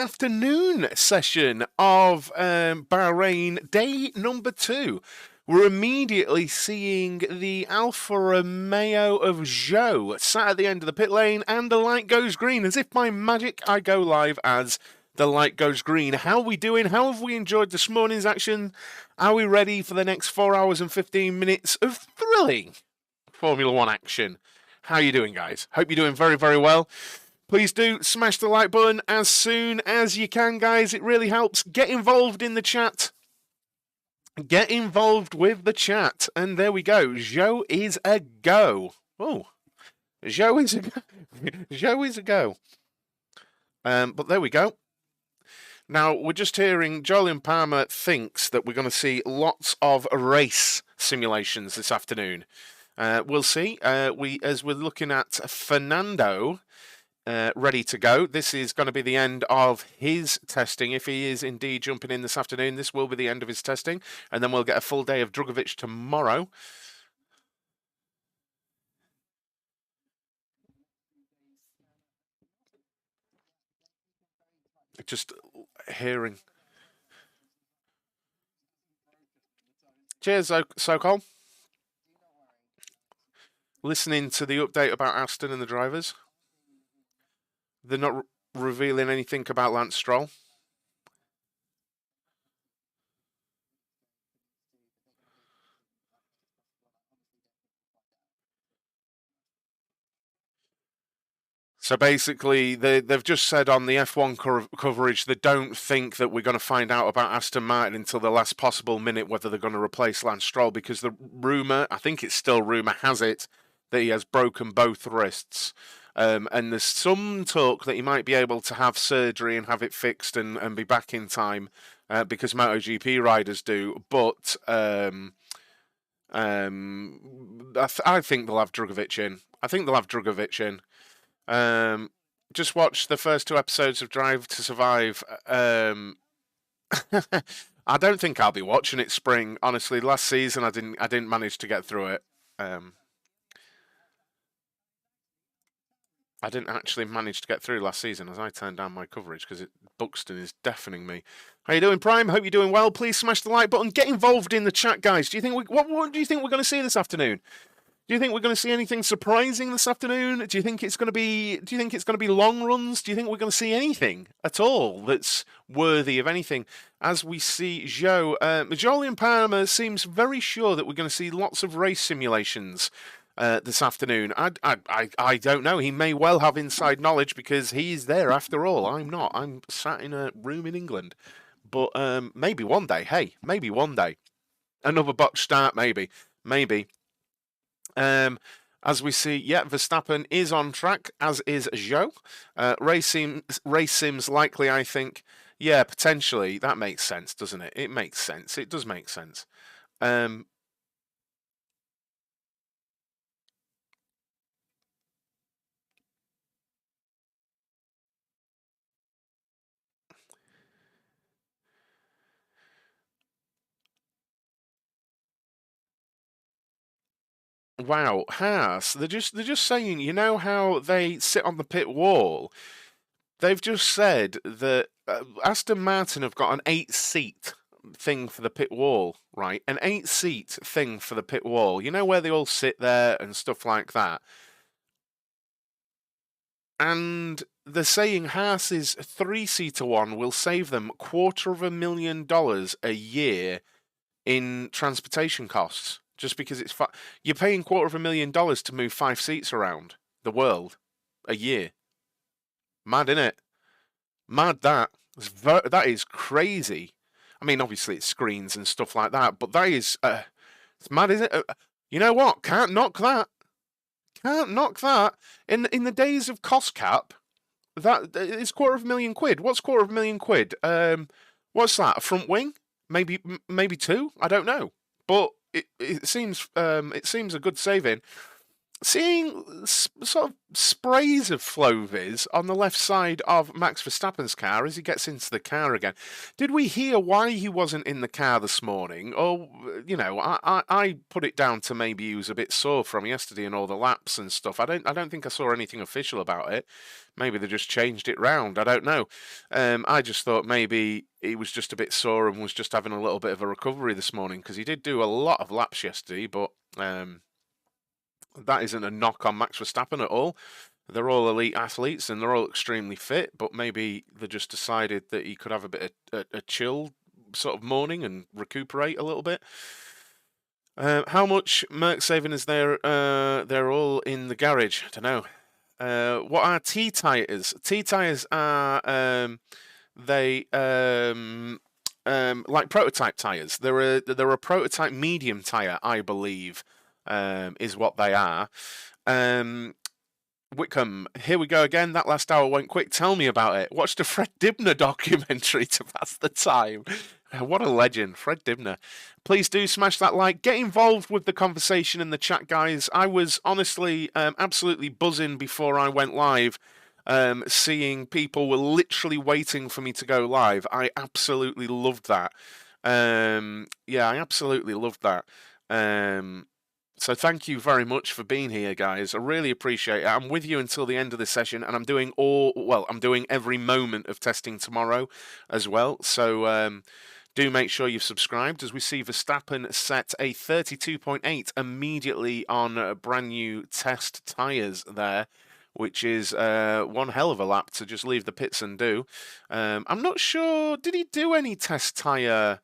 Afternoon session of Bahrain, day number 2. We're immediately seeing the Alfa Romeo of Zhou sat at the end of the pit lane, and the light goes green. As if by magic, I go live as the light goes green. How are we doing? How have we enjoyed this morning's action? Are we ready for the next 4 hours and 15 minutes of thrilling Formula One action? How are you doing, guys? Hope you're doing very, very well. Please do smash the like button as soon as you can, guys. It really helps. Get involved in the chat. Get involved with the chat. And there we go. Zhou is a go. Oh, Zhou is a go. Zhou is a go. But there we go. Now, we're just hearing Julian Palmer thinks that we're going to see lots of race simulations this afternoon. We'll see. As we're looking at Fernando ready to go. This is going to be the end of his testing. If he is indeed jumping in this afternoon, this will be the end of his testing. And then we'll get a full day of Drugovich tomorrow. Just hearing. Cheers, Sokol. Listening to the update about Aston and the drivers. They're not revealing anything about Lance Stroll. So basically, they've just said on the F1 coverage they don't think that we're going to find out about Aston Martin until the last possible minute whether they're going to replace Lance Stroll, because the rumour, I think it's still rumour, has it that he has broken both wrists. And there's some talk that he might be able to have surgery and have it fixed and be back in time because MotoGP riders do. But I think they'll have Drugovich in. Just watch the first 2 episodes of Drive to Survive. I don't think I'll be watching it spring. Honestly, last season I didn't manage to get through it. I didn't actually manage to get through last season as I turned down my coverage because Buxton is deafening me. How you doing, Prime? Hope you're doing well. Please smash the like button. Get involved in the chat, guys. Do you think what do you think we're going to see this afternoon? Do you think we're going to see anything surprising this afternoon? Do you think it's going to be long runs? Do you think we're going to see anything at all that's worthy of anything? As we see Zhou, Julian Palmer seems very sure that we're going to see lots of race simulations this afternoon. I don't know. He may well have inside knowledge because he's there after all. I'm not. I'm sat in a room in England. But maybe one day. Hey, maybe one day. Another box start, maybe. As we see, yeah, Verstappen is on track, as is Zhou. Race sims likely, I think. Yeah, potentially. That makes sense, doesn't it? It makes sense. It does make sense. Wow, Haas, they're just saying, you know how they sit on the pit wall? They've just said that Aston Martin have got an 8-seat thing for the pit wall, right? An 8-seat thing for the pit wall. You know where they all sit there and stuff like that. And they're saying Haas's 3-seater one will save them $250,000 a year in transportation costs. Just because it's you're paying $250,000 to move 5 seats around the world a year. Mad, innit? Mad that. That is crazy. I mean, obviously it's screens and stuff like that, but that is it's mad, isn't it? You know what? Can't knock that. Can't knock that. In the days of cost cap, that is £250,000. What's £250,000? What's that? A front wing? Maybe 2? I don't know. But it seems a good saving. seeing sort of sprays of Flovis on the left side of Max Verstappen's car as he gets into the car again. Did we hear why he wasn't in the car this morning? Or, I put it down to maybe he was a bit sore from yesterday and all the laps and stuff. I don't think I saw anything official about it. Maybe they just changed it round. I don't know. I just thought maybe he was just a bit sore and was just having a little bit of a recovery this morning, because he did do a lot of laps yesterday, but that isn't a knock on Max Verstappen at all. They're all elite athletes and they're all extremely fit, but maybe they just decided that he could have a bit of a chill sort of morning and recuperate a little bit. How much Merc saving is there? They're all in the garage. I don't know. What are T tires? T tires are like prototype tires. They're a prototype medium tire, I believe. Is what they are. Wickham, here we go again. That last hour went quick. Tell me about it. Watched a Fred Dibner documentary to pass the time. What a legend, Fred Dibner. Please do smash that like. Get involved with the conversation in the chat, guys. I was honestly absolutely buzzing before I went live. Seeing people were literally waiting for me to go live. I absolutely loved that. Yeah, I absolutely loved that. So thank you very much for being here, guys. I really appreciate it. I'm with you until the end of the session, and I'm doing every moment of testing tomorrow as well. So do make sure you've subscribed, as we see Verstappen set a 32.8 immediately on brand new test tyres there, which is one hell of a lap to just leave the pits and do. I'm not sure, did he do any test tyre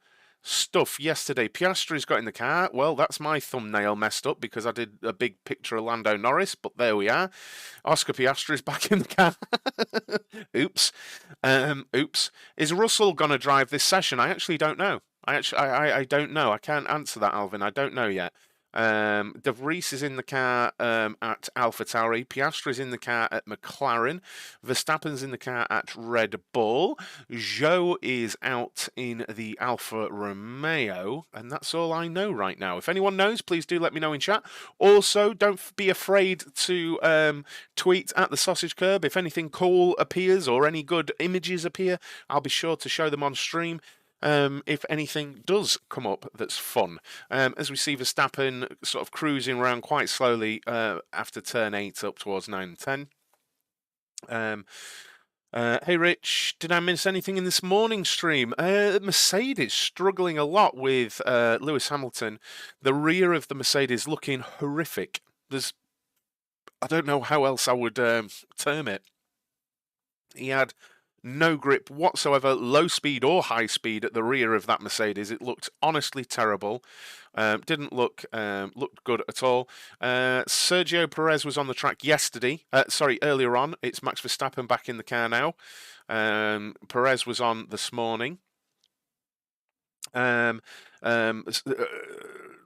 stuff yesterday? Piastri's got in the car. Well, that's my thumbnail messed up because I did a big picture of Lando Norris, but there we are. Oscar Piastri's back in the car. Oops. Oops. Is Russell going to drive this session? I actually don't know. I don't know. I can't answer that, Alvin. I don't know yet. De Vries is in the car at AlphaTauri. Piastri's in the car at McLaren. Verstappen's in the car at Red Bull. Zhou is out in the Alfa Romeo. And that's all I know right now. If anyone knows, please do let me know in chat. Also, don't be afraid to tweet at the Sausage Curb. If anything cool appears or any good images appear, I'll be sure to show them on stream. If anything does come up that's fun. As we see Verstappen sort of cruising around quite slowly after turn 8 up towards 9 and 10. Hey Rich, did I miss anything in this morning's stream? Mercedes struggling a lot with Lewis Hamilton. The rear of the Mercedes looking horrific. I don't know how else I would term it. He had no grip whatsoever, low speed or high speed at the rear of that Mercedes. It looked honestly terrible. Didn't look good at all. Sergio Perez was on the track yesterday. Earlier on. It's Max Verstappen back in the car now. Perez was on this morning.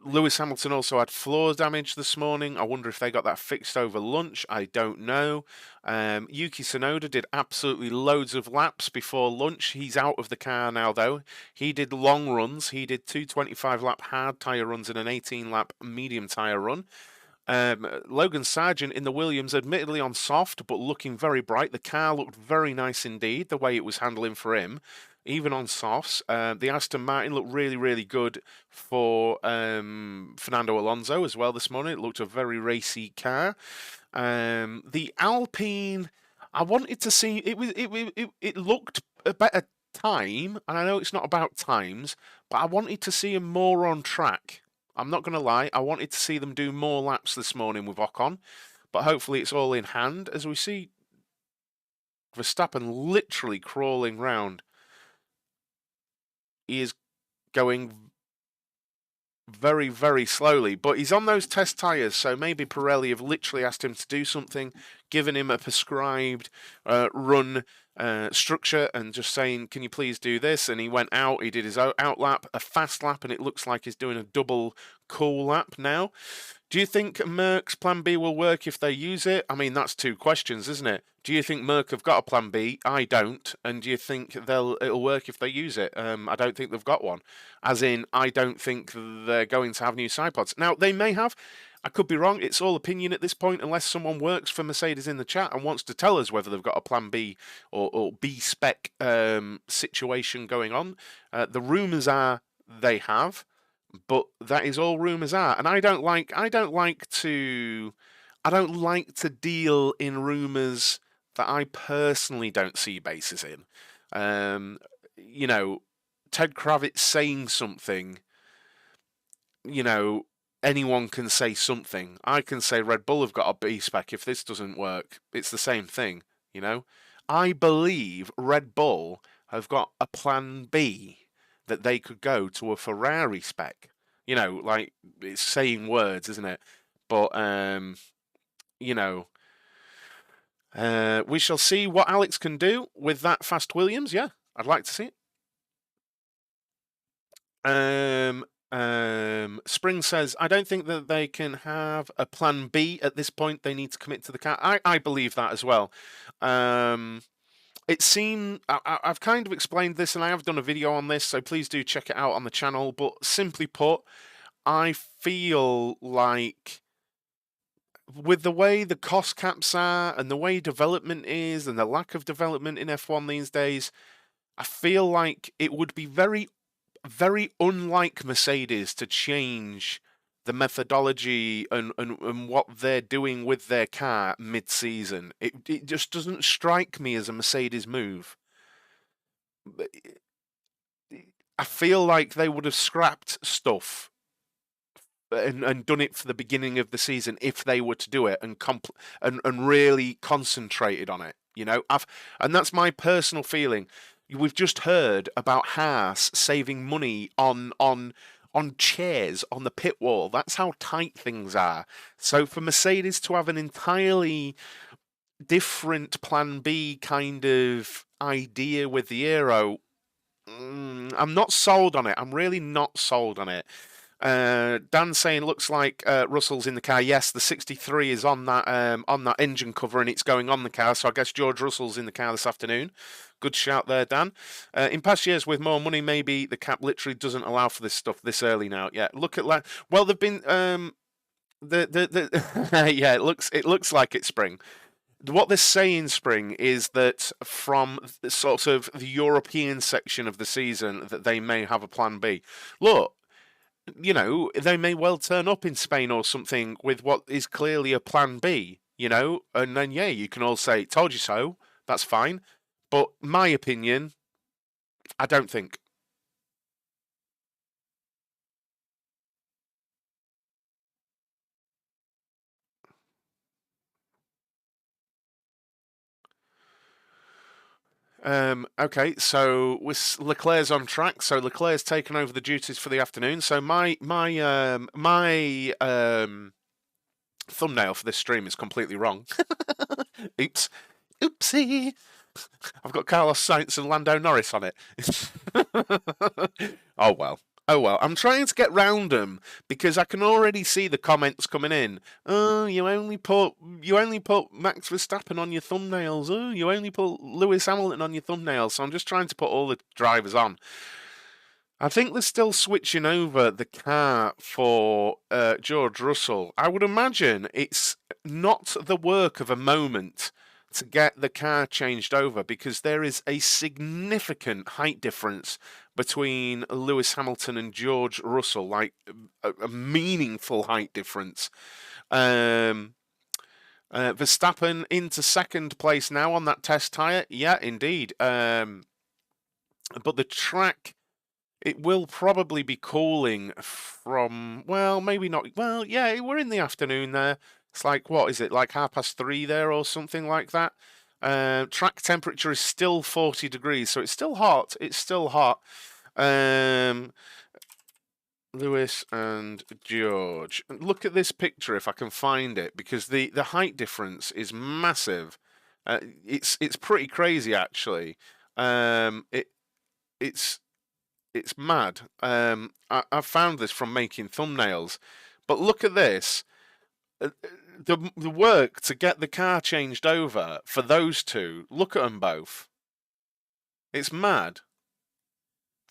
Lewis Hamilton also had floor damage this morning. I wonder if they got that fixed over lunch. I don't know. Yuki Tsunoda did absolutely loads of laps before lunch. He's out of the car now, though. He did long runs. He did 2 25-lap hard tyre runs and an 18-lap medium tyre run. Logan Sargent in the Williams, admittedly on soft, but looking very bright. The car looked very nice indeed, the way it was handling for him. Even on softs. The Aston Martin looked really, really good for Fernando Alonso as well this morning. It looked a very racy car. The Alpine, I wanted to see, it looked a better time, and I know it's not about times, but I wanted to see him more on track. I'm not going to lie, I wanted to see them do more laps this morning with Ocon, but hopefully it's all in hand as we see Verstappen literally crawling round. He is going very, very slowly, but he's on those test tyres, so maybe Pirelli have literally asked him to do something, given him a prescribed run structure and just saying, can you please do this? And he went out, he did his out lap, a fast lap, and it looks like he's doing a double cool lap now. Do you think Merck's plan B will work if they use it? I mean, that's two questions, isn't it? Do you think Merck have got a plan B? I don't. And do you think it'll work if they use it? I don't think they've got one. As in, I don't think they're going to have new side pods. Now, they may have. I could be wrong. It's all opinion at this point, unless someone works for Mercedes in the chat and wants to tell us whether they've got a plan B or B spec situation going on. The rumours are they have, but that is all rumours are, and I don't like to deal in rumours that I personally don't see basis in. You know, Ted Kravitz saying something, you know, anyone can say something. I can say Red Bull have got a B spec. If this doesn't work, it's the same thing, you know. I believe Red Bull have got a plan B that they could go to a Ferrari spec. You know, like, it's saying words, isn't it? But you know, we shall see what Alex can do with that fast Williams. Yeah, I'd like to see it. Spring says, I don't think that they can have a plan B at this point. They need to commit to the car. I believe that as well. It seemed, I've kind of explained this, and I have done a video on this, so please do check it out on the channel. But simply put, I feel like with the way the cost caps are and the way development is and the lack of development in F1 these days, I feel like it would be very, very unlike Mercedes to change the methodology and what they're doing with their car mid-season. It just doesn't strike me as a Mercedes move. I feel like they would have scrapped stuff and done it for the beginning of the season if they were to do it and really concentrated on it. You know, and that's my personal feeling. We've just heard about Haas saving money on chairs on the pit wall. That's how tight things are. So for Mercedes to have an entirely different plan B kind of idea with the Aero, I'm not sold on it. I'm really not sold on it. Dan saying looks like Russell's in the car. Yes, the 63 is on that engine cover and it's going on the car. So I guess George Russell's in the car this afternoon. Good shout there, Dan. In past years with more money, maybe the cap literally doesn't allow for this stuff this early now. Yeah, look at that. Well, they've been yeah, it looks like it's spring. What they're saying, Spring, is that from sort of the European section of the season that they may have a plan B. Look, you know, they may well turn up in Spain or something with what is clearly a plan B, you know, and then, yeah, you can all say, told you so, that's fine. But my opinion, I don't think. Okay, so with Leclerc's on track, so Leclerc's taken over the duties for the afternoon. So my thumbnail for this stream is completely wrong. Oops, oopsie. I've got Carlos Sainz and Lando Norris on it. Oh well. Oh well, I'm trying to get round them because I can already see the comments coming in. Oh, you only put Max Verstappen on your thumbnails. Oh, you only put Lewis Hamilton on your thumbnails. So I'm just trying to put all the drivers on. I think they're still switching over the car for George Russell. I would imagine it's not the work of a moment to get the car changed over because there is a significant height difference between Lewis Hamilton and George Russell, like a meaningful height difference. Verstappen into second place now on that test tyre. Yeah, indeed. But the track, it will probably be cooling from, well, maybe not. Well, yeah, we're in the afternoon there. It's like, what is it, like 3:30 there or something like that? Track temperature is still 40 degrees, so it's still hot. It's still hot. Lewis and George. Look at this picture if I can find it, because the height difference is massive. It's pretty crazy actually. It's mad. I found this from making thumbnails, but look at this. The work to get the car changed over for those two. Look at them both. It's mad.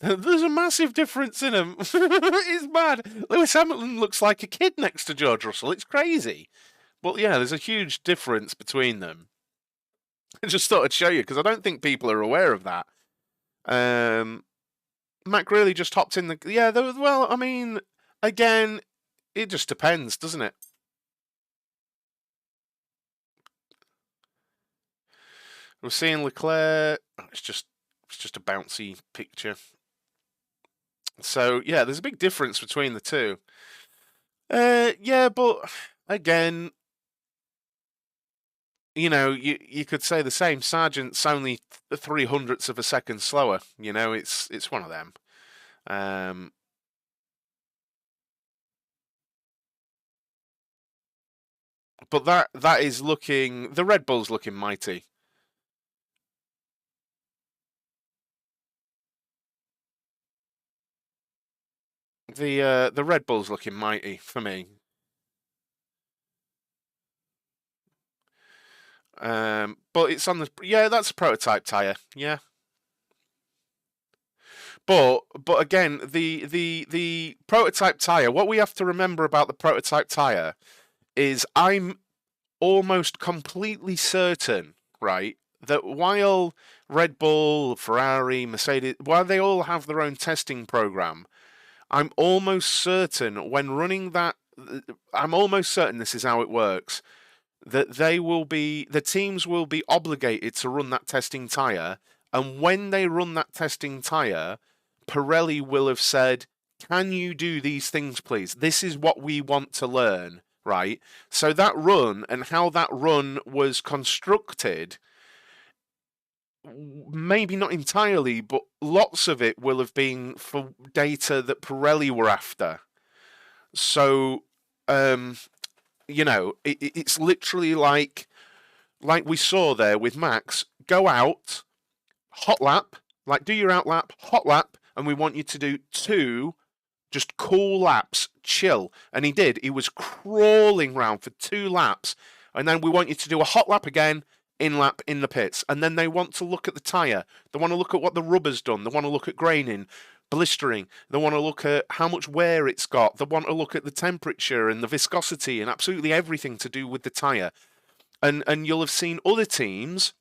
There's a massive difference in them. It's mad. Lewis Hamilton looks like a kid next to George Russell. It's crazy. But yeah, there's a huge difference between them. I just thought I'd show you because I don't think people are aware of that. Mac really just hopped in the. Yeah, well, I mean, again, it just depends, doesn't it? We're seeing Leclerc. It's just a bouncy picture. So yeah, there's a big difference between the two. Yeah, but again, you know, you could say the same. Sargent's only 300ths of a second slower. You know, it's one of them. But that is looking. The Red Bull's looking mighty. The Red Bull's looking mighty for me. But it's on the. Yeah, that's a prototype tire. Yeah. But again, the prototype tire. What we have to remember about the prototype tire is I'm almost completely certain, right, that while Red Bull, Ferrari, Mercedes, while they all have their own testing program, I'm almost certain when running that. I'm almost certain this is how it works. That the teams will be obligated to run that testing tire, and when they run that testing tire, Pirelli will have said, "Can you do these things, please? This is what we want to learn." Right? So that run and how that run was constructed, maybe not entirely, but lots of it will have been for data that Pirelli were after. So, you know, it's literally like we saw there with Max, go out, hot lap, like do your out lap, hot lap, and we want you to do 2 just cool laps, chill. And he did. He was crawling round for 2 laps. And then we want you to do a hot lap again, in lap in the pits. And then they want to look at the tyre. They want to look at what the rubber's done. They want to look at graining, blistering. They want to look at how much wear it's got. They want to look at the temperature and the viscosity and absolutely everything to do with the tyre. And you'll have seen other teams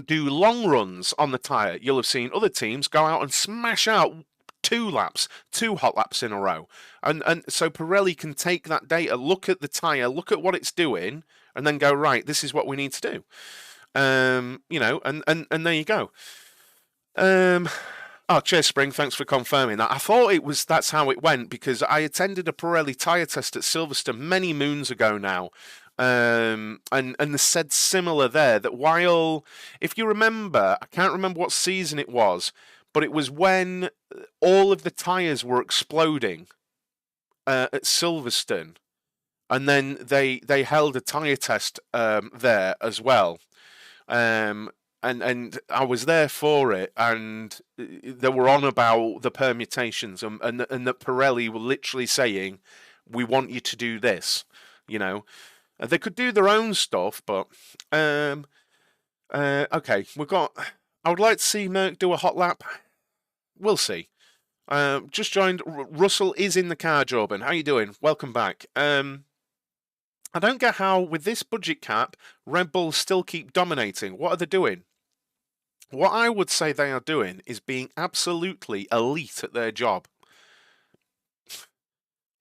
do long runs on the tyre. You'll have seen other teams go out and smash out 2 laps, 2 hot laps in a row. And so Pirelli can take that data, look at the tyre, look at what it's doing, and then go, right, this is what we need to do. You know, and there you go. Oh, cheers, Spring. Thanks for confirming that. I thought that's how it went because I attended a Pirelli tyre test at Silverstone many moons ago now. And they said similar there that while, if you remember, I can't remember what season it was, but it was when all of the tyres were exploding at Silverstone, and then they held a tyre test there as well. And I was there for it, and they were on about the permutations, and that Pirelli were literally saying, "We want you to do this," you know. They could do their own stuff, but okay, we've got. I would like to see Merck do a hot lap. We'll see. Just joined. Russell is in the car, Jordan. How you doing? Welcome back. I don't get how, with this budget cap, Red Bull still keep dominating. What are they doing? What I would say they are doing is being absolutely elite at their job.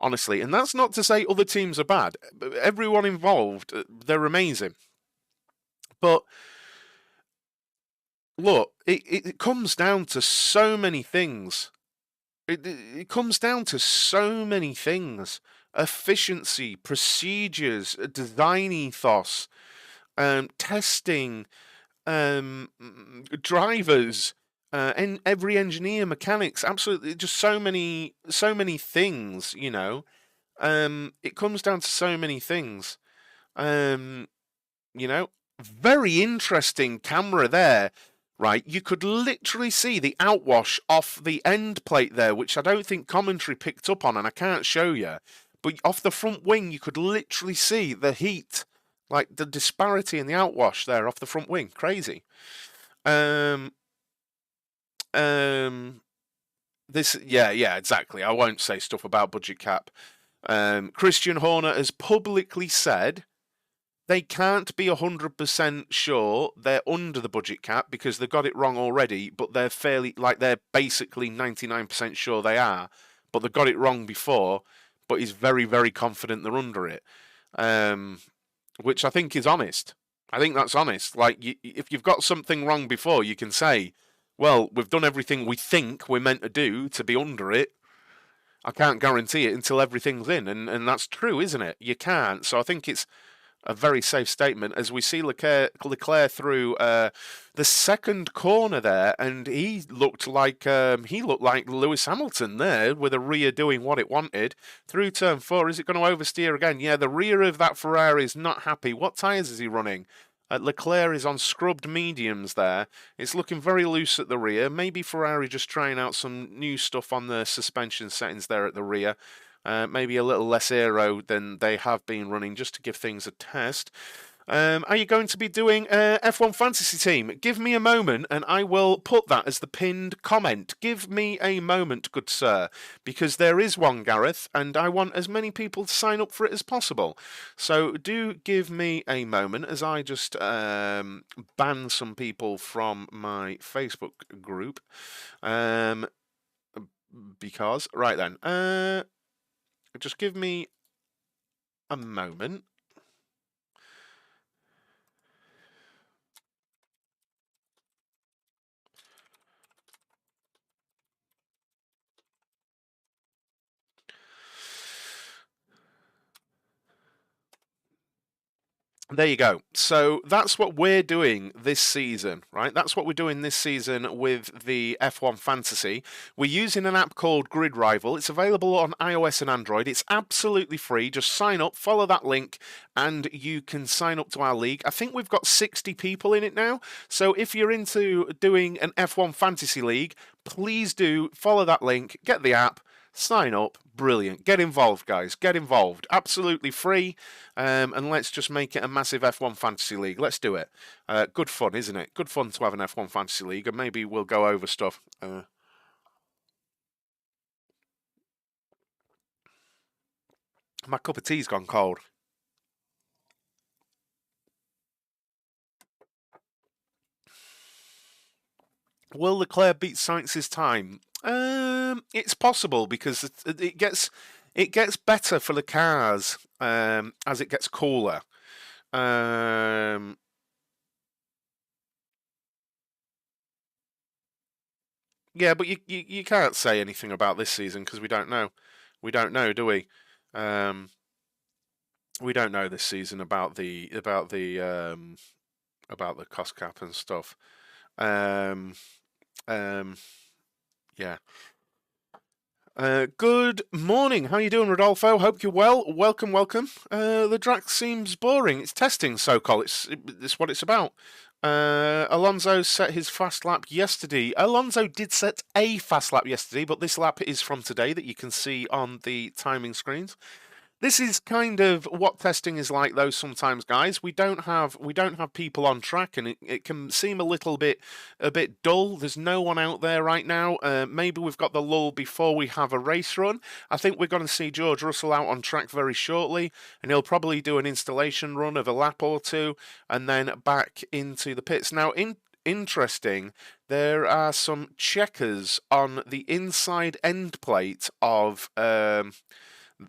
Honestly, and that's not to say other teams are bad. Everyone involved, they're amazing. But look, it comes down to so many things. It comes down to so many things: efficiency, procedures, design ethos, testing, drivers, and every engineer, mechanics, absolutely, just so many things. You know, it comes down to so many things. You know, very interesting camera there. Right, you could literally see the outwash off the end plate there, which I don't think commentary picked up on, and I can't show you. But off the front wing, you could literally see the heat, like the disparity in the outwash there off the front wing. Crazy. Um, um, Yeah, exactly. I won't say stuff about budget cap. Christian Horner has publicly said they can't be 100% sure they're under the budget cap because they got it wrong already, but they're basically 99% sure they are, but they got it wrong before, but he's very, very confident they're under it, which I think is honest. I think that's honest. Like, if you've got something wrong before, you can say, well, we've done everything we think we're meant to do to be under it. I can't guarantee it until everything's in, and that's true, isn't it? You can't. So I think it's a very safe statement as we see Leclerc through the second corner there, and he looked like Lewis Hamilton there with the rear doing what it wanted through turn 4. Is it going to oversteer again? Yeah, the rear of that Ferrari is not happy. What tyres is he running? Leclerc is on scrubbed mediums there. It's looking very loose at the rear. Maybe Ferrari just trying out some new stuff on the suspension settings there at the rear. Maybe a little less aero than they have been running just to give things a test. Are you going to be doing F1 Fantasy Team? Give me a moment and I will put that as the pinned comment. Give me a moment, good sir, because there is one, Gareth, and I want as many people to sign up for it as possible. So do give me a moment as I just ban some people from my Facebook group. Because, right then, just give me a moment. There you go. So that's what we're doing this season, right? That's what we're doing this season with the F1 Fantasy. We're using an app called Grid Rival. It's available on iOS and Android. It's absolutely free. Just sign up, follow that link, and you can sign up to our league. I think we've got 60 people in it now. So if you're into doing an F1 Fantasy League, please do follow that link, get the app, sign up. Brilliant. Get involved, guys. Get involved. Absolutely free. And let's just make it a massive F1 Fantasy League. Let's do it. Good fun, isn't it? Good fun to have an F1 Fantasy League, and maybe we'll go over stuff. My cup of tea's gone cold. Will Leclerc beat Sainz's time? It's possible because it gets better for the cars as it gets cooler. Yeah, but you can't say anything about this season because we don't know. We don't know, do we? We don't know this season about the cost cap and stuff. Yeah. Good morning. How you doing, Rodolfo? Hope you're well. Welcome. The track seems boring. It's testing, so-called. It's what it's about. Alonso set his fast lap yesterday. Alonso did set a fast lap yesterday, but this lap is from today that you can see on the timing screens. This is kind of what testing is like, though. Sometimes, guys, we don't have people on track, and it can seem a bit dull. There's no one out there right now. Maybe we've got the lull before we have a race run. I think we're going to see George Russell out on track very shortly, and he'll probably do an installation run of a lap or two, and then back into the pits. Now, interesting, there are some checkers on the inside end plate of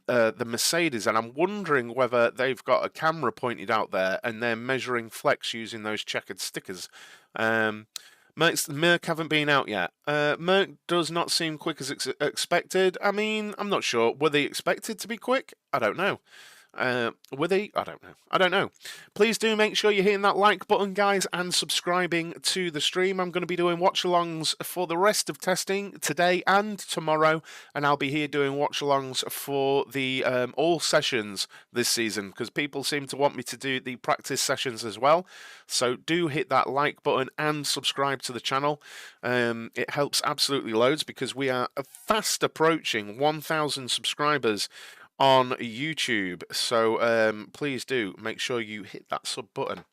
the Mercedes, and I'm wondering whether they've got a camera pointed out there and they're measuring flex using those checkered stickers. Merc haven't been out yet. Merc does not seem quick as expected. I mean, I'm not sure. Were they expected to be quick? I don't know. Were they? I don't know. Please do make sure you're hitting that like button, guys, and subscribing to the stream. I'm going to be doing watch-alongs for the rest of testing today and tomorrow, and I'll be here doing watch-alongs for the all sessions this season because people seem to want me to do the practice sessions as well. So do hit that like button and subscribe to the channel. It helps absolutely loads because we are fast approaching 1,000 subscribers on YouTube, so please do make sure you hit that sub button.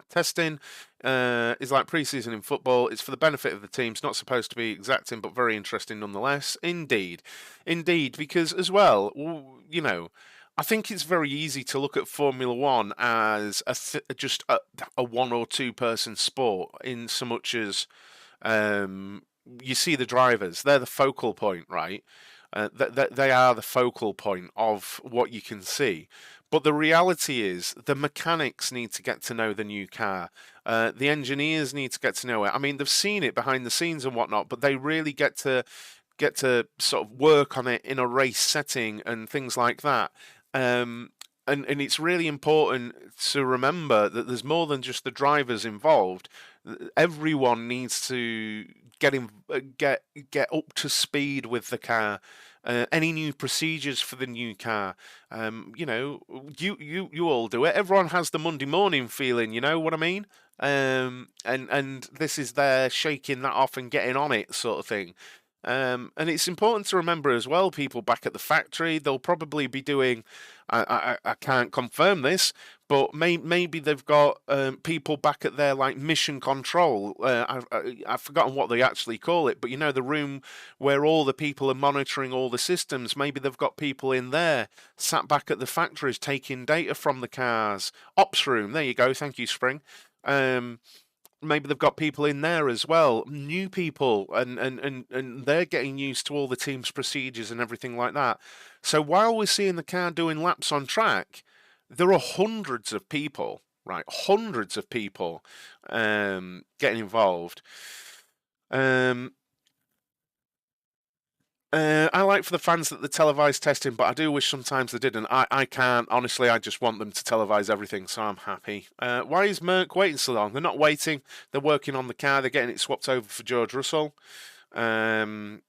Testing is like pre-season in football. It's for the benefit of the team. It's not supposed to be exacting, but very interesting nonetheless. Indeed. Indeed, because as well, you know, I think it's very easy to look at Formula One as just a one or two person sport, in so much as you see the drivers. They're the focal point, right? They are the focal point of what you can see. But the reality is, the mechanics need to get to know the new car. The engineers need to get to know it. I mean, they've seen it behind the scenes and whatnot, but they really get to sort of work on it in a race setting and things like that. And it's really important to remember that there's more than just the drivers involved. Everyone needs to get up to speed with the car. Any new procedures for the new car. You know, you all do it. Everyone has the Monday morning feeling. You know what I mean? And this is their shaking that off and getting on it sort of thing. And it's important to remember as well, people back at the factory, they'll probably be doing, I can't confirm this, but maybe they've got people back at their like mission control. I've forgotten what they actually call it, but you know, the room where all the people are monitoring all the systems. Maybe they've got people in there sat back at the factories taking data from the cars. Ops room, there you go. Thank you, Spring. Maybe they've got people in there as well, new people, and they're getting used to all the team's procedures and everything like that. So while we're seeing the car doing laps on track, there are hundreds of people, right? Hundreds of people getting involved. I like for the fans that the televised testing, but I do wish sometimes they didn't. I can't. Honestly, I just want them to televise everything, so I'm happy. Why is Merck waiting so long? They're not waiting. They're working on the car. They're getting it swapped over for George Russell. They're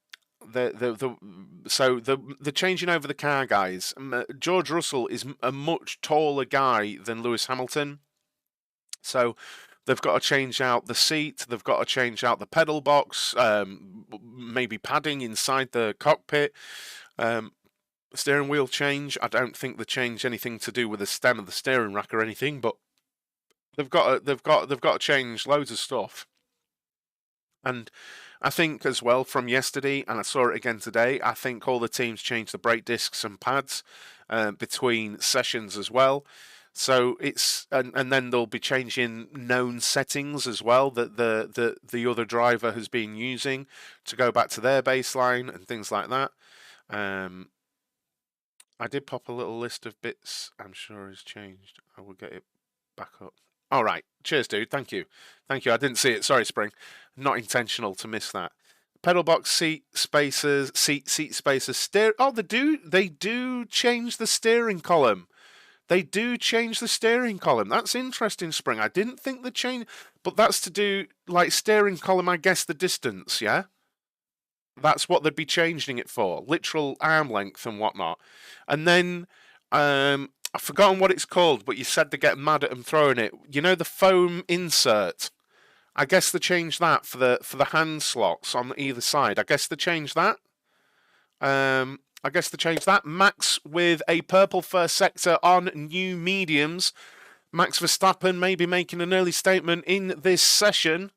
changing over the car, guys. George Russell is a much taller guy than Lewis Hamilton. So they've got to change out the seat. They've got to change out the pedal box, maybe padding inside the cockpit. Steering wheel change. I don't think they change anything to do with the stem of the steering rack or anything, but they've got to change loads of stuff. And I think as well from yesterday, and I saw it again today, I think all the teams changed the brake discs and pads between sessions as well. So it's and then they'll be changing known settings as well that the other driver has been using to go back to their baseline and things like that. I did pop a little list of bits I'm sure has changed. I will get it back up. All right. Cheers, dude. Thank you. Thank you. I didn't see it. Sorry, Spring. Not intentional to miss that. Pedal box, seat spacers, seat spacers, steer. Oh, they do change the steering column. They do change the steering column. That's interesting, Spring. I didn't think the change, but that's to do like steering column. I guess the distance. Yeah, that's what they'd be changing it for, literal arm length and whatnot. And then I've forgotten what it's called, but you said to get mad at them throwing it. You know the foam insert. I guess they changed that for the hand slots on either side. I guess they changed that. Max with a purple first sector on new mediums. Max Verstappen may be making an early statement in this session.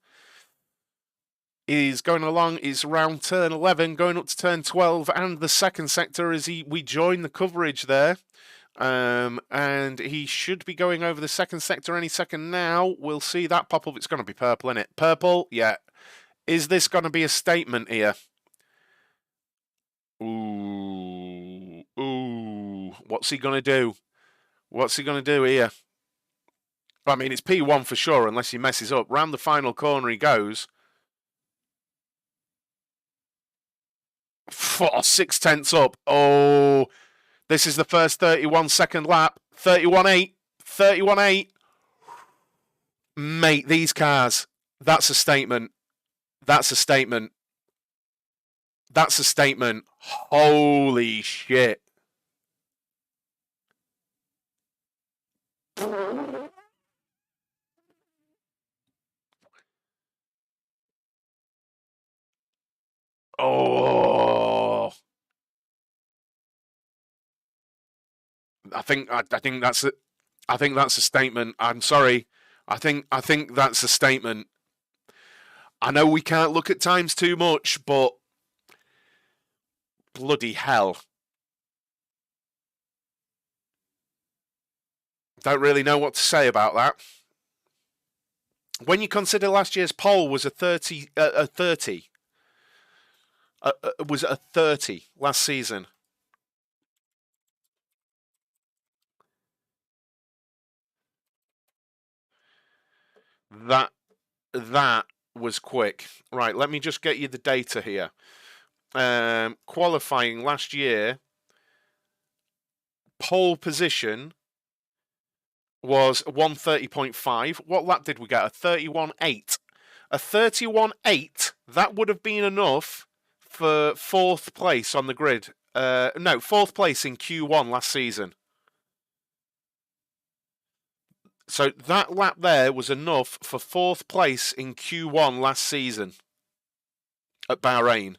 Is going along, is around turn 11, going up to turn 12, and the second sector as we join the coverage there. And he should be going over the second sector any second now. We'll see that pop up. It's going to be purple, isn't it? Purple, yeah. Is this going to be a statement here? Ooh. What's he going to do? What's he going to do here? I mean, it's P1 for sure, unless he messes up. Round the final corner he goes. 6/10 up. Oh, this is the first 31-second lap. 31.8. 31.8. Mate, these cars. That's a statement. That's a statement. That's a statement. Holy shit. Oh. I think that's a statement. I'm sorry. I think that's a statement. I know we can't look at times too much, but bloody hell. Don't really know what to say about that. When you consider last year's poll was a 30 was a 30 last season. That that was quick. Right, let me just get you the data here. Qualifying last year, pole position was 130.5. What lap did we get? A 31.8. A 31.8, that would have been enough for fourth place on the grid. No, fourth place in Q1 last season. So that lap there was enough for fourth place in Q1 last season at Bahrain.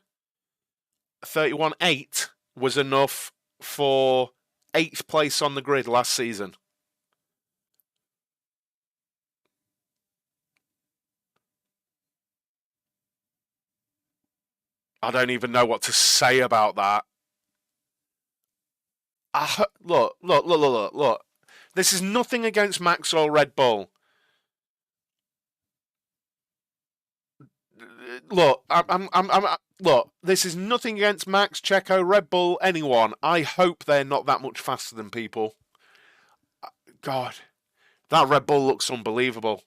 31.8 was enough for eighth place on the grid last season. I don't even know what to say about that. Look. This is nothing against Max or Red Bull. Look. This is nothing against Max, Checo, Red Bull, anyone. I hope they're not that much faster than people. God, that Red Bull looks unbelievable.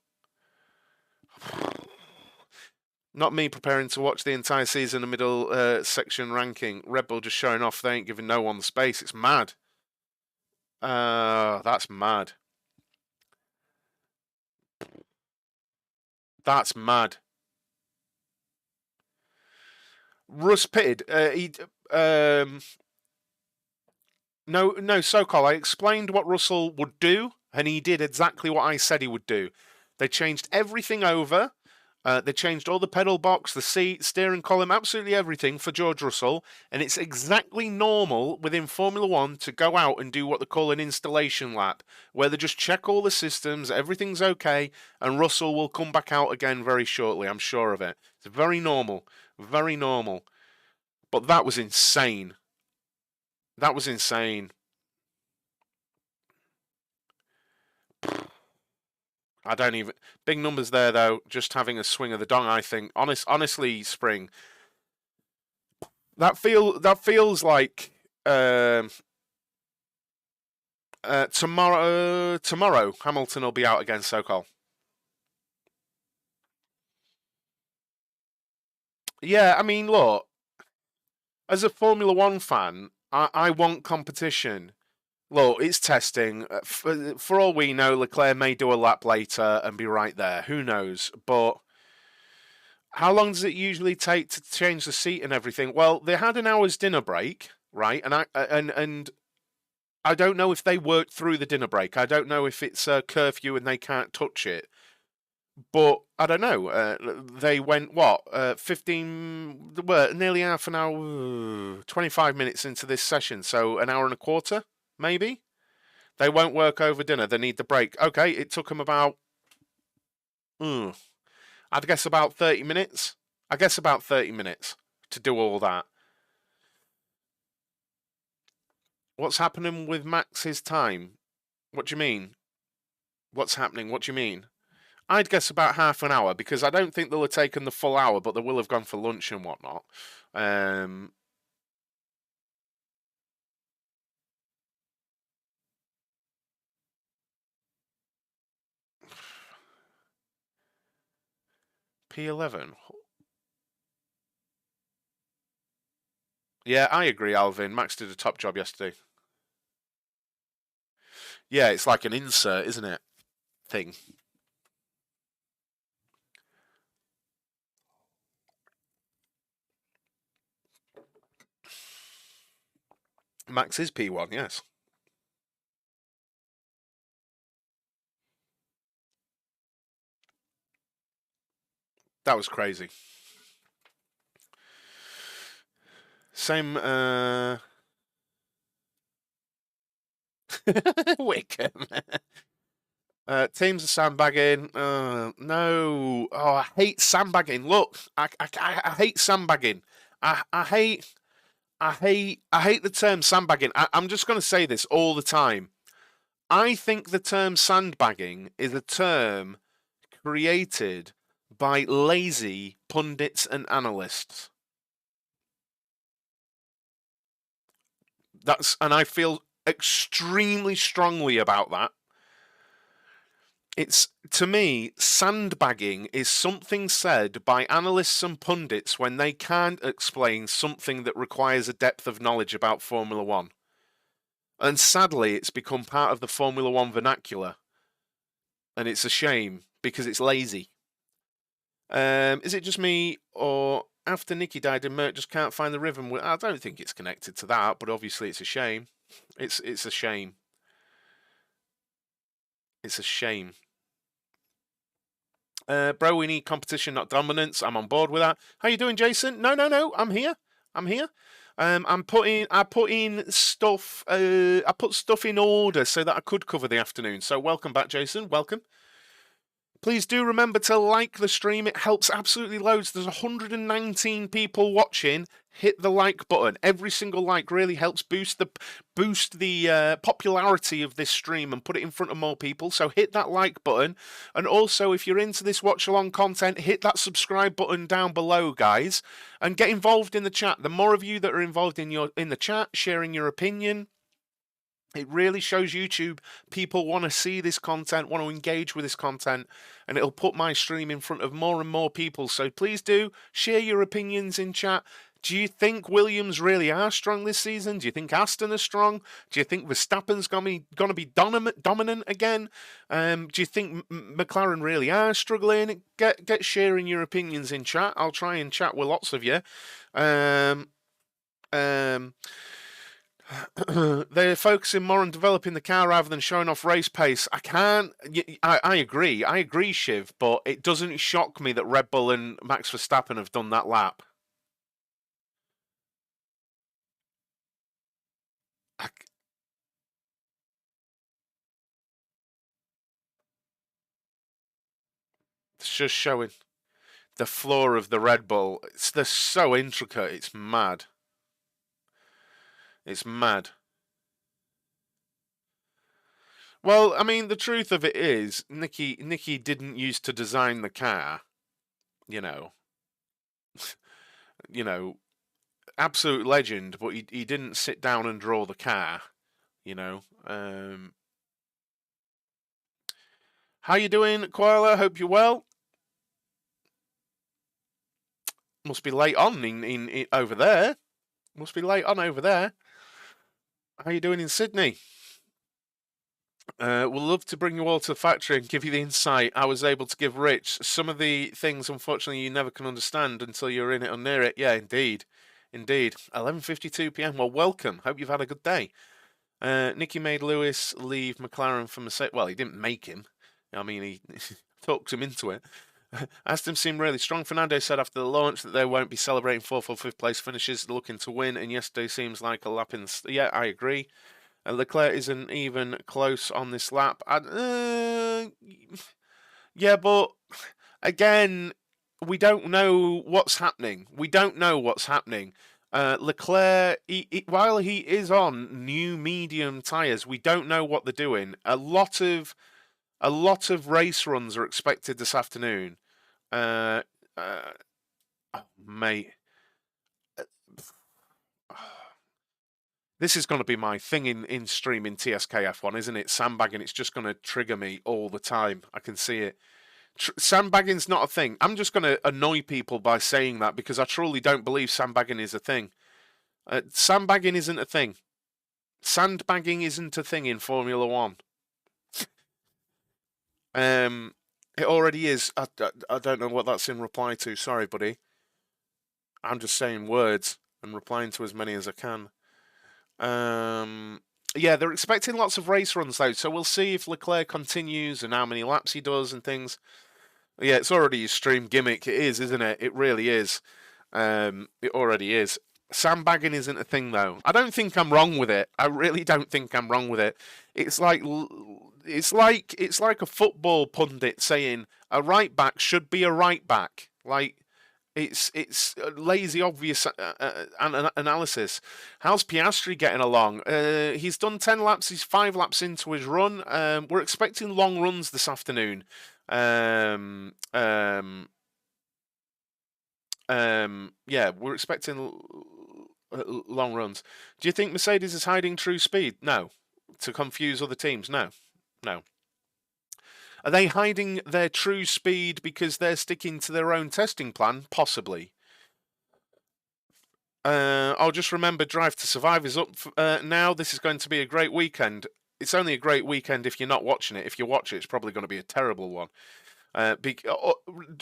Not me preparing to watch the entire season of middle section ranking. Red Bull just showing off. They ain't giving no one the space. It's mad. That's mad. That's mad. Russ pitted. No, Sokol. I explained what Russell would do, and he did exactly what I said he would do. They changed everything over. They changed all the pedal box, the seat, steering column, absolutely everything for George Russell, and it's exactly normal within Formula One to go out and do what they call an installation lap, where they just check all the systems, everything's okay, and Russell will come back out again very shortly, I'm sure of it. It's very normal, very normal. But that was insane. That was insane. I don't even big numbers there though. Just having a swing of the dong, I think. Honestly, Spring. That feels like tomorrow Hamilton will be out against Sokol. Yeah, I mean, look, as a Formula One fan, I want competition. Look, it's testing. For all we know, Leclerc may do a lap later and be right there. Who knows? But how long does it usually take to change the seat and everything? Well, they had an hour's dinner break, right? And I don't know if they worked through the dinner break. I don't know if it's a curfew and they can't touch it. But I don't know. They went what 15, well, nearly half an hour, 25 minutes into this session, so an hour and a quarter, maybe. They won't work over dinner. They need the break. Okay, it took them about, mm, I'd guess about 30 minutes. I guess about 30 minutes to do all that. What's happening with Max's time? What do you mean? What's happening? What do you mean? I'd guess about half an hour because I don't think they'll have taken the full hour, but they will have gone for lunch and whatnot. Um, P11. Yeah, I agree, Alvin. Max did a top job yesterday. Yeah, it's like an insert, isn't it? Thing. Max is P1, yes. That was crazy. Same, Wickham. Teams are sandbagging. No. Oh, I hate sandbagging. Look, I hate sandbagging. I hate the term sandbagging. I'm just going to say this all the time. I think the term sandbagging is a term created by lazy pundits and analysts. And I feel extremely strongly about that. To me, sandbagging is something said by analysts and pundits when they can't explain something that requires a depth of knowledge about Formula One. And sadly, it's become part of the Formula One vernacular. And it's a shame because it's lazy. Is it just me, or after Nicky died and Mert just can't find the rhythm? I don't think it's connected to that, but obviously it's a shame. It's a shame. It's a shame. Bro, we need competition, not dominance. I'm on board with that. How you doing, Jason? No. I'm here. I put stuff in order so that I could cover the afternoon. So welcome back, Jason. Welcome. Please do remember to like the stream. It helps absolutely loads. There's 119 people watching. Hit the like button. Every single like really helps boost the popularity of this stream and put it in front of more people. So hit that like button. And also, if you're into this watch along content, hit that subscribe button down below, guys, and get involved in the chat. The more of you that are involved in the chat, sharing your opinion, it really shows YouTube people want to see this content, want to engage with this content, and it'll put my stream in front of more and more people. So please do share your opinions in chat. Do you think Williams really are strong this season? Do you think Aston are strong? Do you think Verstappen's going to be dominant again? Do you think McLaren really are struggling? Get sharing your opinions in chat. I'll try and chat with lots of you. They're focusing more on developing the car rather than showing off race pace. I agree, Shiv, but it doesn't shock me that Red Bull and Max Verstappen have done that lap. It's just showing the floor of the Red Bull. They're so intricate, it's mad. It's mad. Well, I mean, the truth of it is, Nicky didn't used to design the car, you know. Absolute legend, but he didn't sit down and draw the car, you know. How you doing, Koala? Hope you're well. Must be late on in over there. Must be late on over there. How you doing in Sydney? We'll love to bring you all to the factory and give you the insight I was able to give Rich. Some of the things, unfortunately, you never can understand until you're in it or near it. Yeah, indeed. 11:52 p.m. Well, welcome. Hope you've had a good day. Nicky made Lewis leave McLaren for Mercedes. Well, he didn't make him. I mean, he talked him into it. Aston seemed really strong. Fernando said after the launch that they won't be celebrating 4th or 5th place finishes, looking to win, and yesterday seems like a lap in... Yeah, I agree. Leclerc isn't even close on this lap. Yeah, but again, we don't know what's happening. Leclerc, while he is on new medium tyres, we don't know what they're doing. A lot of race runs are expected this afternoon. Oh, mate. This is going to be my thing in streaming TSKF1, isn't it? Sandbagging, it's just going to trigger me all the time. I can see it. Sandbagging's not a thing. I'm just going to annoy people by saying that because I truly don't believe sandbagging is a thing. Sandbagging isn't a thing. Sandbagging isn't a thing in Formula One. It already is. I don't know what that's in reply to. Sorry, buddy. I'm just saying words and replying to as many as I can. Yeah, they're expecting lots of race runs though, so we'll see if Leclerc continues and how many laps he does and things. Yeah, it's already a stream gimmick. It is, isn't it? It really is. It already is. Sandbagging isn't a thing though. I don't think I'm wrong with it. I really don't think I'm wrong with it. It's like it's like a football pundit saying a right back should be a right back. Like it's lazy, obvious analysis. How's Piastri getting along? He's done 10 laps. He's 5 laps into his run. We're expecting long runs this afternoon. Yeah, we're expecting long runs. Do you think Mercedes is hiding true speed? No. To confuse other teams? No. No. Are they hiding their true speed because they're sticking to their own testing plan? Possibly. I'll just remember Drive to Survive is up now. This is going to be a great weekend. It's only a great weekend if you're not watching it. If you watch it, it's probably going to be a terrible one.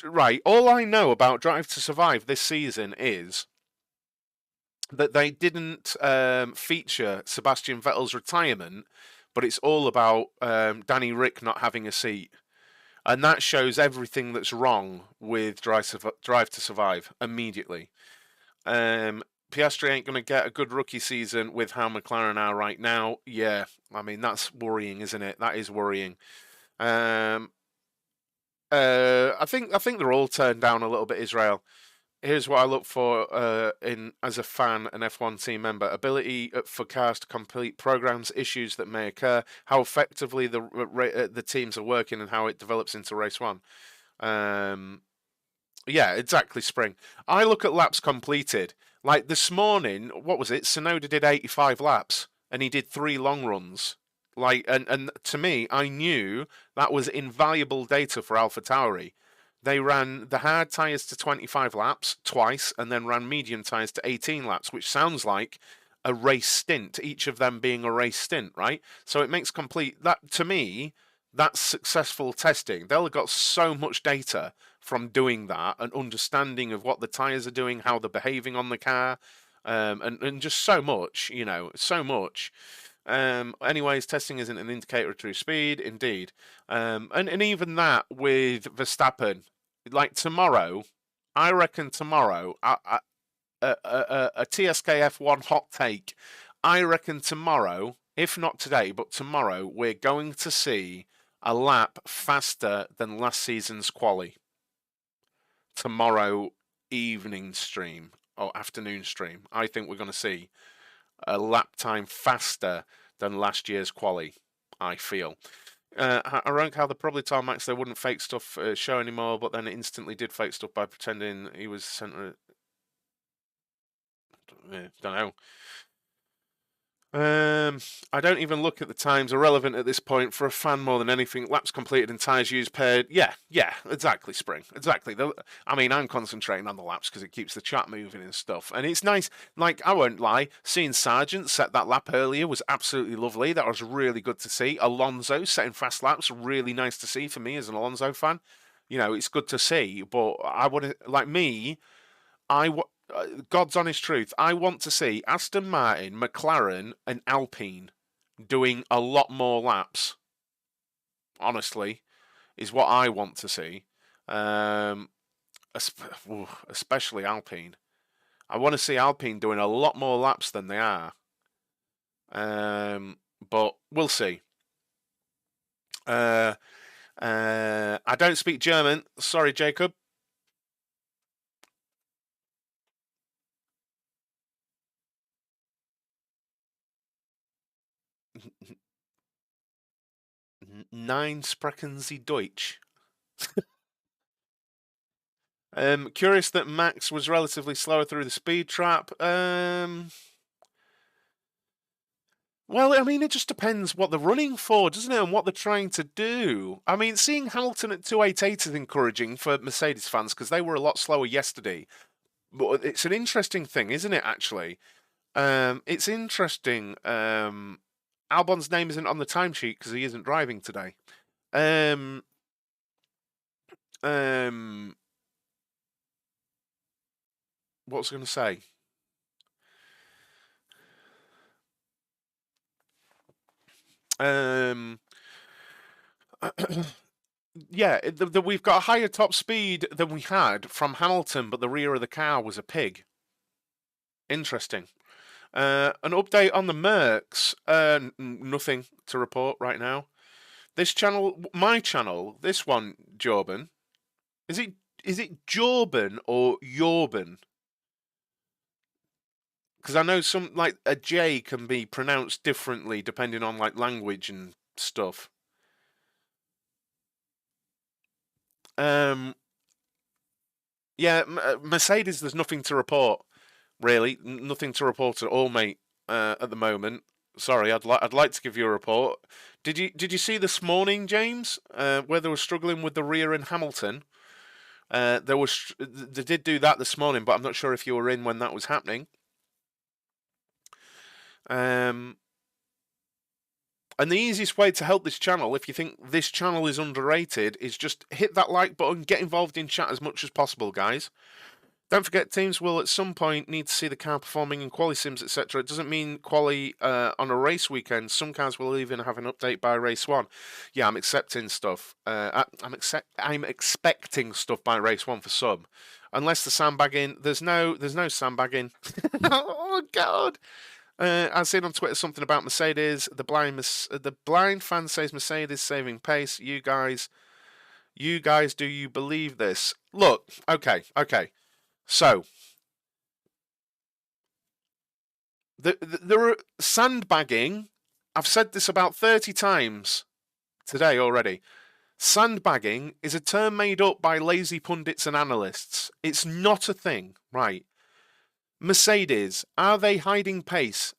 Right, all I know about Drive to Survive this season is that they didn't feature Sebastian Vettel's retirement, but it's all about Danny Rick not having a seat. And that shows everything that's wrong with Drive to Survive immediately. Piastri ain't going to get a good rookie season with how McLaren are right now. Yeah, I mean, that's worrying, isn't it? That is worrying. I think they're all turned down a little bit, Israel. Here's what I look for in as a fan and F1 team member: ability for cars to complete programs, issues that may occur, how effectively the teams are working, and how it develops into race one. Yeah, exactly, Spring. I look at laps completed. Like this morning, what was it? Tsunoda did 85 laps, and he did 3 long runs. Like, and to me, I knew that was invaluable data for AlphaTauri. They ran the hard tyres to 25 laps twice, and then ran medium tyres to 18 laps, which sounds like a race stint, each of them being a race stint, right? So it makes complete, that to me, that's successful testing. They'll have got so much data from doing that, an understanding of what the tyres are doing, how they're behaving on the car, and just so much, so much. Anyways, testing isn't an indicator of true speed, indeed. And even that with Verstappen, like tomorrow, I reckon tomorrow, a TSKF1 hot take, I reckon tomorrow, if not today, but tomorrow, we're going to see a lap faster than last season's quali. Tomorrow evening stream or afternoon stream, I think we're going to see a lap time faster than last year's quali, I feel. I rank how they probably told Max they wouldn't fake stuff show anymore, but then it instantly did fake stuff by pretending he was centre. Don't know. I don't even look at the times. Irrelevant at this point for a fan more than anything. Laps completed and tyres used paired. Yeah, exactly, Spring. Exactly. I mean, I'm concentrating on the laps because it keeps the chat moving and stuff. And it's nice. Like, I won't lie, seeing Sargent set that lap earlier was absolutely lovely. That was really good to see. Alonso setting fast laps, really nice to see for me as an Alonso fan. It's good to see. But I would, like me, God's honest truth, I want to see Aston Martin, McLaren, and Alpine doing a lot more laps. Honestly, is what I want to see. Especially Alpine. I want to see Alpine doing a lot more laps than they are. But we'll see. I don't speak German. Sorry, Jacob. Nein sprechen Sie Deutsch. Curious that Max was relatively slower through the speed trap. Well, I mean, it just depends what they're running for, doesn't it, and what they're trying to do. I mean, seeing Hamilton at 288 is encouraging for Mercedes fans because they were a lot slower yesterday. But it's an interesting thing, isn't it, actually? It's interesting. Albon's name isn't on the timesheet because he isn't driving today. What was I going to say? Yeah, we've got a higher top speed than we had from Hamilton, but the rear of the car was a pig. Interesting. An update on the Mercs. Nothing to report right now. This channel, my channel, this one, Jorban. Is it Jorban or Yorban? Because I know some, like, a J can be pronounced differently depending on, like, language and stuff. Yeah, Mercedes, there's nothing to report, really. Nothing to report at all, mate, at the moment. Sorry, I'd like to give you a report. Did you see this morning, James, where they were struggling with the rear in Hamilton? They did do that this morning, but I'm not sure if you were in when that was happening. And the easiest way to help this channel, if you think this channel is underrated, is just hit that like button, get involved in chat as much as possible, guys. Don't forget, teams will at some point need to see the car performing in quali sims, etc. It doesn't mean quali on a race weekend. Some cars will even have an update by race 1. Yeah, I'm accepting stuff. I'm expecting stuff by race 1 for some. Unless the sandbagging, there's no sandbagging. Oh God. I've seen on Twitter something about Mercedes. The blind fan says Mercedes saving pace. You guys, do you believe this? Look, okay. So, there are sandbagging. I've said this about 30 times today already. Sandbagging is a term made up by lazy pundits and analysts. It's not a thing, right? Mercedes, are they hiding pace?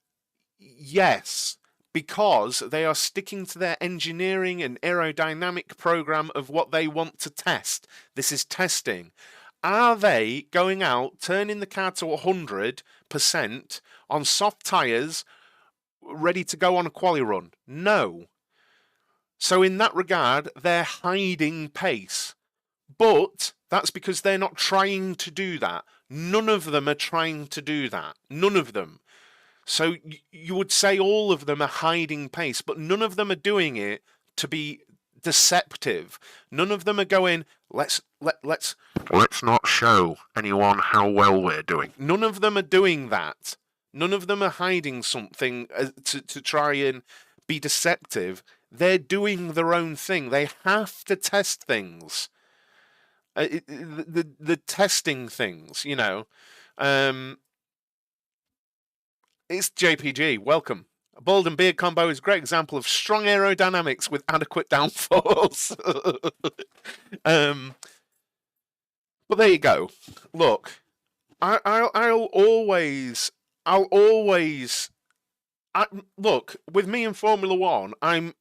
Yes, because they are sticking to their engineering and aerodynamic program of what they want to test. This is testing. Are they going out, turning the car to 100% on soft tyres, ready to go on a quali run? No. So in that regard, they're hiding pace. But that's because they're not trying to do that. None of them are trying to do that. None of them. So you would say all of them are hiding pace, but none of them are doing it to be deceptive. None of them are going, let's not show anyone how well we're doing. None of them are doing that. None of them are hiding something to try and be deceptive. They're doing their own thing. They have to test things. The testing things, you know. It's JPG. Welcome. A bald and beard combo is a great example of strong aerodynamics with adequate downforce. But there you go. Look, I'll always. Look, with me in Formula One, I'm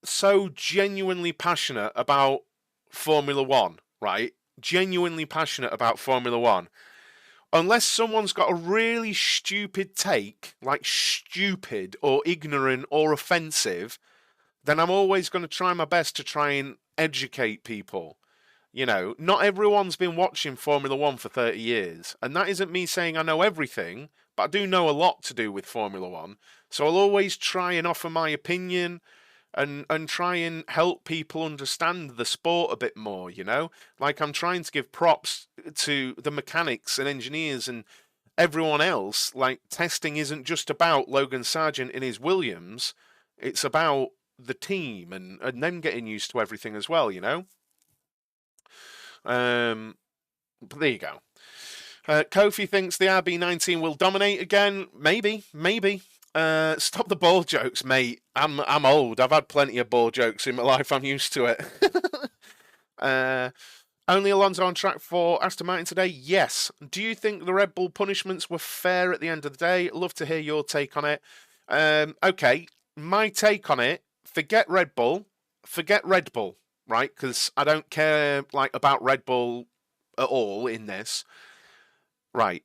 so genuinely passionate about Formula One, right? Genuinely passionate about Formula One. Unless someone's got a really stupid take, like stupid or ignorant or offensive, then I'm always going to try my best to try and educate people. You know, not everyone's been watching Formula One for 30 years. And that isn't me saying I know everything, but I do know a lot to do with Formula One. So I'll always try and offer my opinion and try and help people understand the sport a bit more, you know? Like, I'm trying to give props to the mechanics and engineers and everyone else. Like, testing isn't just about Logan Sargent in his Williams. It's about the team and them getting used to everything as well, you know? But there you go. Kofi thinks the RB19 will dominate again. Maybe. Stop the ball jokes, mate. I'm old. I've had plenty of ball jokes in my life. I'm used to it. Only Alonso on track for Aston Martin today? Yes. Do you think the Red Bull punishments were fair at the end of the day? Love to hear your take on it. Okay, my take on it, forget Red Bull, right? Because I don't care about Red Bull at all in this. Right.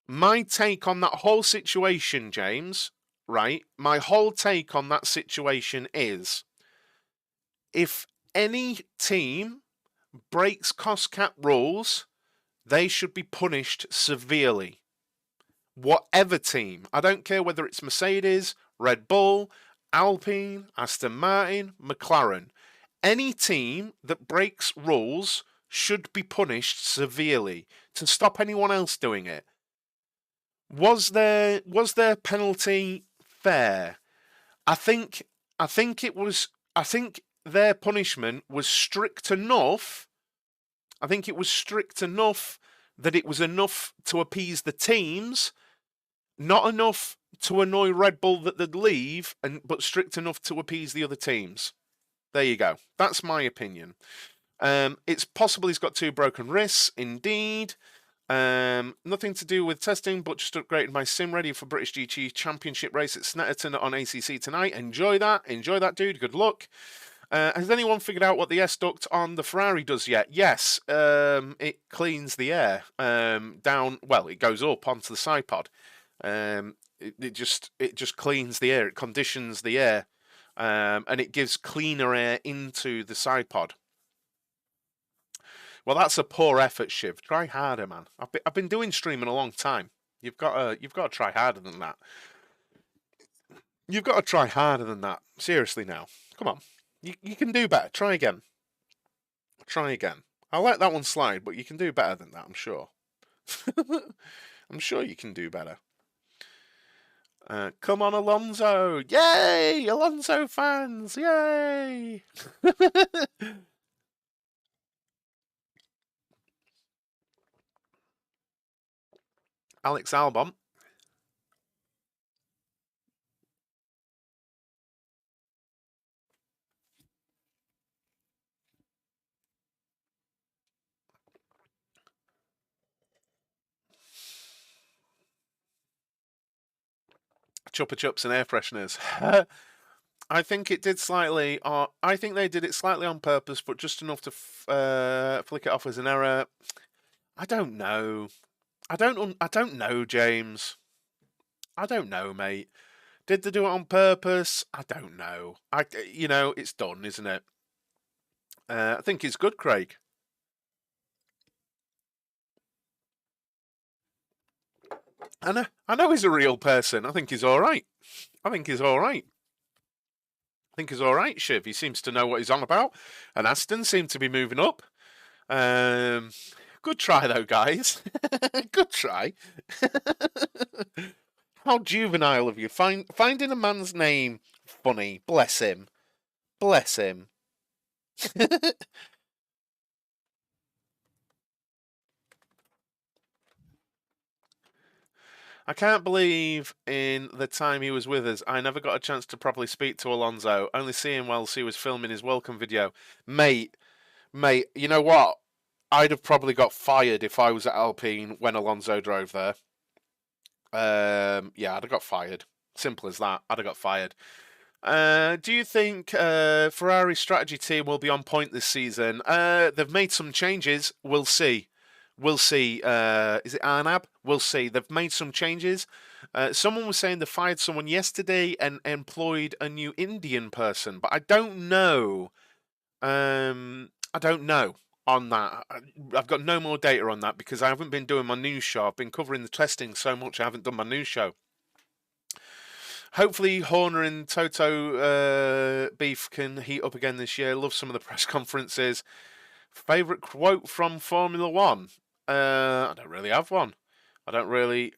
My take on that whole situation, James, right? My whole take on that situation is if any team breaks cost cap rules, they should be punished severely. Whatever team. I don't care whether it's Mercedes, Red Bull, Alpine, Aston Martin, McLaren. Any team that breaks rules should be punished severely to stop anyone else doing it. Was their penalty fair? I think it was. I think their punishment was strict enough. I think it was strict enough that it was enough to appease the teams, not enough to annoy Red Bull that they'd leave, but strict enough to appease the other teams. There you go. That's my opinion. It's possible he's got 2 broken wrists, indeed. Nothing to do with testing, but just upgraded my sim ready for British GT Championship race at Snetterton on ACC tonight. Enjoy that, dude. Good luck. Has anyone figured out what the S-duct on the Ferrari does yet? Yes, it cleans the air down. Well, it goes up onto the side pod. It just cleans the air. It conditions the air, and it gives cleaner air into the side pod. Well, that's a poor effort, Shiv. Try harder, man. I've been doing streaming a long time. You've got to try harder than that. You've got to try harder than that. Seriously, now, come on. You can do better. Try again. Try again. I'll let that one slide, but you can do better than that, I'm sure. I'm sure you can do better. Come on, Alonso! Yay! Alonso fans! Yay! Alex Albon. Chupa Chups and air fresheners. I think it did slightly. I think they did it slightly on purpose, but just enough to flick it off as an error. I don't know. I don't know, James. I don't know, mate. Did they do it on purpose? I don't know. It's done, isn't it? I think it's good, Craig. I know he's a real person. I think he's all right. I think he's all right. Shiv. He seems to know what he's on about. And Aston seemed to be moving up. Good try, though, guys. Good try. How juvenile of you. Finding a man's name funny. Bless him. Bless him. I can't believe in the time he was with us, I never got a chance to properly speak to Alonso, only see him whilst he was filming his welcome video. Mate, you know what? I'd have probably got fired if I was at Alpine when Alonso drove there. Yeah, I'd have got fired. Simple as that. I'd have got fired. Do you think Ferrari's strategy team will be on point this season? They've made some changes. We'll see. Is it Arnab? We'll see. They've made some changes. Someone was saying they fired someone yesterday and employed a new Indian person, but I don't know. I don't know on that. I've got no more data on that because I haven't been doing my news show. I've been covering the testing so much I haven't done my news show. Hopefully Horner and Toto beef can heat up again this year. Love some of the press conferences. Favourite quote from Formula One? I don't really have one. I don't really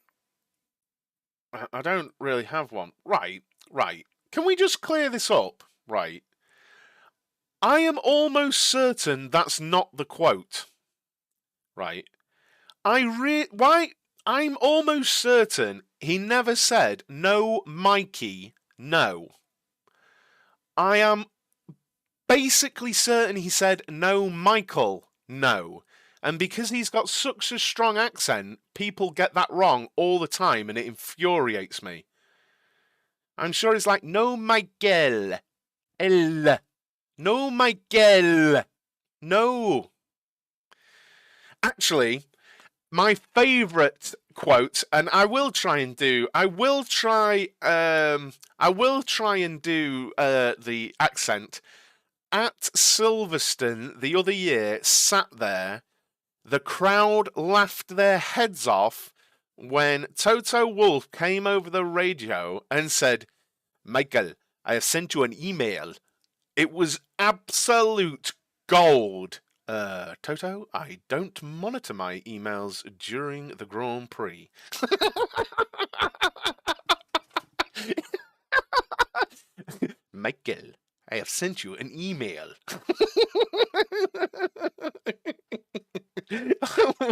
have one. Right. Can we just clear this up? Right. I am almost certain that's not the quote. Right. I'm almost certain he never said, "No, Mikey, no." I am basically certain he said, "No, Michael, no." And because he's got such a strong accent, people get that wrong all the time, and it infuriates me. I'm sure it's like, "No, Michael, L. No, Michael, no." Actually, my favourite quote, and I will try and do the accent. At Silverstone the other year, sat there, the crowd laughed their heads off when Toto Wolff came over the radio and said, "Michael, I have sent you an email." It was absolute gold. Toto, I don't monitor my emails during the Grand Prix. Michael, I have sent you an email.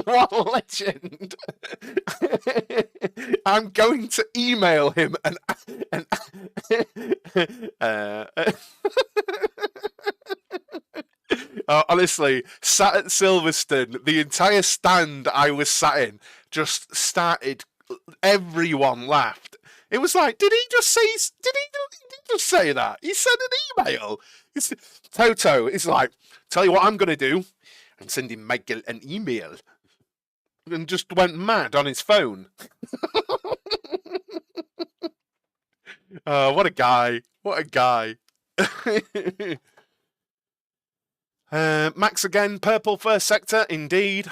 What a legend. I'm going to email him and honestly, sat at Silverstone, the entire stand I was sat in just started. Everyone laughed. It was like, did he just say that? He sent an email. Toto is like, tell you what I'm going to do. I'm sending Michael an email. And just went mad on his phone. What a guy. What a guy. Max again, purple first sector, indeed.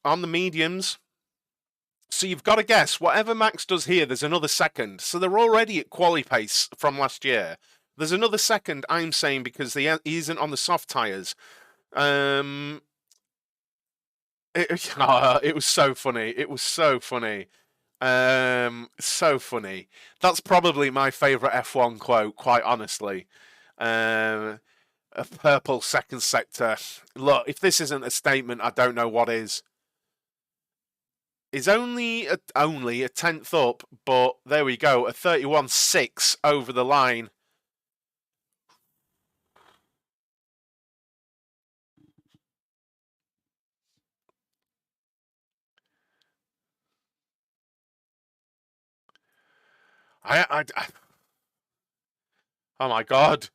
On the mediums. So you've got to guess, whatever Max does here, there's another second. So they're already at quali pace from last year. There's another second, I'm saying, because he isn't on the soft tyres. It was so funny. It was so funny. So funny. That's probably my favourite F1 quote, quite honestly. A purple second sector. Look, if this isn't a statement, I don't know what is. Is only a tenth up, but there we go, a 31.6 over the line. Oh my God.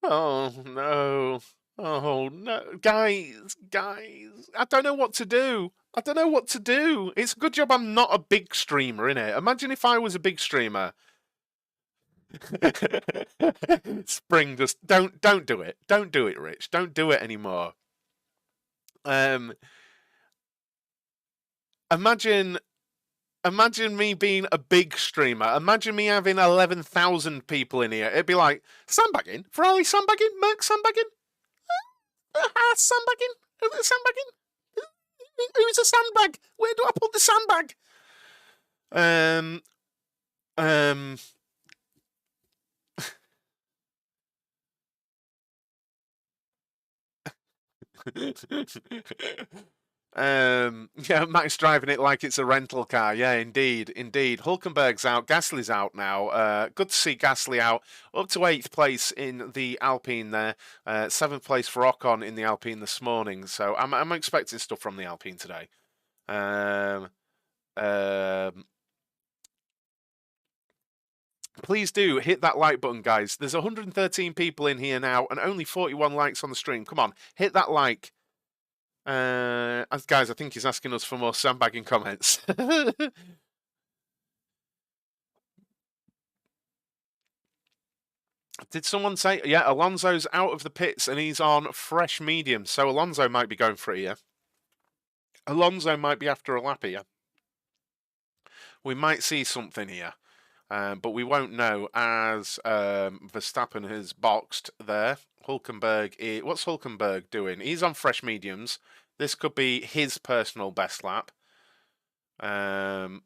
Oh no. Oh no. Guys, I don't know what to do. I don't know what to do. It's a good job I'm not a big streamer, innit? Imagine if I was a big streamer. Spring just don't do it. Don't do it, Rich. Don't do it anymore. Imagine me being a big streamer. Imagine me having 11,000 people in here. It'd be like, sandbagging? Ferrari sandbagging? Merc sandbagging? Sandbagging? Sandbagging? Who's a sandbag? Where do I put the sandbag? Yeah, Max driving it like it's a rental car. Yeah, indeed. Hulkenberg's out. Gasly's out now. Good to see Gasly out. Up to 8th place in the Alpine there. 7th place for Ocon in the Alpine this morning. So I'm expecting stuff from the Alpine today. Please do hit that like button, guys. There's 113 people in here now and only 41 likes on the stream. Come on, hit that like. Guys, I think he's asking us for more sandbagging comments. Did someone say, yeah, Alonso's out of the pits and he's on fresh medium, so Alonso might be going for it here. Alonso might be after a lap here. We might see something here, but we won't know as Verstappen has boxed there. Hulkenberg, what's Hulkenberg doing? He's on fresh mediums. This could be his personal best lap. It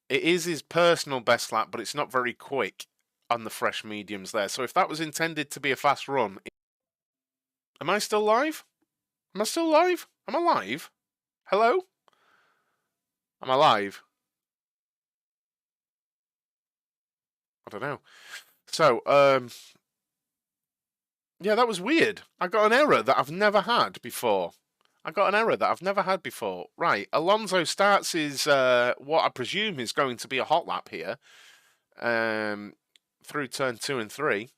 is his personal best lap, but it's not very quick on the fresh mediums there. So if that was intended to be a fast run... Am I still live? Am I still live? Am I live? Hello? Am I live? I don't know. So, yeah, that was weird. I got an error that I've never had before. Right, Alonso starts his, what I presume is going to be a hot lap here, through turn 2 and 3.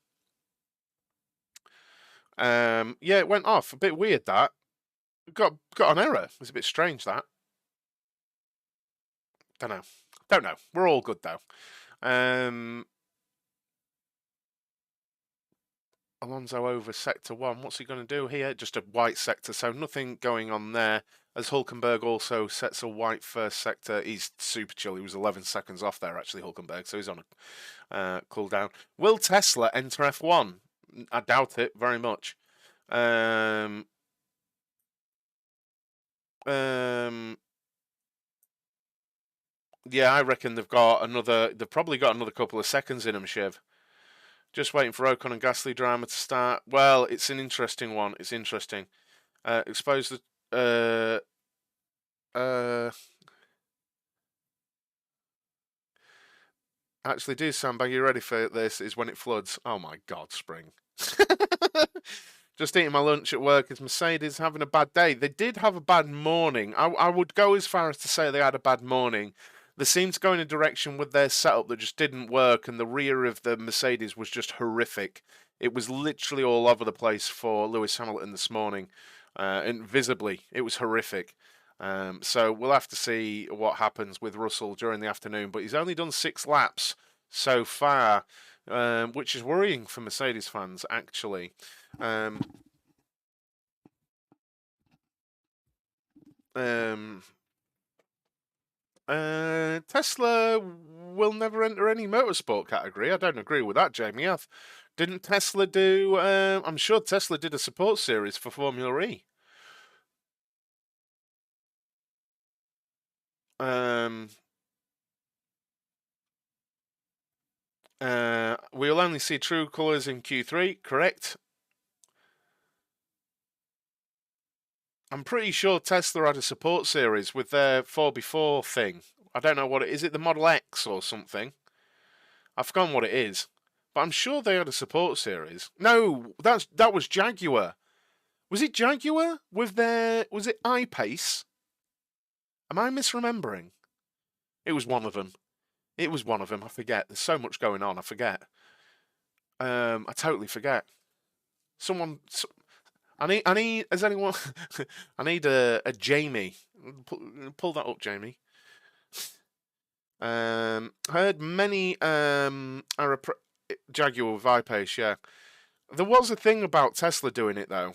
Yeah, it went off. A bit weird, that. Got an error. It was a bit strange, that. Don't know. We're all good, though. Alonso over sector 1. What's he going to do here? Just a white sector, so nothing going on there. As Hulkenberg also sets a white first sector. He's super chill. He was 11 seconds off there, actually, Hulkenberg, so he's on a cool down. Will Tesla enter F1? I doubt it very much. Yeah, I reckon they've probably got another couple of seconds in them, Shiv. Just waiting for Ocon and Gasly drama to start. Well, it's an interesting one. It's interesting. Expose the. Actually, do Sandbag, you ready for this? Is when it floods. Oh my God, spring. Just eating my lunch at work. Is Mercedes having a bad day? They did have a bad morning. I would go as far as to say they had a bad morning. They seemed to go in a direction with their setup that just didn't work, and the rear of the Mercedes was just horrific. It was literally all over the place for Lewis Hamilton this morning, and visibly, it was horrific. So we'll have to see what happens with Russell during the afternoon, but he's only done 6 laps so far, which is worrying for Mercedes fans, actually. Tesla will never enter any motorsport category. I don't agree with that, Jamie. Didn't Tesla do? I'm sure Tesla did a support series for Formula E. We'll only see true colours in Q3, correct? I'm pretty sure Tesla had a support series with their 4x4 thing. I don't know what it is. Is it the Model X or something? I've forgotten what it is. But I'm sure they had a support series. No, that was Jaguar. Was it Jaguar with their... Was it I-Pace? Am I misremembering? It was one of them. It was one of them. I forget. There's so much going on. I forget. I totally forget. Someone... I need... Has anyone... I need a Jamie. Pull that up, Jamie. Heard many Jaguar with I-Pace, yeah. There was a thing about Tesla doing it though.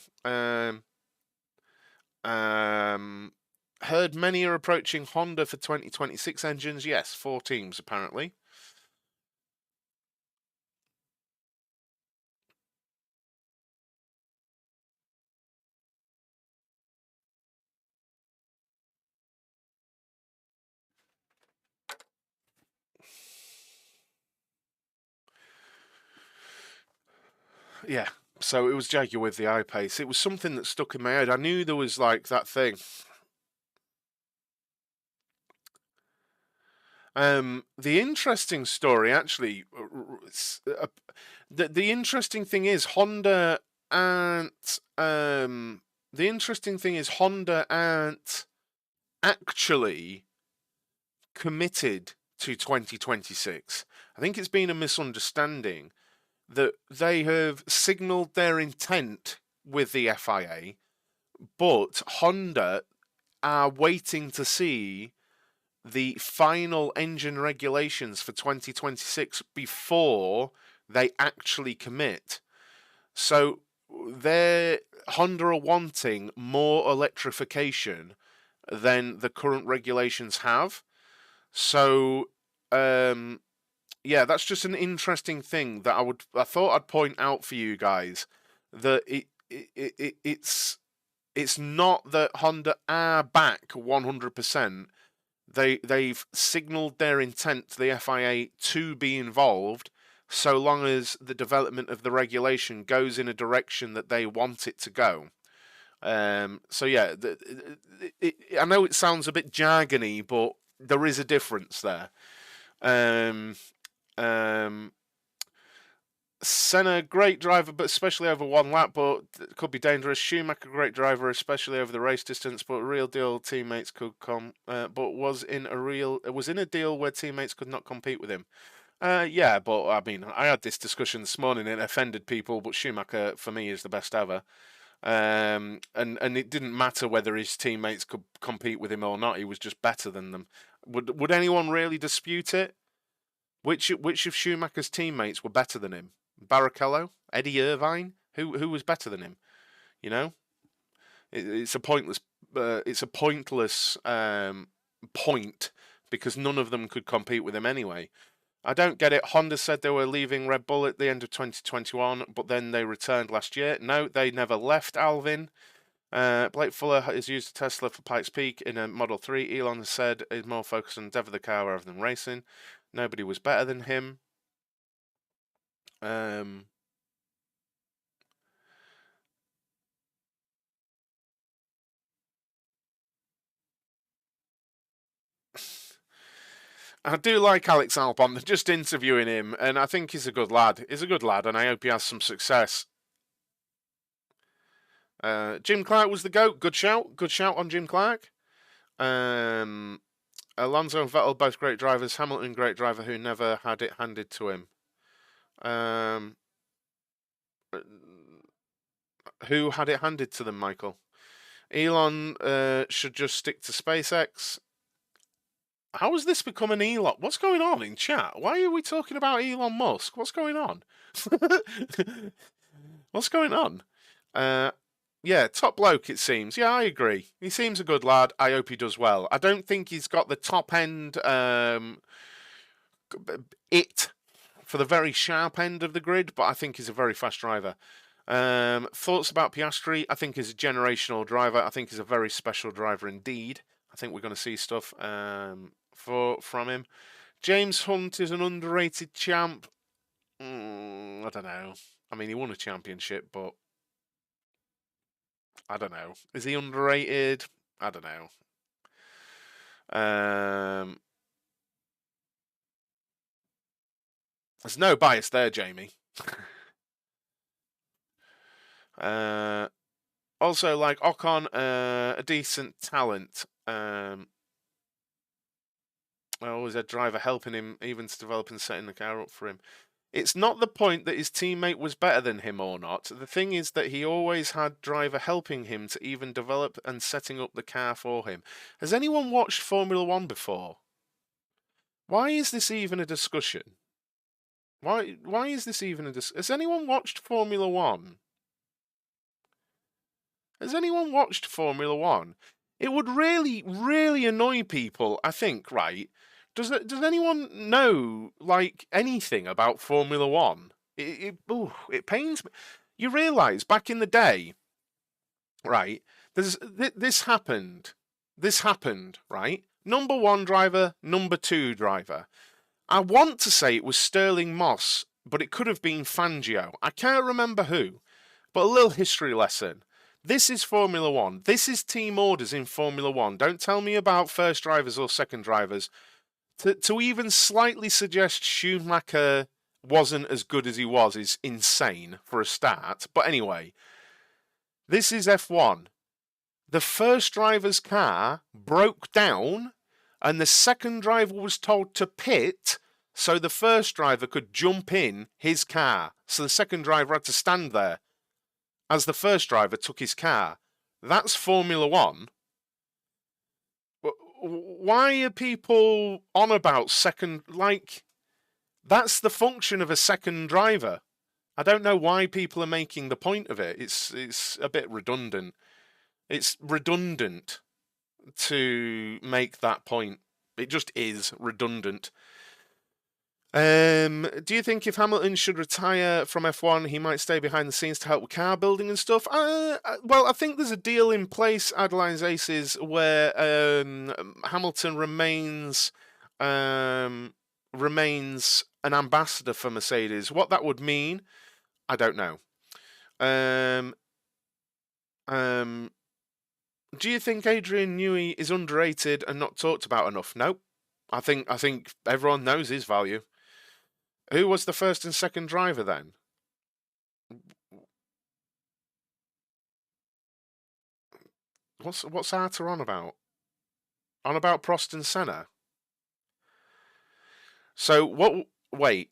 Heard many are approaching Honda for 2026 engines. Yes, 4 teams apparently. Yeah, so it was Jaguar with the I-Pace. It was something that stuck in my head. I knew there was like that thing. The interesting story, actually, the interesting thing is Honda aren't. The interesting thing is Honda aren't actually committed to 2026. I think it's been a misunderstanding that they have signalled their intent with the FIA, but Honda are waiting to see the final engine regulations for 2026 before they actually commit. So Honda are wanting more electrification than the current regulations have. So yeah, that's just an interesting thing that I thought I'd point out for you guys, that it's not that Honda are back 100%. They've signalled their intent to the FIA to be involved, so long as the development of the regulation goes in a direction that they want it to go. So yeah, I know it sounds a bit jargony, but there is a difference there. Senna, great driver, but especially over 1 lap, but could be dangerous. Schumacher, great driver, especially over the race distance, but real deal teammates could come. But was in a deal where teammates could not compete with him. Yeah, but I mean, I had this discussion this morning and it offended people, but Schumacher for me is the best ever. And it didn't matter whether his teammates could compete with him or not. He was just better than them. Would anyone really dispute it? Which of Schumacher's teammates were better than him? Barrichello, Eddie Irvine, who was better than him? You know, it's a pointless point because none of them could compete with him anyway. I don't get it. Honda said they were leaving Red Bull at the end of 2021, but then they returned last year. No, they never left, Alvin. Blake Fuller has used a Tesla for Pikes Peak in a Model 3. Elon has said is more focused on endeavour the car rather than racing. Nobody was better than him. Um, I do like Alex Albon. They're just interviewing him, and I think he's a good lad. He's a good lad, and I hope he has some success. Jim Clark was the GOAT. Good shout. Good shout on Jim Clark. Alonso and Vettel, both great drivers. Hamilton, great driver who never had it handed to him. Um, who had it handed to them, Michael? Elon should just stick to SpaceX. How has this become an Elon? What's going on in chat? Why are we talking about Elon Musk? What's going on? What's going on? Yeah, top bloke, it seems. Yeah, I agree. He seems a good lad. I hope he does well. I don't think he's got the top end for the very sharp end of the grid, but I think he's a very fast driver. Thoughts about Piastri? I think he's a generational driver. I think he's a very special driver indeed. I think we're going to see stuff from him. James Hunt is an underrated champ. I don't know. I mean, he won a championship, but I don't know. Is he underrated? I don't know. There's no bias there, Jamie. Also, like Ocon, a decent talent. Always a driver helping him, even to develop and setting the car up for him. It's not the point that his teammate was better than him or not. The thing is that he always had driver helping him to even develop and setting up the car for him. Has anyone watched Formula One before? Why is this even a discussion? Why is this even a discussion? Has anyone watched Formula One? Has anyone watched Formula One? It would really, really annoy people, I think, right? Does anyone know, like, anything about Formula One? It pains me. You realise, back in the day, right, this happened. This happened, right? Number one driver, number two driver. I want to say it was Sterling Moss, but it could have been Fangio. I can't remember who. But a little history lesson. This is Formula One. This is team orders in Formula One. Don't tell me about first drivers or second drivers. To even slightly suggest Schumacher wasn't as good as he was is insane for a start. But anyway, this is F1. The first driver's car broke down and the second driver was told to pit so the first driver could jump in his car. So the second driver had to stand there as the first driver took his car. That's Formula One. Why are people on about second? Like, that's the function of a second driver. I don't know why people are making the point of it. It's a bit redundant. It's redundant to make that point. It just is redundant. Do you think if Hamilton should retire from F1, he might stay behind the scenes to help with car building and stuff? Well, I think there's a deal in place, Adeline's Aces, where Hamilton remains an ambassador for Mercedes. What that would mean, I don't know. Do you think Adrian Newey is underrated and not talked about enough? No. I think everyone knows his value. Who was the first and second driver then? What's Arthur on about? On about Prost and Senna? So what? Wait.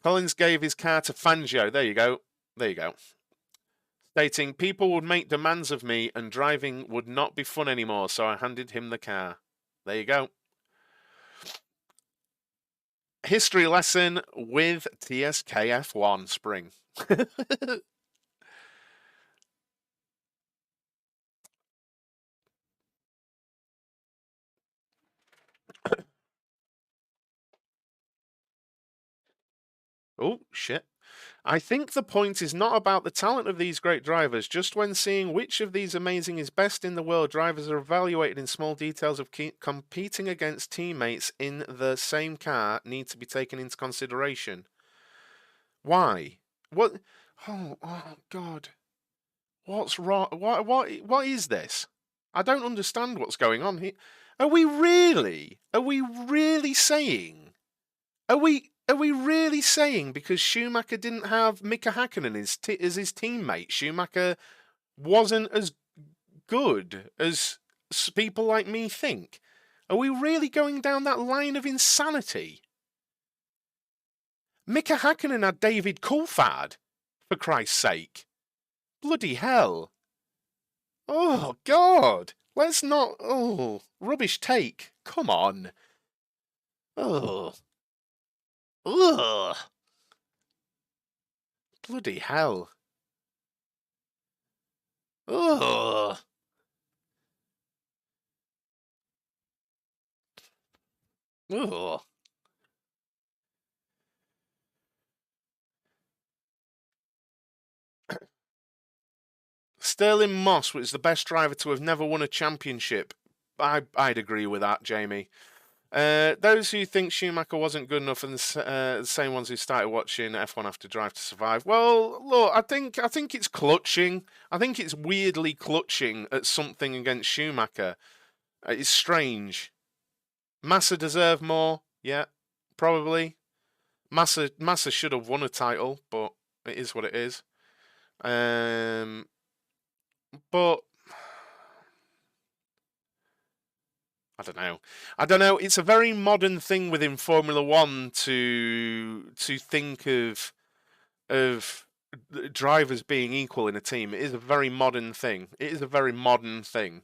Collins gave his car to Fangio. There you go. There you go. Stating, people would make demands of me and driving would not be fun anymore, so I handed him the car. There you go. History lesson with TSKF1 Spring. Oh, shit. I think the point is not about the talent of these great drivers. Just when seeing which of these amazing is best in the world, drivers are evaluated in small details of competing against teammates in the same car need to be taken into consideration. Why? What? Oh God. What's wrong? What is this? I don't understand what's going on here. Are we really? Are we really saying? Are we really saying because Schumacher didn't have Mika Hakkinen as his teammate, Schumacher wasn't as good as people like me think? Are we really going down that line of insanity? Mika Hakkinen had David Coulthard, for Christ's sake. Bloody hell. Oh, God. Let's not... Oh, rubbish take. Come on. Oh. Ugh. Bloody hell. Ugh. Ugh. Sterling Moss was the best driver to have never won a championship. I'd agree with that, Jamie. Those who think Schumacher wasn't good enough, and the same ones who started watching F1 after Drive to Survive. Well, look, I think it's clutching. I think it's weirdly clutching at something against Schumacher. It's strange. Massa deserved more. Yeah, probably. Massa should have won a title, but it is what it is. But I don't know. I don't know. It's a very modern thing within Formula One to think of drivers being equal in a team. It is a very modern thing. It is a very modern thing.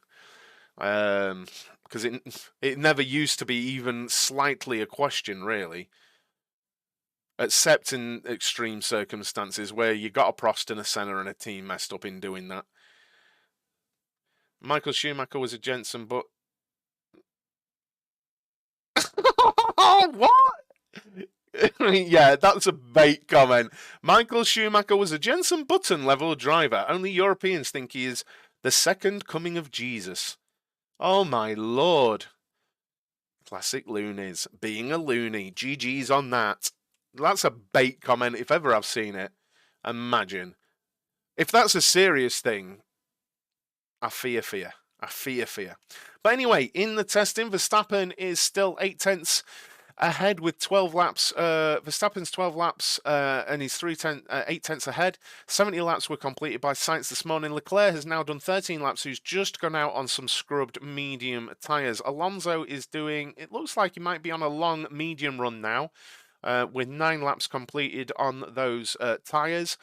Because it never used to be even slightly a question, really. Except in extreme circumstances where you got a Prost and a Senna and a team messed up in doing that. Michael Schumacher was a Jensen, but what? Yeah, that's a bait comment. Michael Schumacher was a Jensen Button level driver. Only Europeans think he is the second coming of Jesus. Oh my lord. Classic loonies. Being a loony. GG's on that. That's a bait comment if ever I've seen it. Imagine. If that's a serious thing, I fear. I fear. But anyway, in the testing, Verstappen is still 8/10 ahead with 12 laps. Verstappen's 12 laps and he's 8/10 ahead. 70 laps were completed by Sainz this morning. Leclerc has now done 13 laps, who's just gone out on some scrubbed medium tyres. Alonso is doing, it looks like he might be on a long medium run now, with 9 laps completed on those tyres.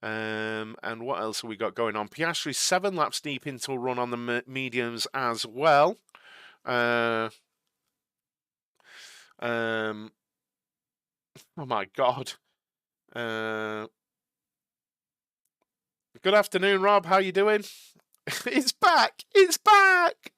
And what else have we got going on? Piastri's 7 laps deep into a run on the mediums as well. Oh my God. Good afternoon, Rob. How you doing? It's back. It's back.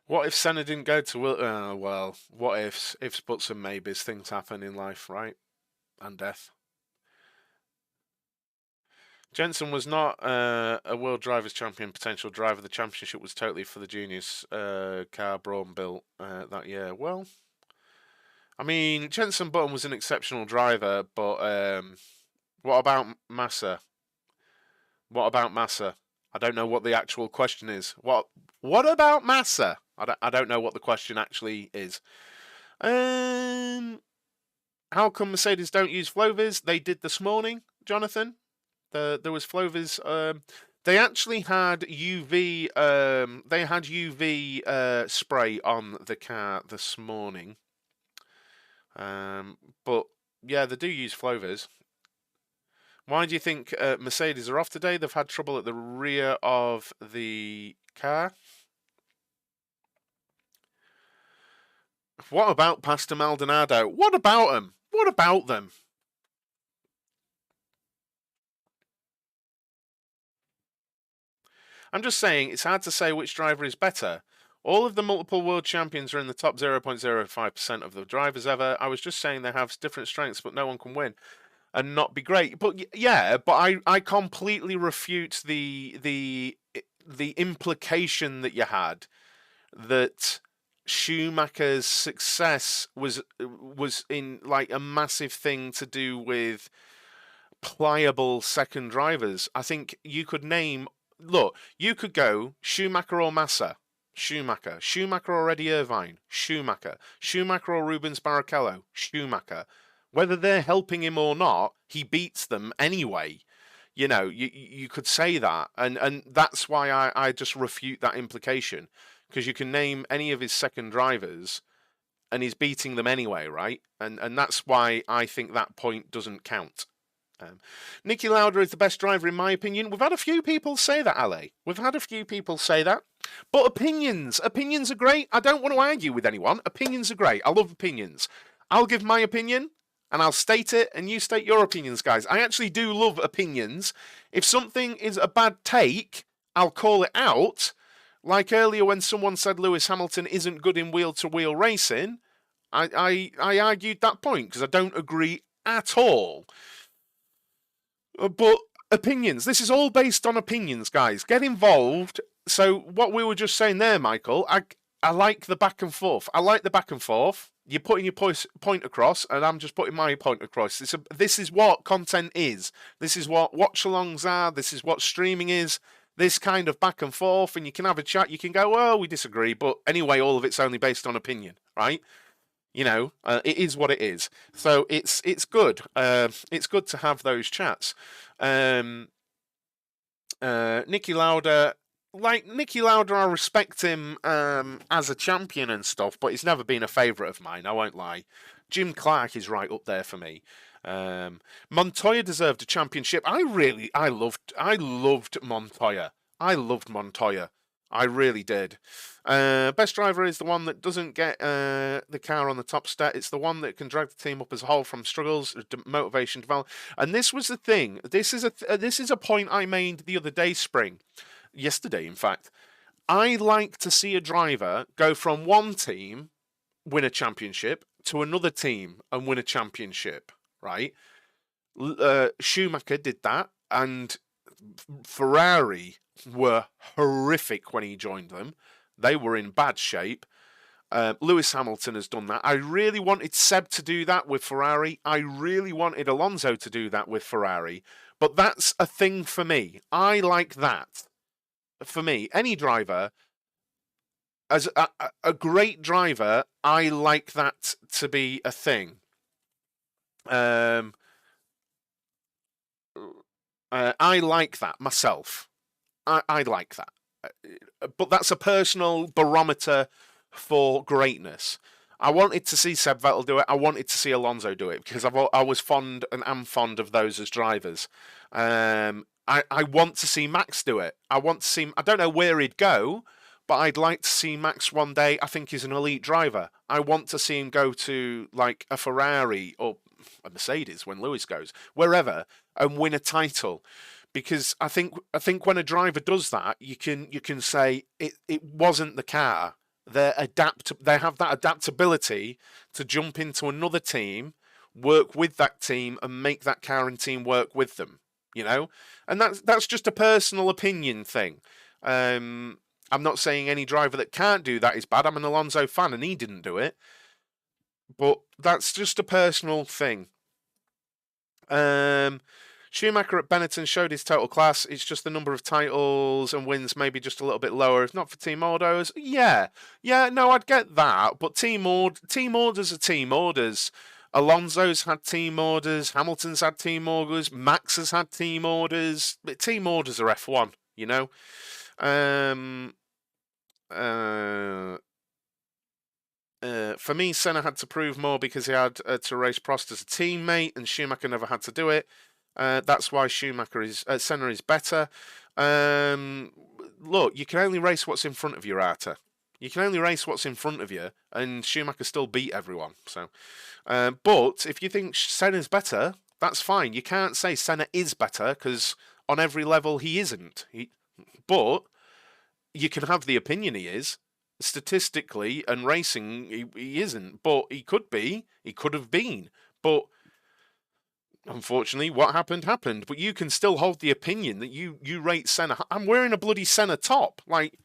What if Senna didn't go to well, what ifs, buts, and maybes. Things happen in life, right? And death. Jensen was not a World Drivers' Champion potential driver. The championship was totally for the juniors car Braun built that year. Well, I mean, Jensen Button was an exceptional driver, but what about Massa? What about Massa? I don't know what the actual question is. What about Massa? I don't know what the question actually is. How come Mercedes don't use Flovis? They did this morning, Jonathan. There was Flovis. They actually had UV. They had UV spray on the car this morning. But yeah, they do use Flovis. Why do you think Mercedes are off today? They've had trouble at the rear of the car. What about Pastor Maldonado? What about them? What about them? I'm just saying it's hard to say which driver is better. All of the multiple world champions are in the top 0.05% of the drivers ever. I was just saying they have different strengths, but no one can win and not be great. But yeah, but I completely refute the implication that you had that Schumacher's success was in like a massive thing to do with pliable second drivers. I think you could name. Look, you could go Schumacher or Massa. Schumacher or Eddie Irvine, Schumacher or Rubens Barrichello, Schumacher. Whether they're helping him or not, he beats them anyway. You know, you could say that, and that's why I just refute that implication, because you can name any of his second drivers, and he's beating them anyway, right? And that's why I think that point doesn't count. Nicky Lauda is the best driver in my opinion. We've had a few people say that, Ale. We've had a few people say that. But opinions are great. I don't want to argue with anyone. Opinions are great. I love opinions. I'll give my opinion and I'll state it and you state your opinions, guys. I actually do love opinions. If something is a bad take, I'll call it out. Like earlier when someone said Lewis Hamilton isn't good in wheel-to-wheel racing, I argued that point because I don't agree at all. But opinions. This is all based on opinions, guys. Get involved. So what we were just saying there, Michael, I like the back and forth. I like the back and forth. You're putting your point across, and I'm just putting my point across. This is what content is. This is what watch-alongs are. This is what streaming is. This kind of back and forth, and you can have a chat. You can go, well, we disagree, but anyway, all of it's only based on opinion, right? You know, it is what it is. So it's good. It's good to have those chats. Nicky Lauda, like Nicky Lauda, I respect him as a champion and stuff, but he's never been a favourite of mine. I won't lie. Jim Clark is right up there for me. Montoya deserved a championship. I loved Montoya. I loved Montoya. I really did. Best driver is the one that doesn't get the car on the top step. It's the one that can drag the team up as a whole from struggles, motivation, development. And this was the thing. This is a point I made the other day, yesterday, in fact. I like to see a driver go from one team, win a championship, to another team and win a championship. Right? Schumacher did that, and Ferrari were horrific when he joined them. They were in bad shape. Lewis Hamilton has done that. I really wanted Seb to do that with Ferrari. I really wanted Alonso to do that with Ferrari. But that's a thing for me. I like that. For me, any driver, as a great driver, I like that to be a thing. I like that myself. I like that. But that's a personal barometer for greatness. I wanted to see Seb Vettel do it. I wanted to see Alonso do it because I was fond and am fond of those as drivers. I want to see Max do it. I want to see. I don't know where he'd go, but I'd like to see Max one day. I think he's an elite driver. I want to see him go to like a Ferrari or a Mercedes when Lewis goes, wherever, and win a title. Because I think when a driver does that, you can say it wasn't the car. They have that adaptability to jump into another team, work with that team, and make that car and team work with them. You know, and that's just a personal opinion thing. I'm not saying any driver that can't do that is bad. I'm an Alonso fan, and he didn't do it. But that's just a personal thing. Schumacher at Benetton showed his total class. It's just the number of titles and wins maybe just a little bit lower. If not for team orders, yeah, no, I'd get that. But team orders are team orders. Alonso's had team orders. Hamilton's had team orders. Max has had team orders. Team orders are F1, you know. For me, Senna had to prove more because he had to race Prost as a teammate, and Schumacher never had to do it. That's why Senna is better. Look, you can only race what's in front of you, Arta. You can only race what's in front of you, and Schumacher still beat everyone. So, but if you think Senna's better, that's fine. You can't say Senna is better because on every level he isn't. But you can have the opinion he is. Statistically and racing, he isn't. But he could be. He could have been. But unfortunately, what happened happened. But you can still hold the opinion that you rate Senna. I'm wearing a bloody Senna top. Like,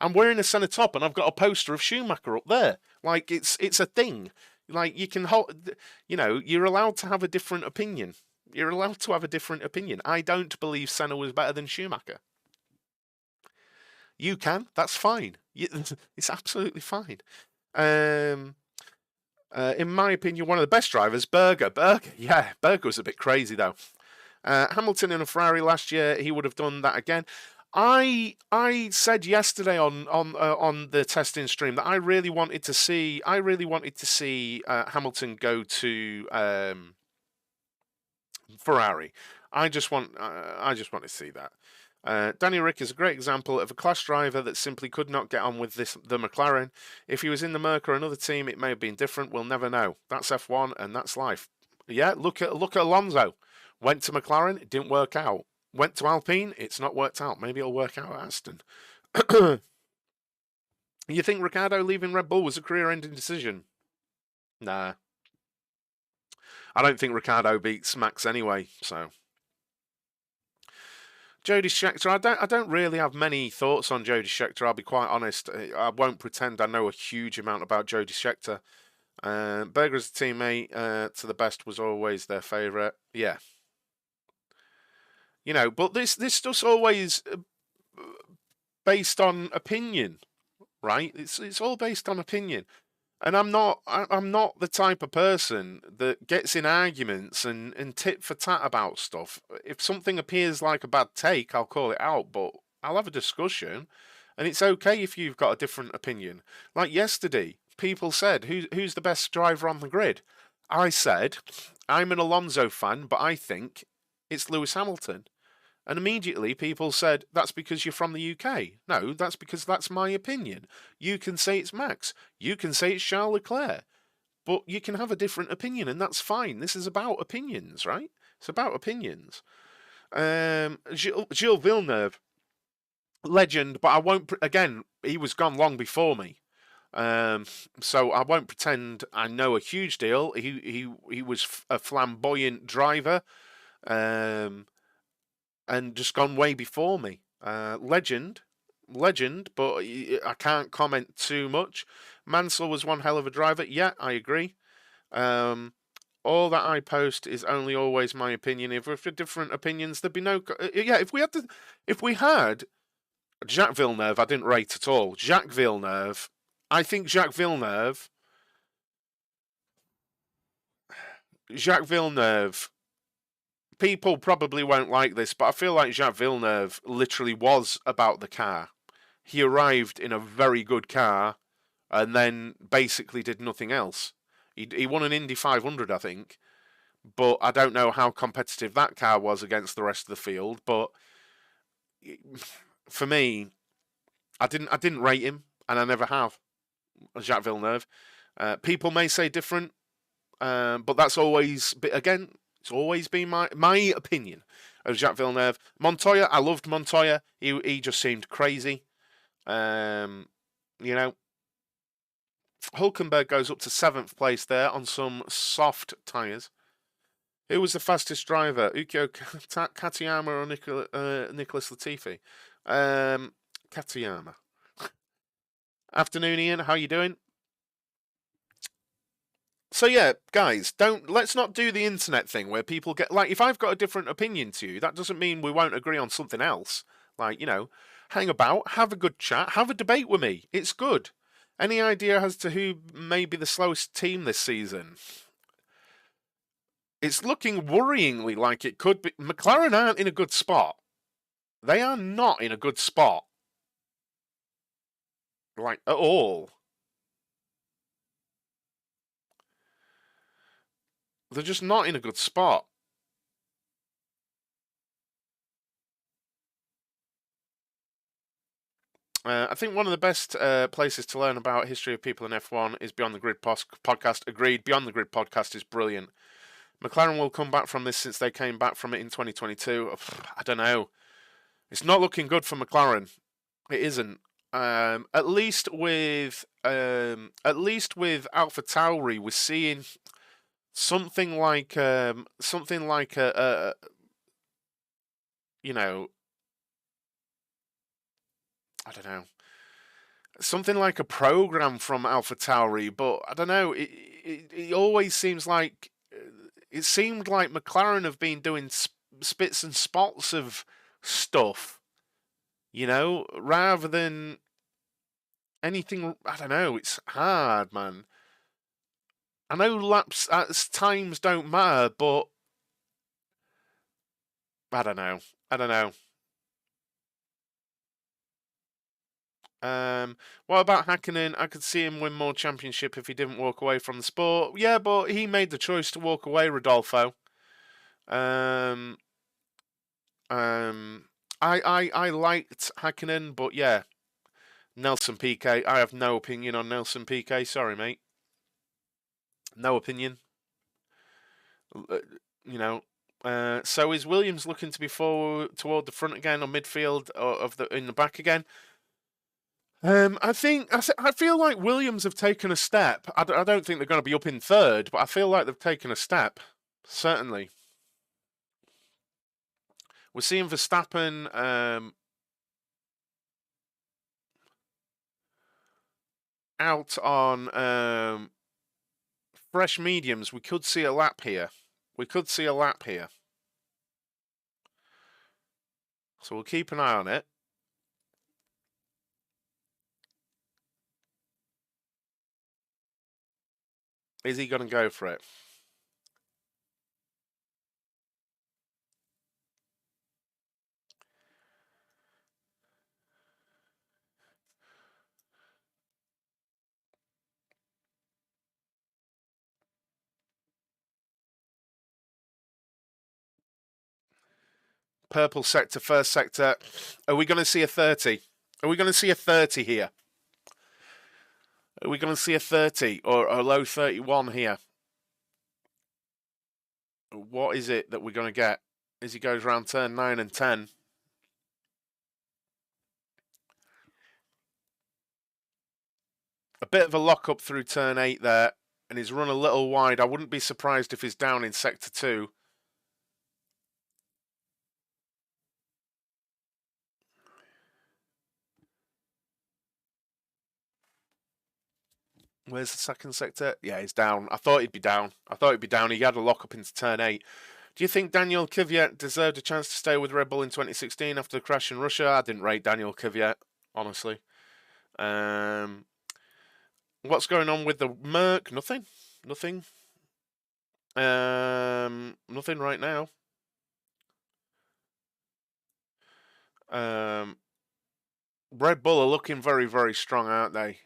I'm wearing a Senna top and I've got a poster of Schumacher up there. Like, it's a thing. Like, you can hold, you're allowed to have a different opinion. You're allowed to have a different opinion. I don't believe Senna was better than Schumacher. You can. That's fine. It's absolutely fine. In my opinion, one of the best drivers, Berger. Berger was a bit crazy though. Hamilton in a Ferrari last year, he would have done that again. I said yesterday on the testing stream that I really wanted to see Hamilton go to Ferrari. I just want to see that. Danny Rick is a great example of a class driver that simply could not get on with the McLaren. If he was in the Merc or another team, it may have been different. We'll never know. That's F1 and that's life. Yeah, look at Alonso. Went to McLaren, it didn't work out. Went to Alpine, it's not worked out. Maybe it'll work out at Aston. You think Ricciardo leaving Red Bull was a career-ending decision? Nah. I don't think Ricciardo beats Max anyway, so. Jody Scheckter, I don't really have many thoughts on Jody Scheckter, I'll be quite honest. I won't pretend I know a huge amount about Jody Scheckter. Berger as a teammate to the best was always their favourite. Yeah. But this stuff's always based on opinion, right? It's all based on opinion. And I'm not the type of person that gets in arguments and tit for tat about stuff. If something appears like a bad take, I'll call it out, but I'll have a discussion. And it's okay if you've got a different opinion. Like yesterday, people said, who's the best driver on the grid? I said, I'm an Alonso fan, but I think it's Lewis Hamilton. And immediately people said, that's because you're from the UK. No, that's because that's my opinion. You can say it's Max. You can say it's Charles Leclerc. But you can have a different opinion, and that's fine. This is about opinions, right? It's about opinions. Gilles Villeneuve, legend, but I won't... Again, he was gone long before me. So I won't pretend I know a huge deal. He was a flamboyant driver. And just gone way before me. Legend, but I can't comment too much. Mansell was one hell of a driver. Yeah, I agree. All that I post is only always my opinion. If we had different opinions, there'd be no. Yeah, if we had Jacques Villeneuve, I didn't rate at all. Jacques Villeneuve, I think Jacques Villeneuve. People probably won't like this, but I feel like Jacques Villeneuve literally was about the car. He arrived in a very good car and then basically did nothing else. He won an Indy 500, I think, but I don't know how competitive that car was against the rest of the field. But for me, I didn't rate him, and I never have. Jacques Villeneuve. People may say different, but that's always, again, it's always been my opinion of Jacques Villeneuve. Montoya, I loved Montoya. He just seemed crazy. Hulkenberg goes up to 7th place there on some soft tyres. Who was the fastest driver? Ukyo Katayama or Nicholas Latifi? Katayama. Afternoon, Ian. How you doing? So yeah, guys, let's not do the internet thing where people get like, if I've got a different opinion to you, that doesn't mean we won't agree on something else. Like, hang about, have a good chat, have a debate with me. It's good. Any idea as to who may be the slowest team this season? It's looking worryingly like it could be. McLaren aren't in a good spot. They are not in a good spot. Like, at all. They're just not in a good spot. I think one of the best places to learn about history of people in F1 is Beyond the Grid podcast. Agreed. Beyond the Grid podcast is brilliant. McLaren will come back from this since they came back from it in 2022. I don't know. It's not looking good for McLaren. It isn't. At least with AlphaTauri, we're seeing something like a you know, I don't know, something like a program from AlphaTauri, but I don't know. It always seems like it seemed like McLaren have been doing spits and spots of stuff, rather than anything. I don't know. It's hard, man. I know laps at times don't matter, but I don't know. I don't know. What about Hakkinen? I could see him win more championship if he didn't walk away from the sport. Yeah, but he made the choice to walk away, Rodolfo. I liked Hakkinen, but yeah, Nelson Piquet. I have no opinion on Nelson Piquet. Sorry, mate. No opinion. So is Williams looking to be forward toward the front again, or midfield, or in the back again? I feel like Williams have taken a step. I don't think they're going to be up in third, but I feel like they've taken a step. Certainly. We're seeing Verstappen out on fresh mediums. We could see a lap here. So we'll keep an eye on it. Is he going to go for it? Purple sector, first sector. Are we going to see a 30? Are we going to see a 30 here? Are we going to see a 30 or a low 31 here? What is it that we're going to get as he goes around turn 9 and 10? A bit of a lock-up through turn 8 there, and he's run a little wide. I wouldn't be surprised if he's down in sector 2. Where's the second sector? Yeah, he's down. I thought he'd be down. He had a lock-up into turn 8. Do you think Daniel Kvyat deserved a chance to stay with Red Bull in 2016 after the crash in Russia? I didn't rate Daniel Kvyat, honestly. What's going on with the Merc? Nothing. Nothing right now. Red Bull are looking very, very strong, aren't they?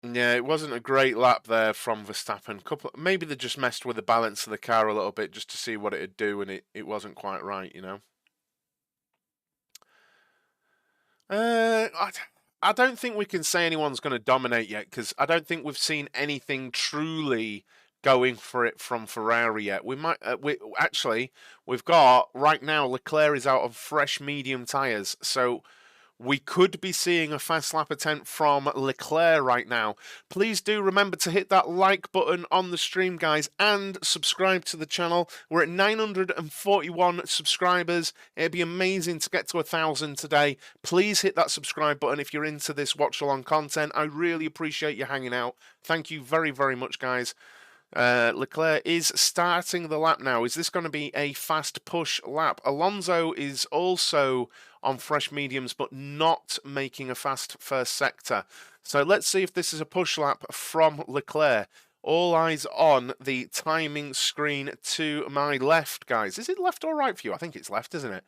Yeah, it wasn't a great lap there from Verstappen. Maybe they just messed with the balance of the car a little bit just to see what it'd do, and it wasn't quite right, I don't think we can say anyone's going to dominate yet, because I don't think we've seen anything truly going for it from Ferrari yet. We've got right now Leclerc is out of fresh medium tyres, so we could be seeing a fast lap attempt from Leclerc right now. Please do remember to hit that like button on the stream, guys, and subscribe to the channel. We're at 941 subscribers. It'd be amazing to get to 1,000 today. Please hit that subscribe button if you're into this watch-along content. I really appreciate you hanging out. Thank you very, very much, guys. Leclerc is starting the lap now. Is this going to be a fast push lap? Alonso is also on fresh mediums, but not making a fast first sector. So let's see if this is a push lap from Leclerc. All eyes on the timing screen to my left, guys. Is it left or right for you? I think it's left, isn't it?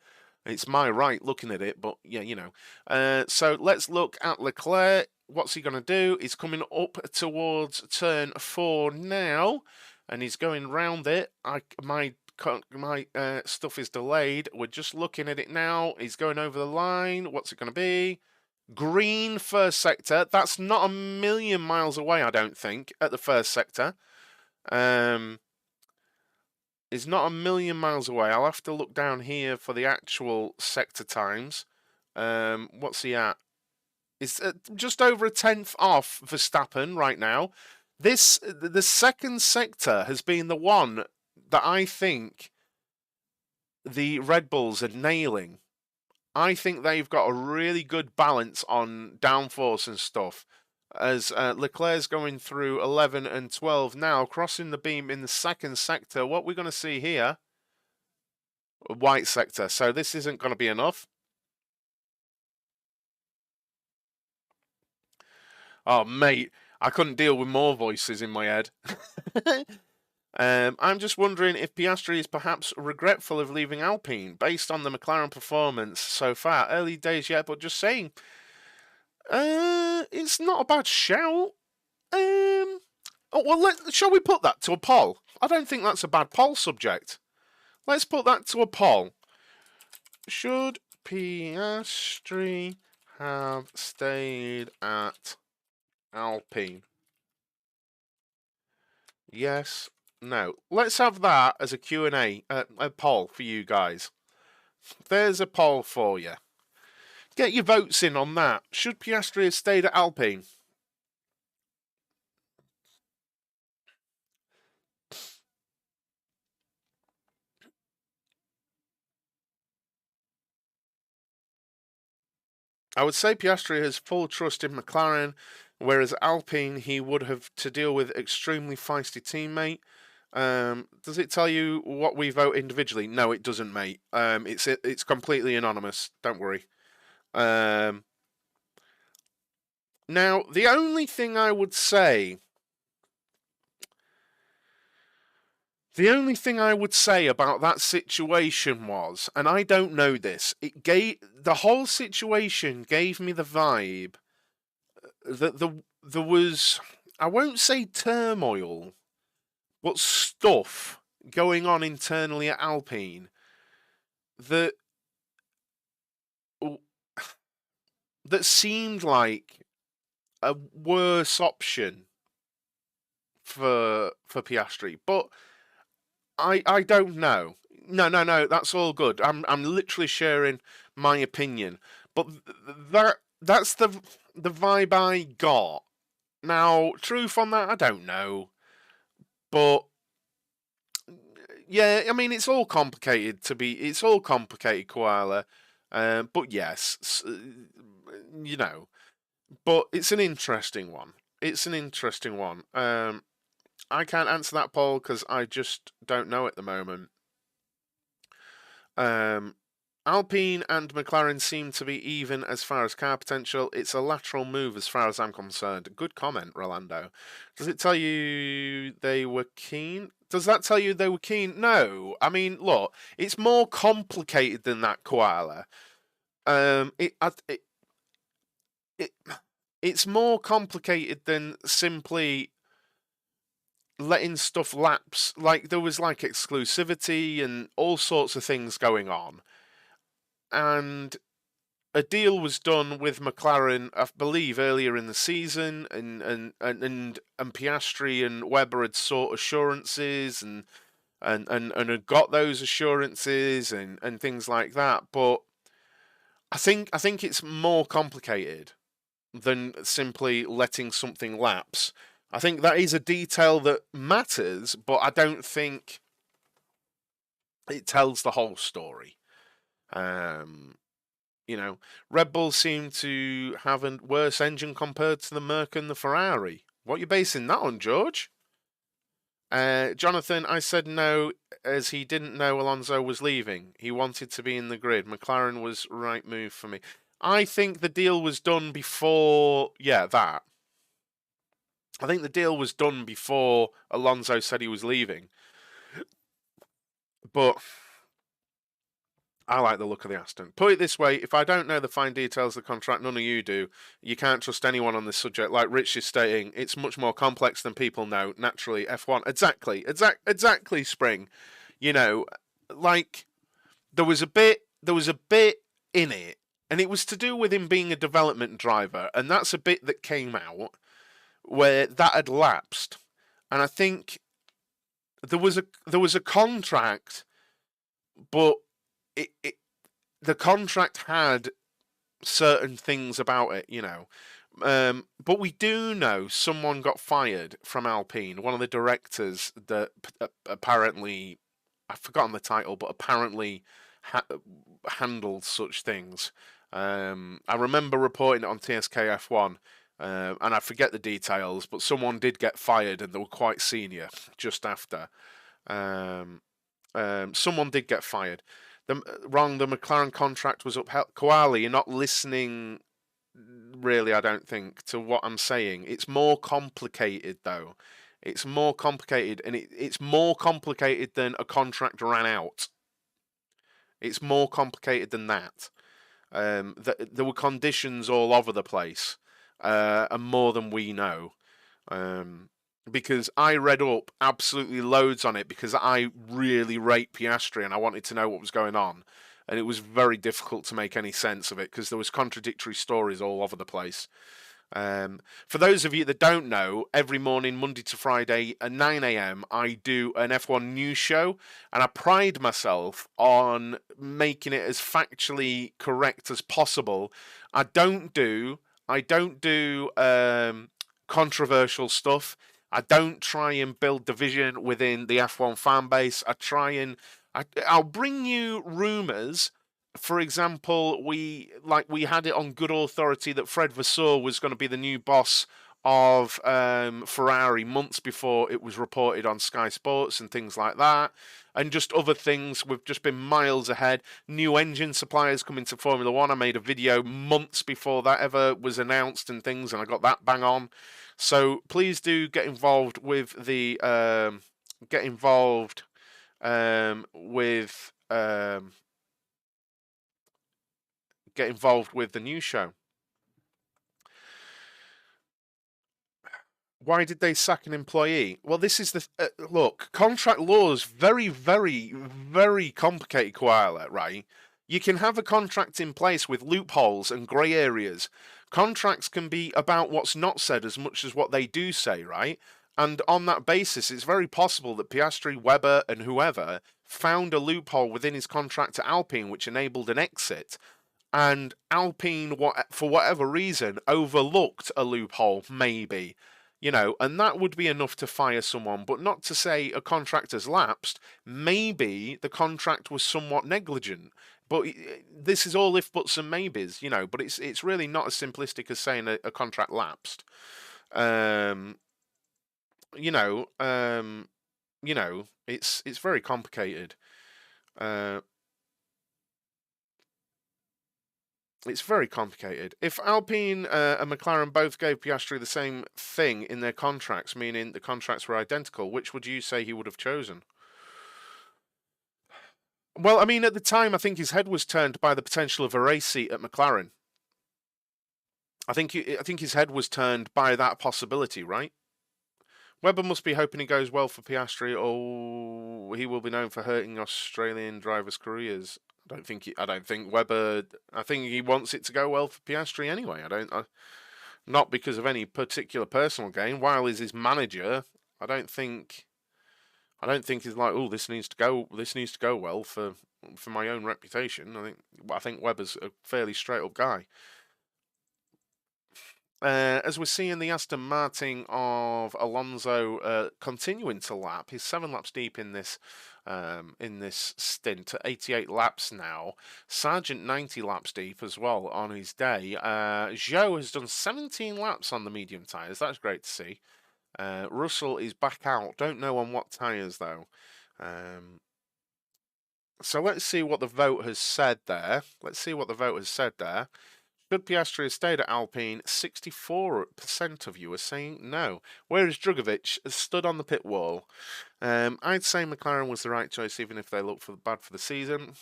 It's my right looking at it, but yeah, you know. So let's look at Leclerc. What's he going to do? He's coming up towards turn 4 now, and he's going round it. My stuff is delayed. We're just looking at it now. He's going over the line. What's it going to be? Green first sector. That's not a million miles away, I don't think, at the first sector. Is not a million miles away. I'll have to look down here for the actual sector times. What's he at? It's just over a tenth off Verstappen right now. The second sector has been the one that I think the Red Bulls are nailing. I think they've got a really good balance on downforce and stuff. As Leclerc's going through 11 and 12 now, crossing the beam in the second sector. What we're going to see here, a white sector. So this isn't going to be enough. Oh, mate, I couldn't deal with more voices in my head. I'm just wondering if Piastri is perhaps regretful of leaving Alpine based on the McLaren performance so far. Early days yet, but just saying. It's not a bad shout. Oh, well, shall we put that to a poll? I don't think that's a bad poll subject. Let's put that to a poll. Should Piastri have stayed at Alpine? Yes, no. Let's have that as a Q&A, a poll for you guys. There's a poll for you. Get your votes in on that. Should Piastri have stayed at Alpine? I would say Piastri has full trust in McLaren, whereas Alpine he would have to deal with extremely feisty teammate. Does it tell you what we vote individually? No, it doesn't, mate. It's completely anonymous. Don't worry. Now, the only thing I would say about that situation was, and I don't know this, the whole situation gave me the vibe that there was, I won't say turmoil, but stuff going on internally at Alpine that seemed like a worse option for Piastri, but I don't know. No, that's all good. I'm literally sharing my opinion, but that's the vibe I got. Now, truth on that, I don't know, but yeah, I mean it's all complicated, Koala. But yes, you know, but it's an interesting one. I can't answer that poll because I just don't know at the moment. Alpine and McLaren seem to be even as far as car potential. It's a lateral move as far as I'm concerned. Good comment, Rolando. Does it tell you they were keen? Does that tell you they were keen? No. I mean, look, it's more complicated than that, Koala. It's more complicated than simply letting stuff lapse. Like, there was like exclusivity and all sorts of things going on. And a deal was done with McLaren, I believe, earlier in the season, and Piastri and Webber had sought assurances and had got those assurances and things like that. But I think it's more complicated than simply letting something lapse. I think that is a detail that matters, but I don't think it tells the whole story. You know, Red Bull seem to have a worse engine compared to the Merc and the Ferrari. What are you basing that on, George? Jonathan, I said no as he didn't know Alonso was leaving. He wanted to be in the grid. McLaren was right move for me. I think the deal was done before, that. I think the deal was done before Alonso said he was leaving. But I like the look of the Aston. Put it this way, if I don't know the fine details of the contract, none of you do, you can't trust anyone on this subject. Like Rich is stating, it's much more complex than people know. Naturally, F1. Exactly, Spring. You know, like, there was a bit in it, and it was to do with him being a development driver, and that's a bit that came out where that had lapsed. And I think there was a contract, but it the contract had certain things about it, you know. But we do know someone got fired from Alpine. One of the directors that apparently, I've forgotten the title, but apparently handled such things. I remember reporting it on TSKF1, and I forget the details, but someone did get fired, and they were quite senior just after. Um, Someone did get fired. The McLaren contract was upheld. Koala, you're not listening really, I don't think, to what I'm saying. It's more complicated, though. It's more complicated, and it's more complicated than a contract ran out. It's more complicated than that. There were conditions all over the place, and more than we know. Because I read up absolutely loads on it because I really rate Piastri and I wanted to know what was going on. And it was very difficult to make any sense of it because there was contradictory stories all over the place. For those of you that don't know, every morning, Monday to Friday at 9 a.m., I do an F1 news show, and I pride myself on making it as factually correct as possible. I don't do controversial stuff. I don't try and build division within the F1 fan base. I'll bring you rumours. For example, we had it on good authority that Fred Vasseur was going to be the new boss of Ferrari months before it was reported on Sky Sports and things like that. And just other things, we've just been miles ahead. New engine suppliers coming to Formula One. I made a video months before that ever was announced and things, and I got that bang on. So please do get involved with the get involved with get involved with the news show. Why did they sack an employee? Well, this is the look. Contract law is very, very, very complicated, Koala. Right? You can have a contract in place with loopholes and grey areas. Contracts can be about what's not said as much as what they do say, right? And on that basis, it's very possible that Piastri, Webber, and whoever found a loophole within his contract to Alpine which enabled an exit. And Alpine, for whatever reason, overlooked a loophole, maybe. You know, and that would be enough to fire someone, but not to say a contract has lapsed. Maybe the contract was somewhat negligent. But this is all if buts and maybes, you know. But it's really not as simplistic as saying a contract lapsed. Um, you know, it's very complicated. Uh, It's very complicated. If Alpine and McLaren both gave Piastri the same thing in their contracts, meaning the contracts were identical, which would you say he would have chosen? Well, I mean, at the time, I think his head was turned by the potential of a race seat at McLaren. I think his head was turned by that possibility, right? Webber must be hoping it goes well for Piastri, or he will be known for hurting Australian drivers' careers. I don't think Webber. I think he wants it to go well for Piastri anyway. Not because of any particular personal gain. While he's his manager, I don't think he's like, oh, this needs to go. This needs to go well for my own reputation. I think Webber's a fairly straight up guy. As we're seeing the Aston Martin of Alonso continuing to lap, he's 7 laps deep in this stint, 88 laps now. Sargent 90 laps deep as well on his day. Zhou has done 17 laps on the medium tyres. That's great to see. Russell is back out. Don't know on what tyres though. So let's see what the vote has said there. Should Piastri have stayed at Alpine? 64% of you are saying no. Whereas Drugovic has stood on the pit wall. I'd say McLaren was the right choice, even if they look bad for the season.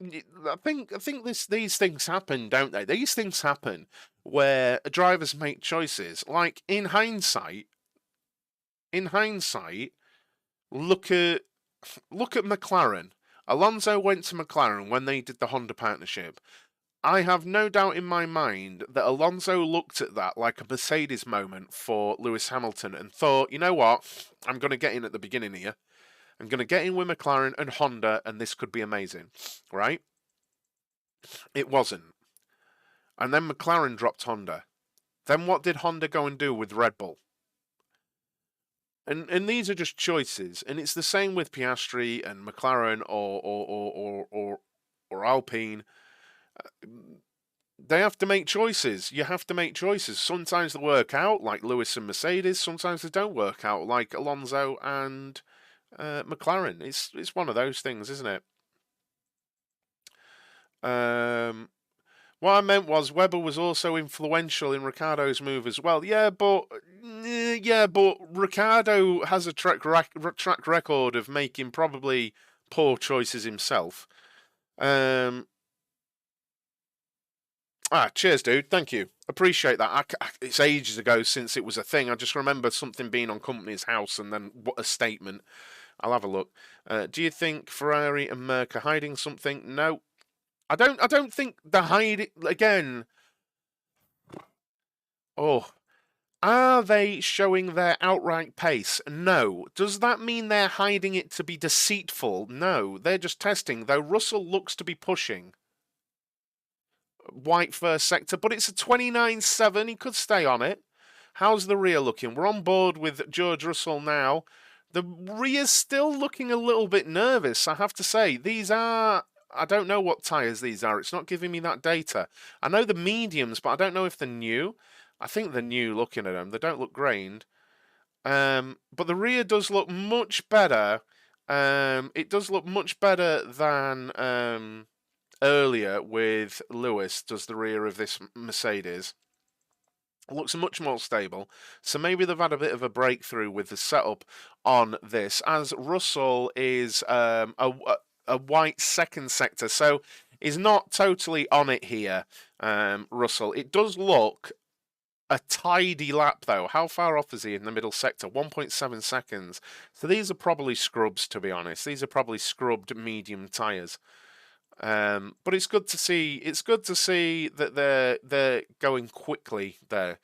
I think these things happen, don't they? These things happen where drivers make choices. Like in hindsight, look at McLaren. Alonso went to McLaren when they did the Honda partnership. I have no doubt in my mind that Alonso looked at that like a Mercedes moment for Lewis Hamilton and thought, you know what? I'm going to get in at the beginning here. I'm going to get in with McLaren and Honda, and this could be amazing, right? It wasn't. And then McLaren dropped Honda. Then what did Honda go and do with Red Bull? And these are just choices, and it's the same with Piastri and McLaren or Alpine. They have to make choices. You have to make choices. Sometimes they work out, like Lewis and Mercedes. Sometimes they don't work out, like Alonso and McLaren. It's one of those things, isn't it? What I meant was Webber was also influential in Ricciardo's move as well. Yeah, but Ricciardo has a track record of making probably poor choices himself. Cheers, dude. Thank you. Appreciate that. It's ages ago since it was a thing. I just remember something being on company's house and then what a statement. I'll have a look. Do you think Ferrari and Merc are hiding something? No. I don't think they're hiding again. Oh. Are they showing their outright pace? No. Does that mean they're hiding it to be deceitful? No. They're just testing, though Russell looks to be pushing. White first sector, but it's a 29.7. He could stay on it. How's the rear looking? We're on board with George Russell now. The rear's still looking a little bit nervous, I have to say. These are... I don't know what tyres these are. It's not giving me that data. I know the mediums, but I don't know if they're new. I think they're new looking at them. They don't look grained. But the rear does look much better. It does look much better than... earlier with Lewis, does the rear of this Mercedes. It looks much more stable. So maybe they've had a bit of a breakthrough with the setup on this, as Russell is a white second sector. So he's not totally on it here, Russell. It does look a tidy lap, though. How far off is he in the middle sector? 1.7 seconds. So these are probably scrubs, to be honest. These are probably scrubbed medium tyres. But it's good to see. It's good to see that they're going quickly there.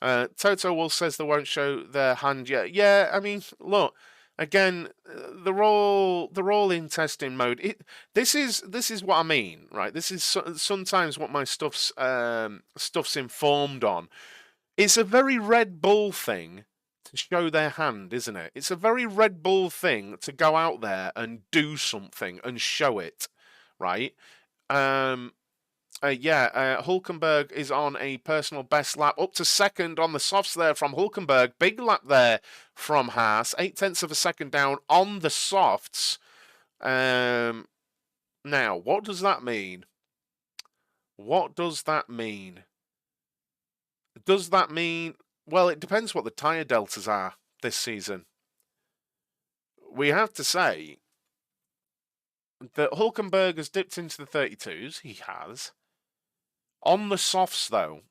Toto Wolf says they won't show their hand yet. Yeah, I mean, look again. They're all in testing mode. This is what I mean, right? This is sometimes what my stuff's informed on. It's a very Red Bull thing to show their hand, isn't it? It's a very Red Bull thing to go out there and do something and show it. Right? Hulkenberg is on a personal best lap, up to second on the softs there from Hulkenberg. Big lap there from Haas, 0.8 of a second down on the softs. Now, what does that mean? What does that mean? Does that mean... Well, it depends what the tyre deltas are this season. We have to say that Hulkenberg has dipped into the 32s. He has. On the softs, though.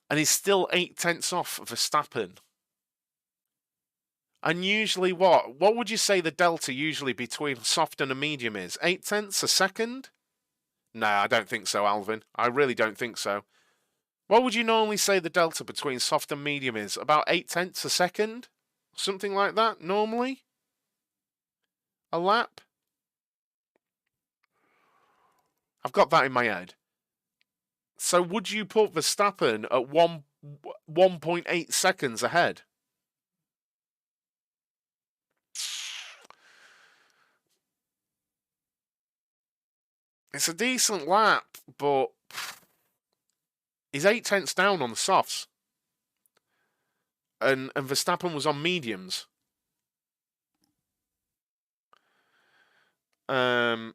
And he's still 0.8 off Verstappen. And usually what? What would you say the delta usually between soft and a medium is? 0.8 a second? No, I don't think so, Alvin. I really don't think so. What would you normally say the delta between soft and medium is? About 0.8 a second? Something like that, normally? A lap? I've got that in my head. So would you put Verstappen at 1.8 seconds ahead? It's a decent lap, but he's 0.8 down on the softs. And Verstappen was on mediums. No,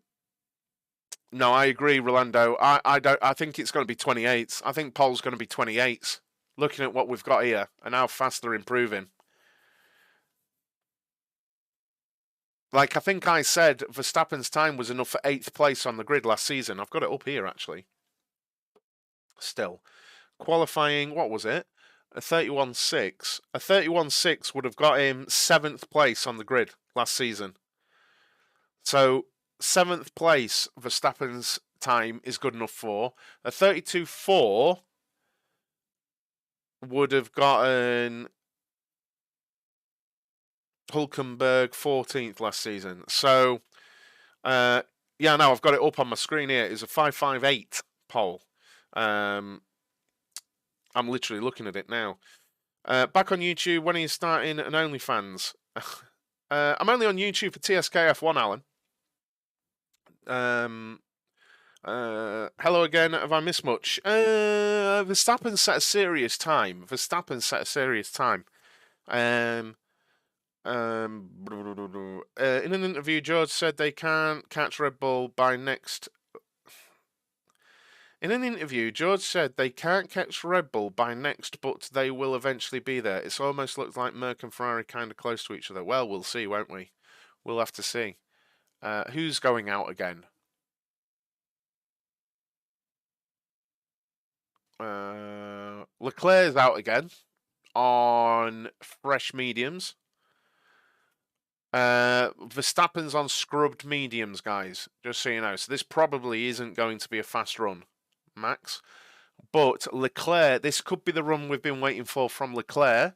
I agree, Rolando. I think it's going to be 28s. I think Pole's going to be 28s. Looking at what we've got here and how fast they're improving. Like, I think I said Verstappen's time was enough for 8th place on the grid last season. I've got it up here, actually. Still. Qualifying, what was it? A 31.6. A 31.6 would have got him 7th place on the grid last season. So, 7th place, Verstappen's time is good enough for. A 32.4 would have gotten Hulkenberg 14th last season. So, yeah, no, I've got it up on my screen here. It's a 5.58 pole. I'm literally looking at it now. Back on YouTube, when are you starting an OnlyFans? I'm only on YouTube for TSKF1, Alan. Hello again. Have I missed much? Verstappen set a serious time. In an interview, George said they can't catch Red Bull by next. In an interview, George said they can't catch Red Bull by next, but they will eventually be there. It's almost looks like Merc and Ferrari kind of close to each other. Well, we'll see, won't we? We'll have to see. Who's going out again? Leclerc's out again on fresh mediums. Verstappen's on scrubbed mediums, guys, just so you know. So this probably isn't going to be a fast run, Max. But Leclerc, this could be the run we've been waiting for from Leclerc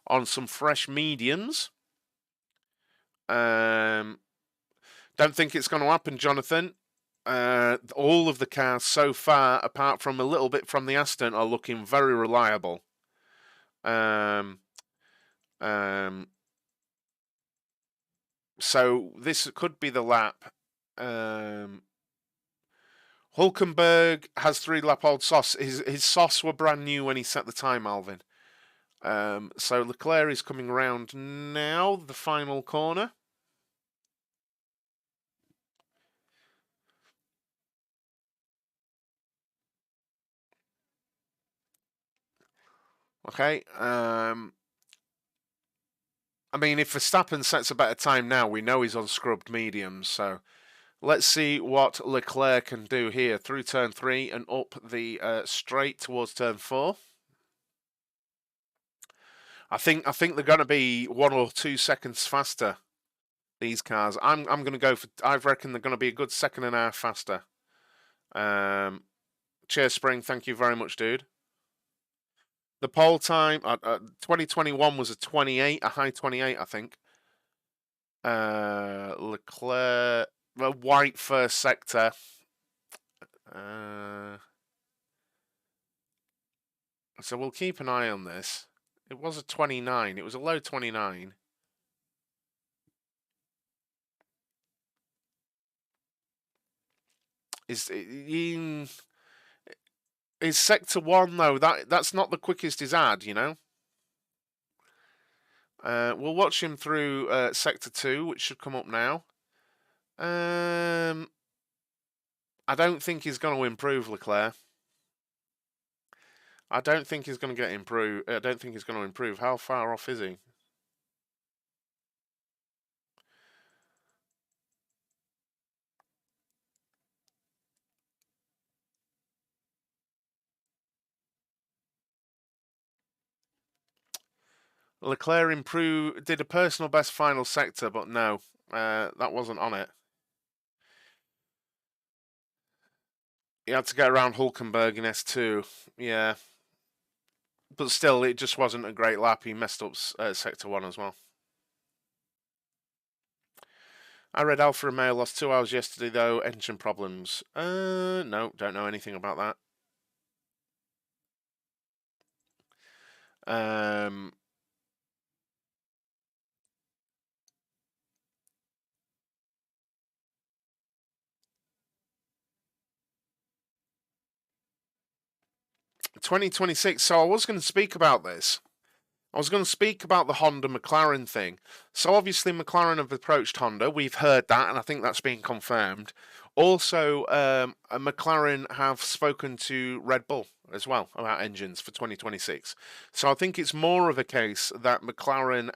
on some fresh mediums. Don't think it's going to happen, Jonathan. All of the cars so far, apart from a little bit from the Aston, are looking very reliable. So this could be the lap. Hulkenberg has 3-lap-old sauce. His sauce were brand new when he set the time, Alvin. So Leclerc is coming around now, the final corner. Okay. I mean, if Verstappen sets a better time now, we know he's on scrubbed mediums. So let's see what Leclerc can do here through turn 3 and up the straight towards turn 4. I think they're going to be 1 or 2 seconds faster. These cars. I'm going to go for. I reckon they're going to be a good 2.5 faster. Cheers, Spring. Thank you very much, dude. The pole time, 2021 was a 28, a high 28, I think. Leclerc, well, white first sector. So we'll keep an eye on this. It was a 29. It was a low 29. Is sector 1 though? That's not the quickest he's had, you know. We'll watch him through sector 2, which should come up now. I don't think he's going to improve, Leclerc. I don't think he's going to get improved. I don't think he's going to improve. How far off is he? Leclerc did a personal best final sector, but no, that wasn't on it. He had to get around Hulkenberg in S2, yeah. But still, it just wasn't a great lap. He messed up sector 1 as well. I read Alfa Romeo lost 2 hours yesterday, though. Engine problems. No, don't know anything about that. 2026. So I was going to speak about this. I was going to speak about the Honda McLaren thing. So obviously McLaren have approached Honda. We've heard that, and I think that's been confirmed. Also, McLaren have spoken to Red Bull as well about engines for 2026. So I think it's more of a case that McLaren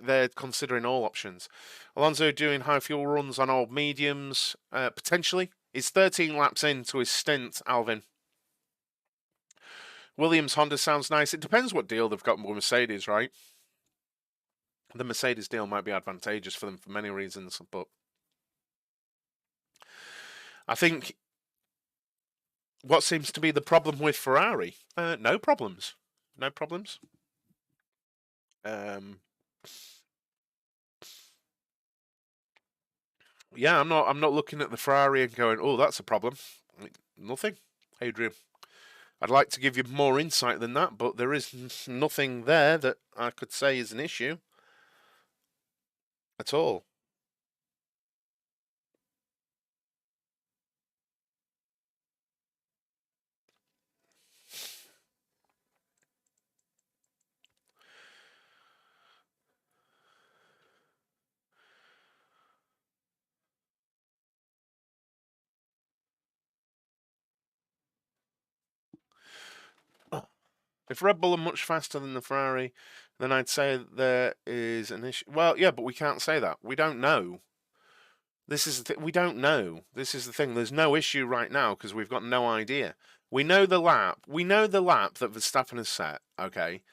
they're considering all options. Alonso doing high fuel runs on old mediums potentially. He's 13 laps into his stint, Alvin. Williams Honda sounds nice. It depends what deal they've got with Mercedes, right? The Mercedes deal might be advantageous for them for many reasons, but I think what seems to be the problem with Ferrari? No problems. No problems. Yeah, I'm not looking at the Ferrari and going, oh, that's a problem. Nothing, Adrian. I'd like to give you more insight than that, but there is nothing there that I could say is an issue at all. If Red Bull are much faster than the Ferrari, then I'd say there is an issue. Well, yeah, but we can't say that. We don't know. This is we don't know. This is the thing. There's no issue right now because we've got no idea. We know the lap. We know the lap that Verstappen has set. Okay.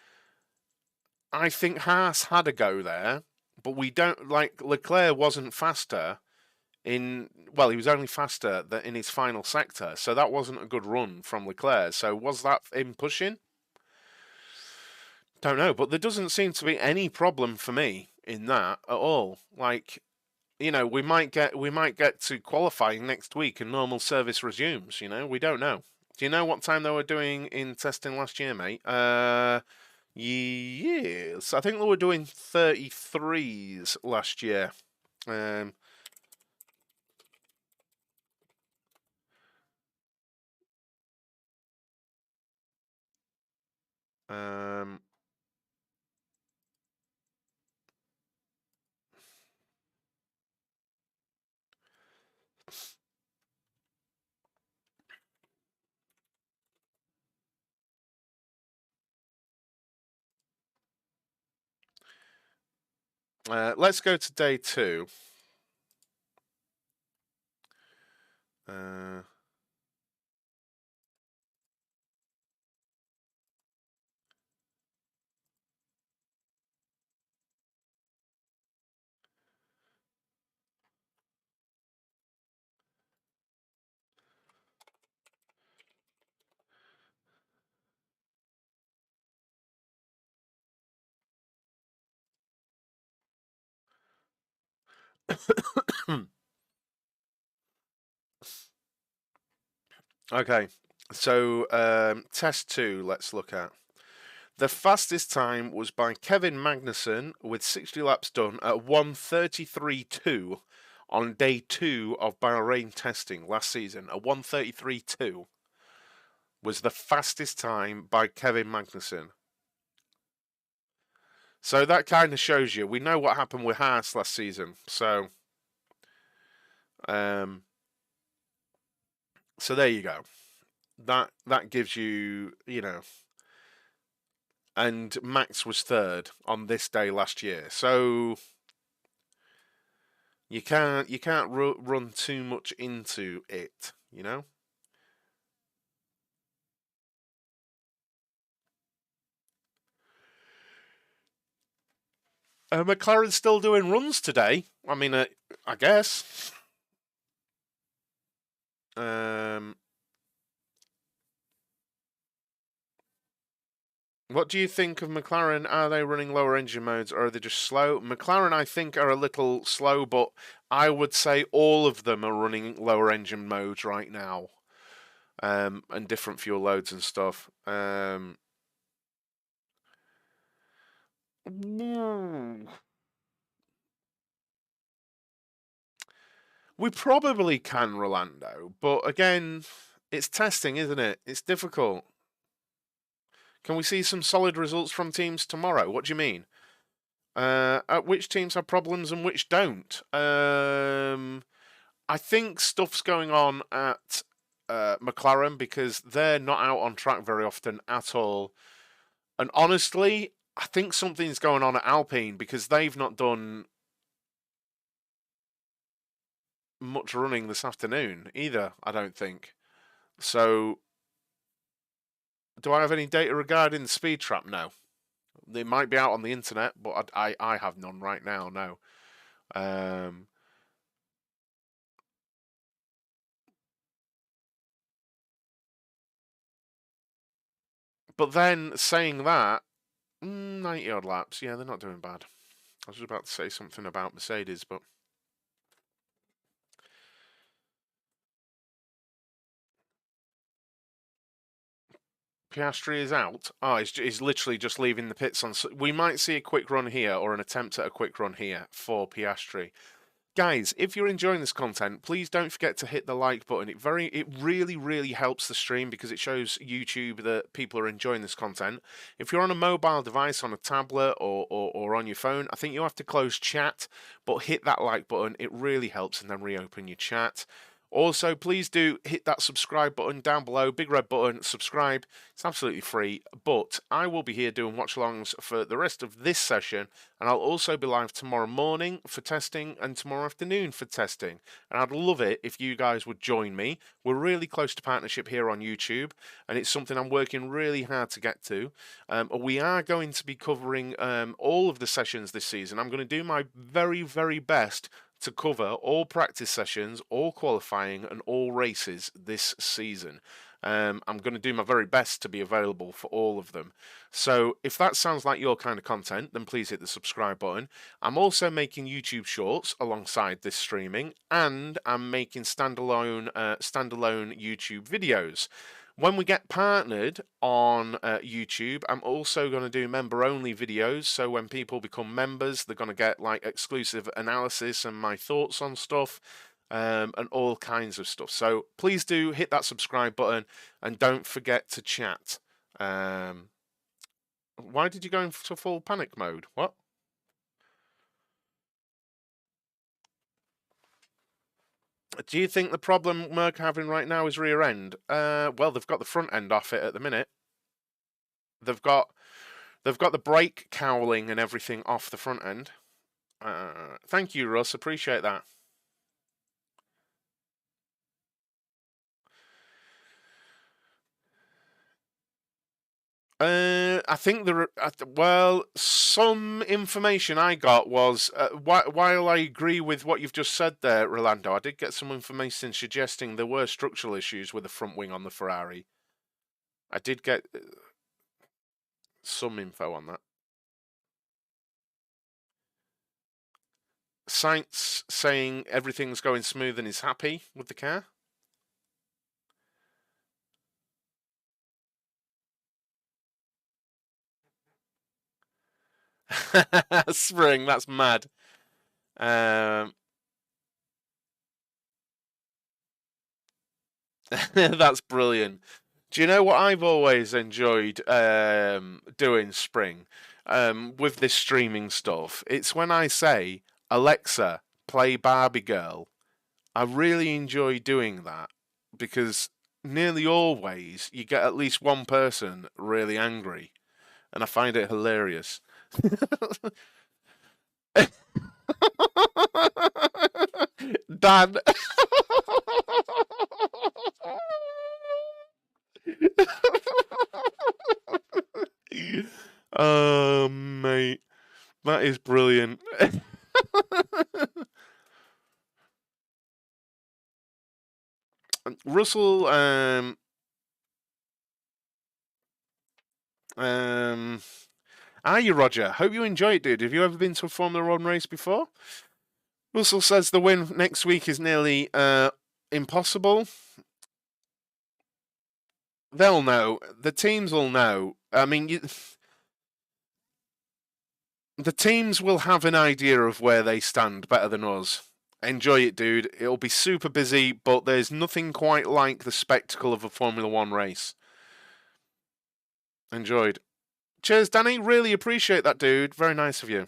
I think Haas had a go there, but we don't like Leclerc wasn't faster in. Well, he was only faster in his final sector, so that wasn't a good run from Leclerc. So was that him pushing? Don't know, but there doesn't seem to be any problem for me in that at all. Like, we might get to qualifying next week and normal service resumes. We don't know. Do you know what time they were doing in testing last year, mate? Yes, I think they were doing 33s last year. Let's go to day 2. Okay, so test 2, let's look at. The fastest time was by Kevin Magnussen with 60 laps done at 1:33.2 on day 2 of Bahrain testing last season. A 1:33.2 was the fastest time by Kevin Magnussen. So that kind of shows you. We know what happened with Haas last season. So there you go. That gives you, and Max was 3rd on this day last year. So you can't run too much into it, McLaren's still doing runs today. I mean, I guess. What do you think of McLaren? Are they running lower engine modes or are they just slow? McLaren, I think, are a little slow, but I would say all of them are running lower engine modes right now, and different fuel loads and stuff. We probably can, Rolando, but again, it's testing, isn't it? It's difficult. Can we see some solid results from teams tomorrow? What do you mean? Which teams have problems and which don't? I think stuff's going on at McLaren because they're not out on track very often at all. And honestly, I think something's going on at Alpine because they've not done much running this afternoon either, I don't think. So, do I have any data regarding the speed trap? No. They might be out on the internet, but I have none right now, no. But then, saying that, 90 odd laps, yeah, they're not doing bad. I was about to say something about Mercedes, but... Piastri is out. Oh, he's literally just leaving the pits on. We might see a quick run here or an attempt at a quick run here for Piastri. Guys, if you're enjoying this content, please don't forget to hit the like button. It really helps the stream because it shows YouTube that people are enjoying this content. If you're on a mobile device, on a tablet or on your phone, I think you have to close chat, but hit that like button. It really helps, and then reopen your chat. Also, please do hit that subscribe button down below, big red button, subscribe. It's absolutely free, but I will be here doing watch-alongs for the rest of this session, and I'll also be live tomorrow morning for testing and tomorrow afternoon for testing. And I'd love it if you guys would join me. We're really close to partnership here on YouTube, and it's something I'm working really hard to get to. We are going to be covering all of the sessions this season. I'm going to do my very best to cover all practice sessions, all qualifying, and all races this season. I'm going to do my very best to be available for all of them. So if that sounds like your kind of content, then please hit the subscribe button. I'm also making YouTube shorts alongside this streaming, and I'm making standalone YouTube videos. When we get partnered on YouTube, I'm also going to do member-only videos. So when people become members, they're going to get like exclusive analysis and my thoughts on stuff and all kinds of stuff. So please do hit that subscribe button and don't forget to chat. Why did you go into full panic mode? What? Do you think the problem Merc are having right now is rear end? Well, they've got the front end off it at the minute. They've got the brake cowling and everything off the front end. Thank you, Russ. Appreciate that. I think some information I got was while I agree with what you've just said there, Rolando, I did get some information suggesting there were structural issues with the front wing on the Ferrari. I did get some info on that. Sainz saying everything's going smooth and is happy with the car. Spring, that's mad. That's brilliant. Do you know what I've always enjoyed doing, Spring, with this streaming stuff? It's when I say, Alexa, play Barbie Girl. I really enjoy doing that because nearly always you get at least one person really angry, and I find it hilarious. Dan. Oh, mate. That is brilliant. Russell, are you, Roger? Hope you enjoy it, dude. Have you ever been to a Formula One race before? Russell says the win next week is nearly impossible. They'll know. The teams will know. I mean, the teams will have an idea of where they stand better than us. Enjoy it, dude. It'll be super busy, but there's nothing quite like the spectacle of a Formula One race. Enjoyed. Cheers, Danny. Really appreciate that, dude. Very nice of you.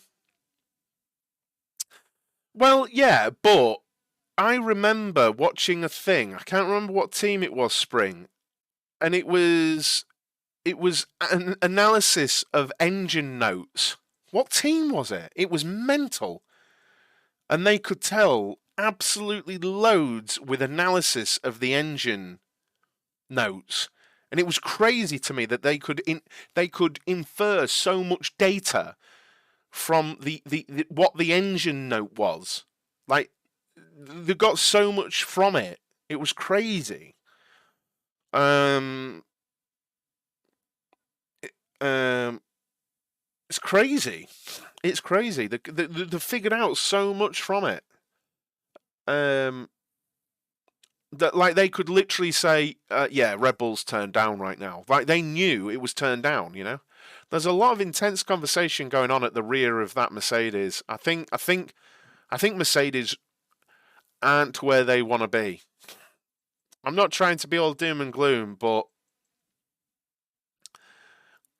Well, yeah, but I remember watching a thing. I can't remember what team it was, Spring, and it was an analysis of engine notes. What team was it? It was mental, and they could tell absolutely loads with analysis of the engine notes. And it was crazy to me that they could infer so much data from the what the engine note was. Like they got so much from it. It was crazy. Um, um, it's crazy. It's crazy. They figured out so much from it. Um, that like they could literally say, yeah, Red Bull's turned down right now. Like they knew it was turned down. You know, there's a lot of intense conversation going on at the rear of that Mercedes. I think Mercedes aren't where they want to be. I'm not trying to be all doom and gloom, but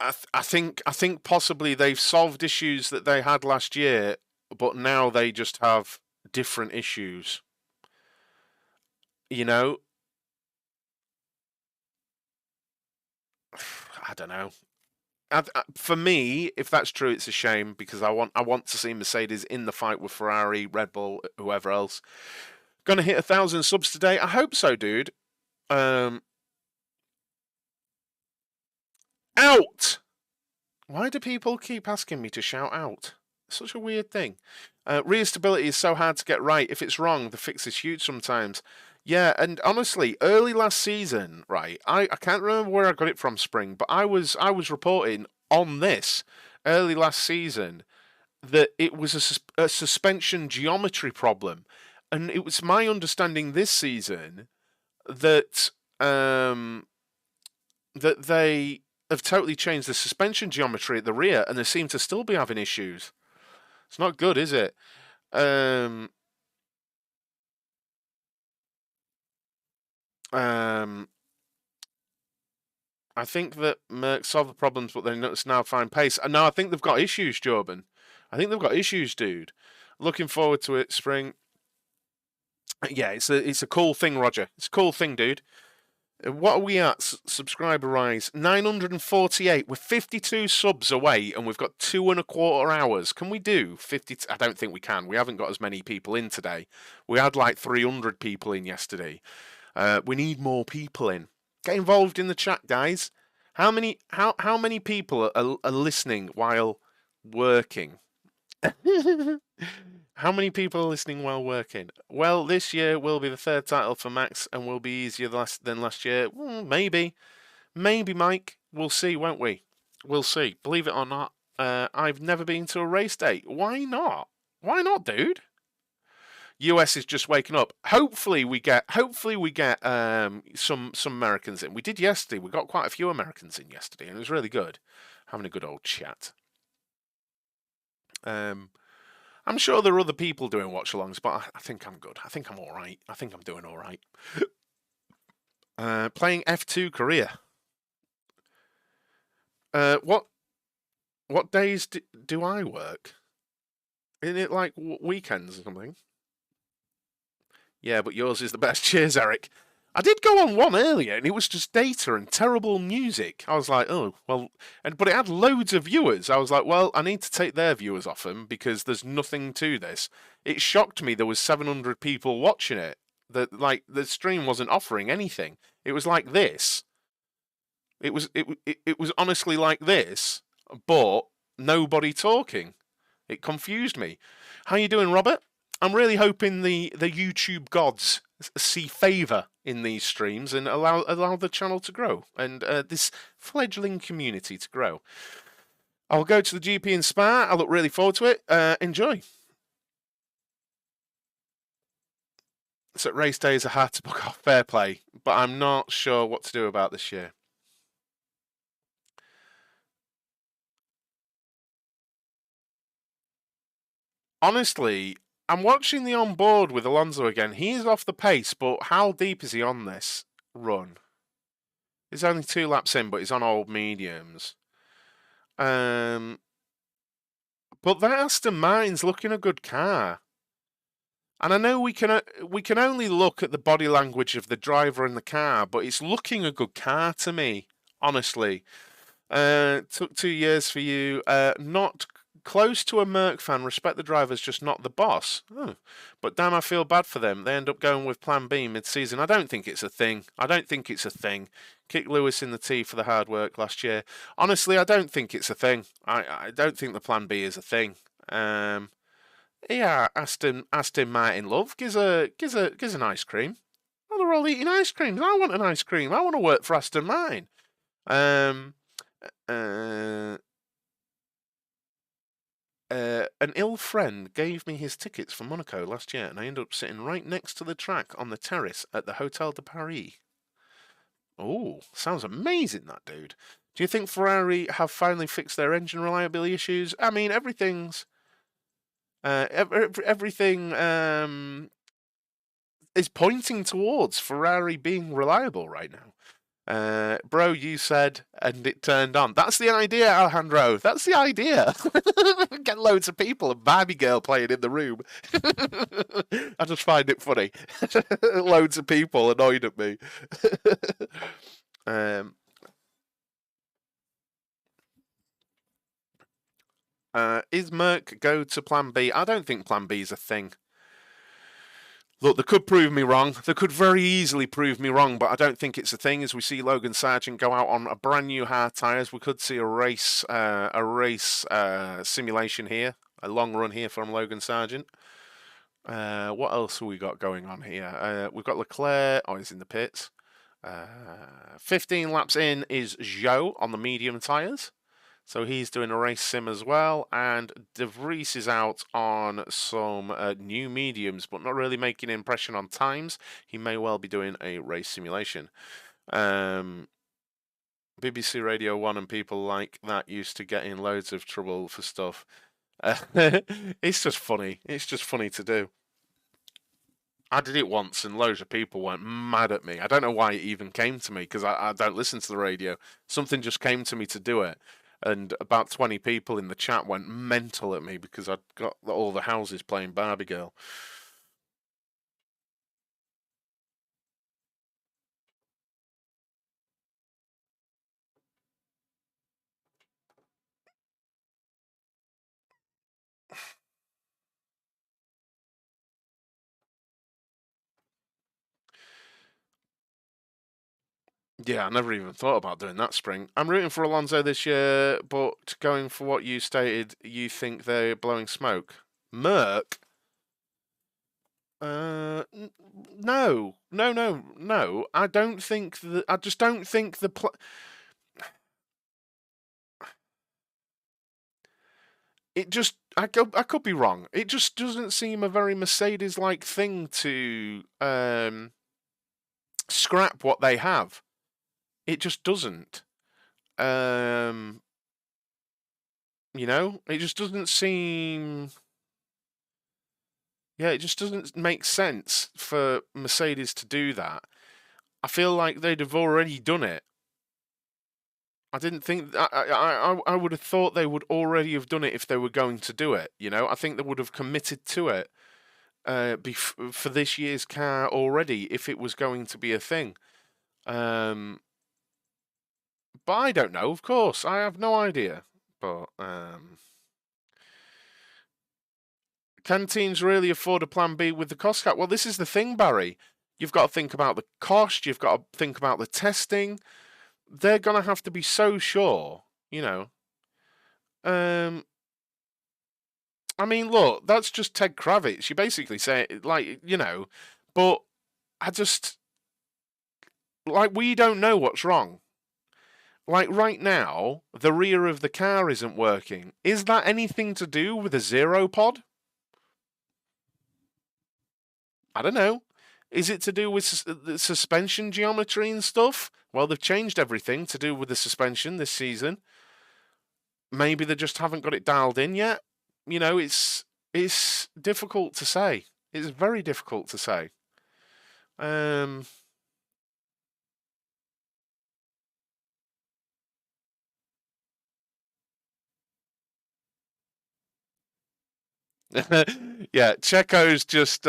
I think possibly they've solved issues that they had last year, but now they just have different issues. You know, I don't know. For me, if that's true, it's a shame because I want to see Mercedes in the fight with Ferrari, Red Bull, whoever else. Gonna hit 1,000 subs today. I hope so, dude. Um, out. Why do people keep asking me to shout out? Such a weird thing. Rear stability is so hard to get right. If it's wrong, the fix is huge sometimes. Yeah, and honestly, early last season, right? I can't remember where I got it from, Spring, but I was reporting on this early last season that it was a suspension geometry problem, and it was my understanding this season that that they have totally changed the suspension geometry at the rear, and they seem to still be having issues. It's not good, is it? Um, um, I think that Merck solved the problems, but they now find pace. And now I think they've got issues, Jordan. I think they've got issues, dude. Looking forward to it, Spring. Yeah, it's a cool thing, Roger. It's a cool thing, dude. What are we at? Subscriber rise 948. We're 52 subs away, and we've got 2.25 hours. Can we do 50? I don't think we can. We haven't got as many people in today. We had like 300 people in yesterday. We need more people in. Get involved in the chat, guys. How many people are listening while working? How many people are listening while working? Well, this year will be the third title for Max and will be easier than last year. Maybe. Maybe, Mike. We'll see, won't we? We'll see. Believe it or not, I've never been to a race day. Why not? Why not, dude? US is just waking up. Hopefully we get some Americans in. We did yesterday. We got quite a few Americans in yesterday, and it was really good. Having a good old chat. I'm sure there are other people doing watch-alongs, but I think I'm good. I think I'm all right. I think I'm doing all right. Playing F2 Korea. What days do I work? Isn't it like weekends or something? Yeah, but yours is the best. Cheers, Eric. I did go on one earlier, and it was just data and terrible music. I was like, oh, well, but it had loads of viewers. I was like, well, I need to take their viewers off them because there's nothing to this. It shocked me there was 700 people watching it. That like the stream wasn't offering anything. It was like this. It was honestly like this, but nobody talking. It confused me. How you doing, Robert? I'm really hoping the YouTube gods see favour in these streams and allow the channel to grow and this fledgling community to grow. I'll go to the GP in Spa. I look really forward to it. Enjoy. So race days are hard to book off. Fair play, but I'm not sure what to do about this year. Honestly, I'm watching the on board with Alonso again. He is off the pace, but how deep is he on this run? He's only 2 laps in, but he's on old mediums. But that Aston Martin's looking a good car. And I know we can only look at the body language of the driver in the car, but it's looking a good car to me, honestly. Took 2 years for you. Not close to a Merc fan. Respect the driver's just not the boss. Oh. But damn, I feel bad for them. They end up going with Plan B mid-season. I don't think it's a thing. Kick Lewis in the teeth for the hard work last year. Honestly, I don't think it's a thing. I don't think the Plan B is a thing. Yeah, Aston Martin love. Gives an ice cream. Oh, they're all eating ice creams. I want an ice cream. I want to work for Aston Martin. An ill friend gave me his tickets for Monaco last year, and I ended up sitting right next to the track on the terrace at the Hotel de Paris. Oh, sounds amazing, that dude. Do you think Ferrari have finally fixed their engine reliability issues? I mean, everything is pointing towards Ferrari being reliable right now. Bro, you said, and it turned on. That's the idea, Alejandro. That's the idea. Get loads of people and Barbie Girl playing in the room. I just find it funny. Loads of people annoyed at me. Is Merc go to Plan B? I don't think Plan B is a thing. Look, they could prove me wrong. They could very easily prove me wrong, but I don't think it's a thing. As we see Logan Sargent go out on a brand new hard tyres, we could see a race simulation here, a long run here from Logan Sargent. What else have we got going on here? We've got Leclerc. Oh, he's in the pits. 15 laps in is Zhou on the medium tyres. So he's doing a race sim as well, and De Vries is out on some new mediums, but not really making an impression on times. He may well be doing a race simulation. BBC Radio 1 and people like that used to get in loads of trouble for stuff. It's just funny. It's just funny to do. I did it once and loads of people went mad at me. I don't know why it even came to me, because I don't listen to the radio. Something just came to me to do it. And about 20 people in the chat went mental at me because I'd got all the houses playing Barbie Girl. Yeah, I never even thought about doing that spring. I'm rooting for Alonso this year, but going for what you stated, you think they're blowing smoke. Merc? No. I don't think that. I just don't think the. It just. I could be wrong. It just doesn't seem a very Mercedes-like thing to scrap what they have. It just doesn't. You know, it just doesn't seem. Yeah, it just doesn't make sense for Mercedes to do that. I feel like they'd have already done it. I didn't think. I would have thought they would already have done it if they were going to do it. You know, I think they would have committed to it for this year's car already if it was going to be a thing. But I don't know. Of course, I have no idea. But can teams really afford a plan B with the cost cap? Well, this is the thing, Barry. You've got to think about the cost. You've got to think about the testing. They're going to have to be so sure, you know. I mean, look, that's just Ted Kravitz. You basically say, like, you know, but I just, like, we don't know what's wrong. Like, right now, the rear of the car isn't working. Is that anything to do with a zero pod? I don't know. Is it to do with the suspension geometry and stuff? Well, they've changed everything to do with the suspension this season. Maybe they just haven't got it dialed in yet. You know, it's difficult to say. It's very difficult to say. Yeah, Checo's just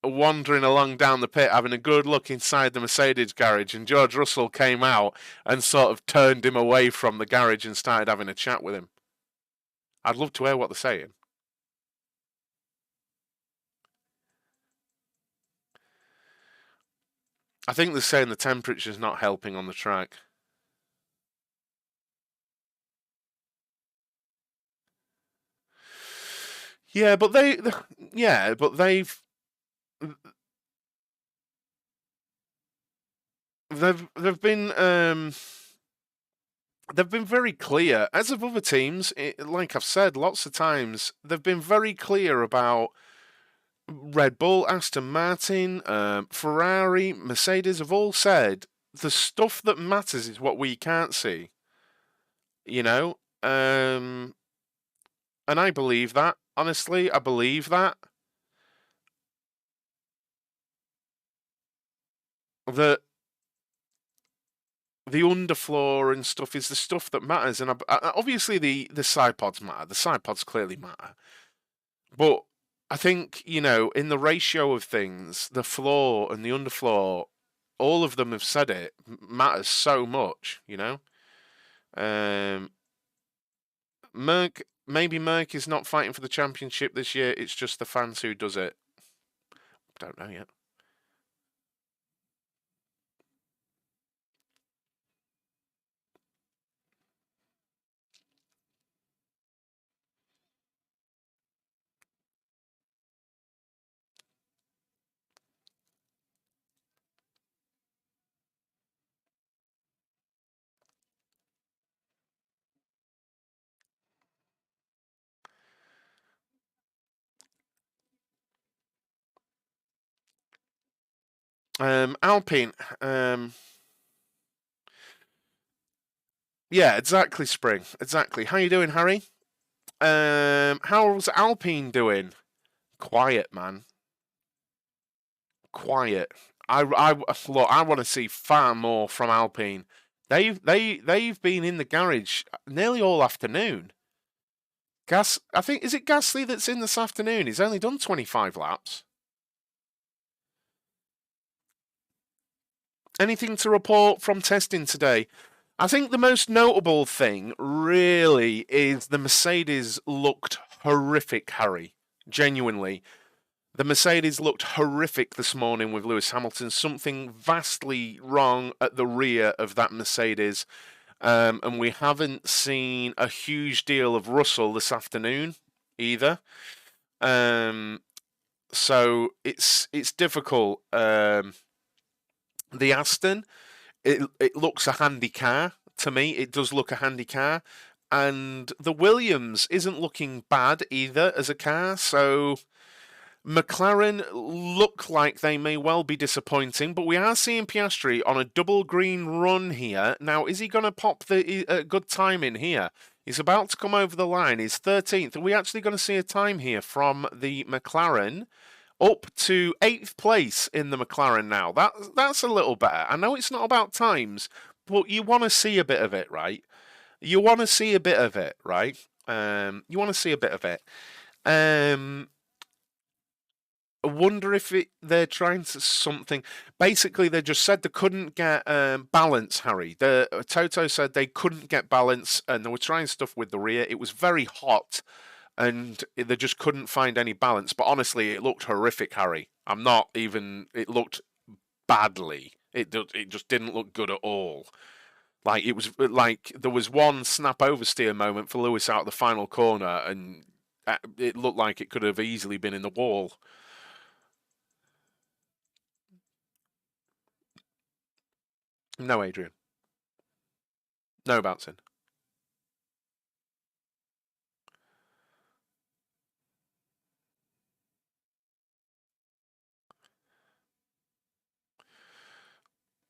wandering along down the pit, having a good look inside the Mercedes garage, and George Russell came out and sort of turned him away from the garage and started having a chat with him. I'd love to hear what they're saying. I think they're saying the temperature's not helping on the track. Yeah, but yeah, but they've been they've been very clear, as of other teams. Like I've said lots of times, they've been very clear about Red Bull, Aston Martin, Ferrari, Mercedes have all said the stuff that matters is what we can't see. You know, and I believe that. Honestly, I believe that. That the underfloor and stuff is the stuff that matters, and obviously the side pods matter. The side pods clearly matter, but I think in the ratio of things, the floor and the underfloor, all of them have said it matters so much. Um, maybe Merck is not fighting for the championship this year. It's just the fans who does it. Don't know yet. Alpine. Yeah, exactly. Spring. Exactly. How you doing, Harry? How's Alpine doing? Quiet, man. Quiet. Look. I want to see far more from Alpine. They've been in the garage nearly all afternoon. I think is it Gasly that's in this afternoon? He's only done 25 laps. Anything to report from testing today? I think the most notable thing really is the Mercedes looked horrific, Harry. Genuinely. The Mercedes looked horrific this morning with Lewis Hamilton. Something vastly wrong at the rear of that Mercedes. And we haven't seen a huge deal of Russell this afternoon either. So it's difficult. The Aston, it looks a handy car to me. It does look a handy car, and the Williams isn't looking bad either as a car. So McLaren look like they may well be disappointing, but we are seeing Piastri on a double green run here. Now, is he going to pop the good time in here? He's about to come over the line. He's 13th. Are we actually going to see a time here from the McLaren? Up to 8th place in the McLaren now. That's a little better. I know it's not about times, but you want to see a bit of it, right? You want to see a bit of it, right? You want to see a bit of it. I wonder if they're trying to something. Basically, they just said they couldn't get balance, Harry. Toto said they couldn't get balance, and they were trying stuff with the rear. It was very hot, and they just couldn't find any balance. But honestly, it looked horrific, Harry. I'm not even. It looked badly. It just didn't look good at all. Like it was like there was one snap oversteer moment for Lewis out of the final corner, and it looked like it could have easily been in the wall. No, Adrian. No bouncing.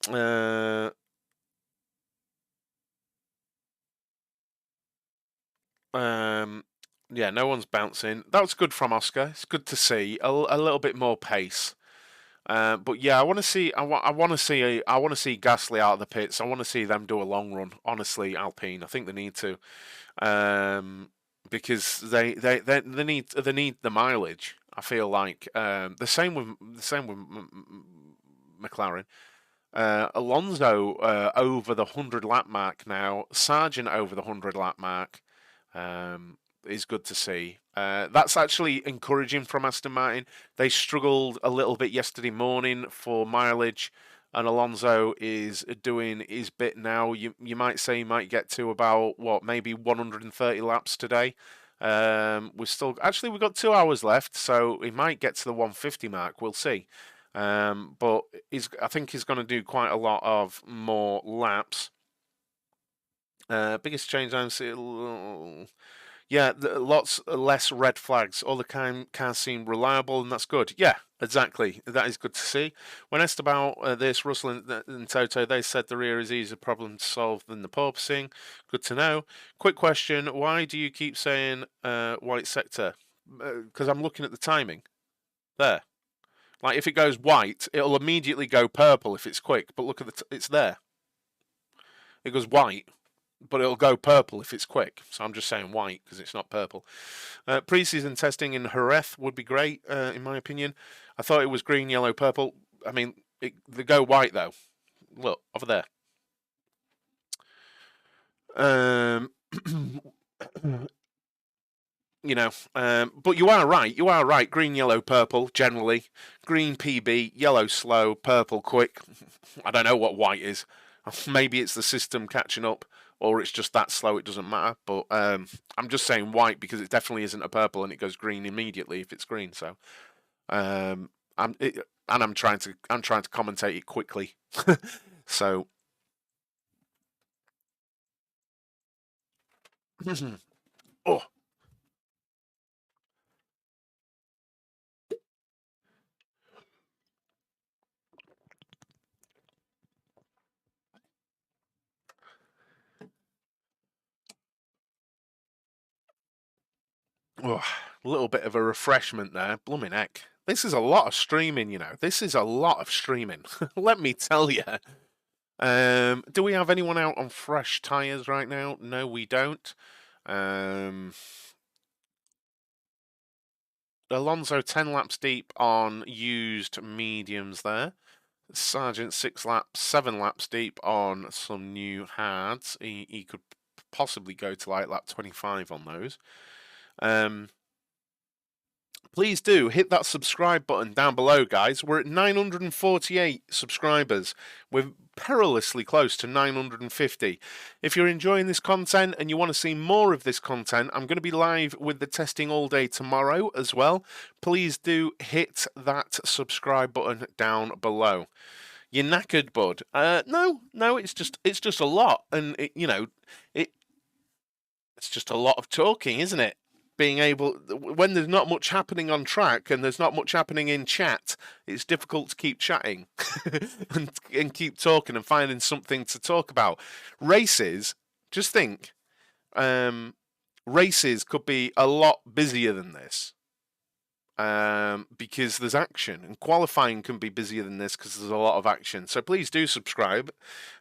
Uh, yeah, no one's bouncing. That was good from Oscar. It's good to see a little bit more pace. But yeah, I want to see. I want to see. I want to see Gasly out of the pits. I want to see them do a long run. Honestly, Alpine. I think they need to. Um, because they need the mileage. I feel like the same with McLaren. Alonso over the 100 lap mark now. Sargent over the 100 lap mark is good to see. That's actually encouraging from Aston Martin. They struggled a little bit yesterday morning for mileage, and Alonso is doing his bit now. You might say he might get to about maybe 130 laps today. We've got 2 hours left, so he might get to the 150 mark. We'll see. But I think he's going to do quite a lot of more laps. Biggest change I'm seeing. Yeah, lots less red flags. All the cars seem reliable, and that's good. Yeah, exactly. That is good to see. When asked about this, Russell and Toto, they said the rear is easier problem to solve than the porpoising. Good to know. Quick question: why do you keep saying white sector? Because I'm looking at the timing. There. Like if it goes white, it'll immediately go purple if it's quick. But look at it's there. It goes white, but it'll go purple if it's quick. So I'm just saying white because it's not purple. Pre-season testing in Jerez would be great, in my opinion. I thought it was green, yellow, purple. I mean, they go white though. Look over there. But you are right. You are right. Green, yellow, purple, generally. Green, PB, yellow, slow, purple, quick. I don't know what white is. Maybe it's the system catching up, or it's just that slow, it doesn't matter. But I'm just saying white because it definitely isn't a purple, and it goes green immediately if it's green. So, I'm trying to commentate it quickly. So, oh. Oh, a little bit of a refreshment there. Blooming heck. This is a lot of streaming, you know. This is a lot of streaming. Let me tell you. Do we have anyone out on fresh tyres right now? No, we don't. Alonso 10 laps deep on used mediums there. Sargent 7 laps deep on some new hards. He could possibly go to like lap 25 on those. Please do hit that subscribe button down below, guys. We're at 948 subscribers. We're perilously close to 950. If you're enjoying this content and you want to see more of this content, I'm going to be live with the testing all day tomorrow as well. Please do hit that subscribe button down below. You're knackered, bud. No, it's just a lot, and it's just a lot of talking, isn't it? Being able, when there's not much happening on track and there's not much happening in chat, it's difficult to keep chatting and keep talking and finding something to talk about. Races, just think, races could be a lot busier than this. Because there's action, and qualifying can be busier than this because there's a lot of action. So please do subscribe,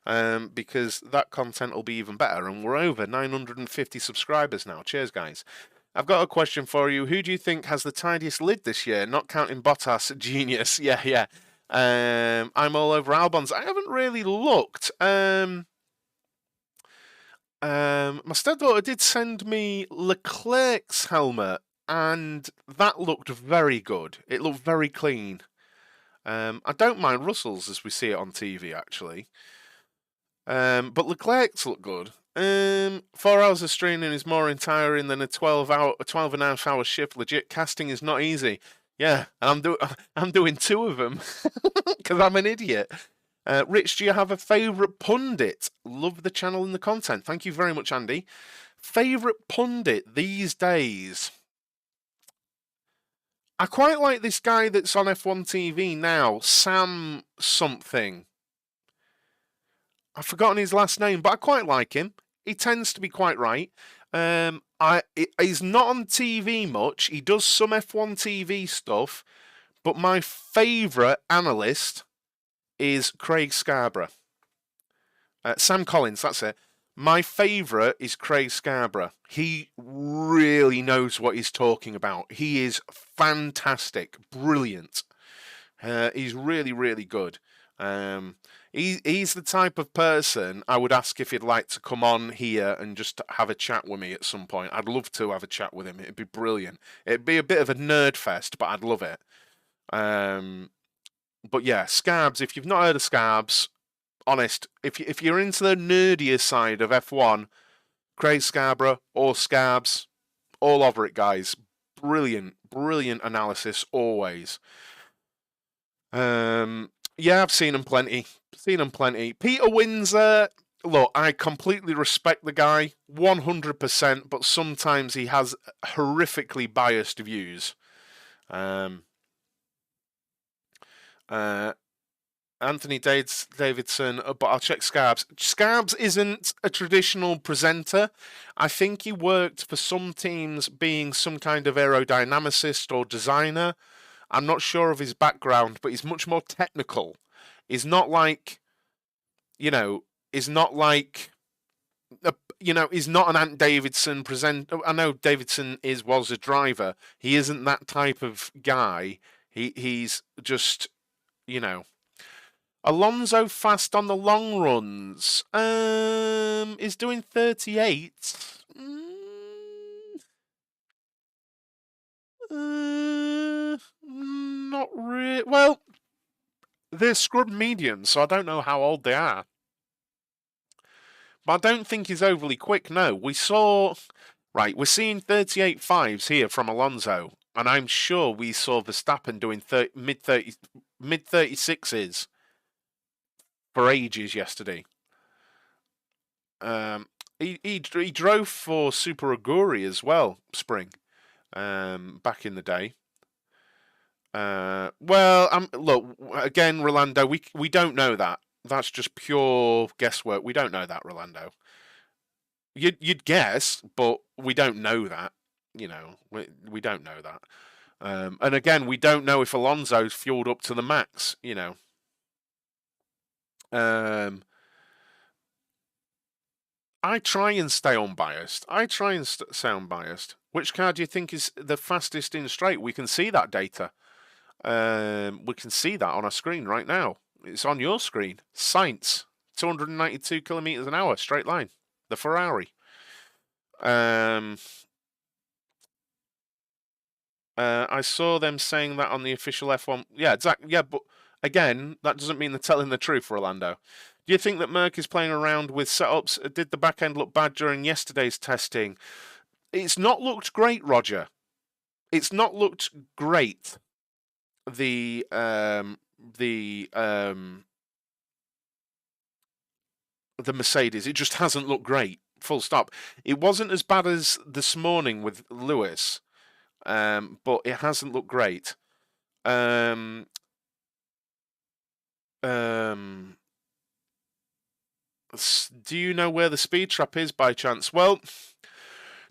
because that content will be even better. And we're over 950 subscribers now. Cheers, guys. I've got a question for you. Who do you think has the tidiest lid this year? Not counting Bottas, genius. Yeah. I'm all over Albon's. I haven't really looked. My stepdaughter did send me Leclerc's helmet, and that looked very good. It looked very clean. I don't mind Russell's as we see it on TV, actually. But Leclerc's look good. 4 hours of streaming is more tiring than a 12 and a half hour shift. Legit, casting is not easy. Yeah, and I'm doing 2 of them because I'm an idiot. Rich, do you have a favourite pundit? Love the channel and the content. Thank you very much, Andy. Favourite pundit these days? I quite like this guy that's on F1 TV now, Sam something. I've forgotten his last name, but I quite like him. He tends to be quite right. He's not on TV much. He does some F1 TV stuff, but my favourite analyst is Craig Scarborough. Sam Collins, that's it. My favourite is Craig Scarborough. He really knows what he's talking about. He is fantastic, brilliant. He's really, really good. Um, he's the type of person I would ask if he'd like to come on here and just have a chat with me at some point. I'd love to have a chat with him. It'd be brilliant. It'd be a bit of a nerd fest, but I'd love it. Um, but yeah, Scabs. If you've not heard of Scabs, honest, if you're into the nerdier side of F1, Craig Scarborough or Scabs, all over it, guys. Brilliant, brilliant analysis always. Yeah, I've seen him plenty. Seen him plenty. Peter Windsor. Look, I completely respect the guy, 100%, but sometimes he has horrifically biased views. Anthony Davidson, but I'll check Scabs. Scabs isn't a traditional presenter. I think he worked for some teams being some kind of aerodynamicist or designer. I'm not sure of his background, but he's much more technical. He's not like, he's not like, he's not an Ant Davidson presenter. I know Davidson was a driver. He isn't that type of guy. He's just, Alonso fast on the long runs. Is doing 38. Not really. Well, they're scrub mediums, so I don't know how old they are. But I don't think he's overly quick, no. We're seeing 38.5s here from Alonso, and I'm sure we saw Verstappen doing mid 36s for ages yesterday. He drove for Super Aguri as well, Spring, back in the day. Look again, Rolando. We don't know that. That's just pure guesswork. We don't know that, Rolando. You'd guess, but we don't know that. We don't know that. And again, we don't know if Alonso's fueled up to the max. I try and stay unbiased. Stay unbiased. Which car do you think is the fastest in straight? We can see that data. We can see that on our screen right now. It's on your screen. Sainz, 292 kilometers an hour, straight line. The Ferrari. I saw them saying that on the official F1. Yeah, exactly. Yeah, but again, that doesn't mean they're telling the truth, Rolando. Do you think that Merck is playing around with setups? Did the back end look bad during yesterday's testing? It's not looked great, Roger. It's not looked great. The Mercedes, it just hasn't looked great. Full stop. It wasn't as bad as this morning with Lewis, but it hasn't looked great. Do you know where the speed trap is by chance? Well,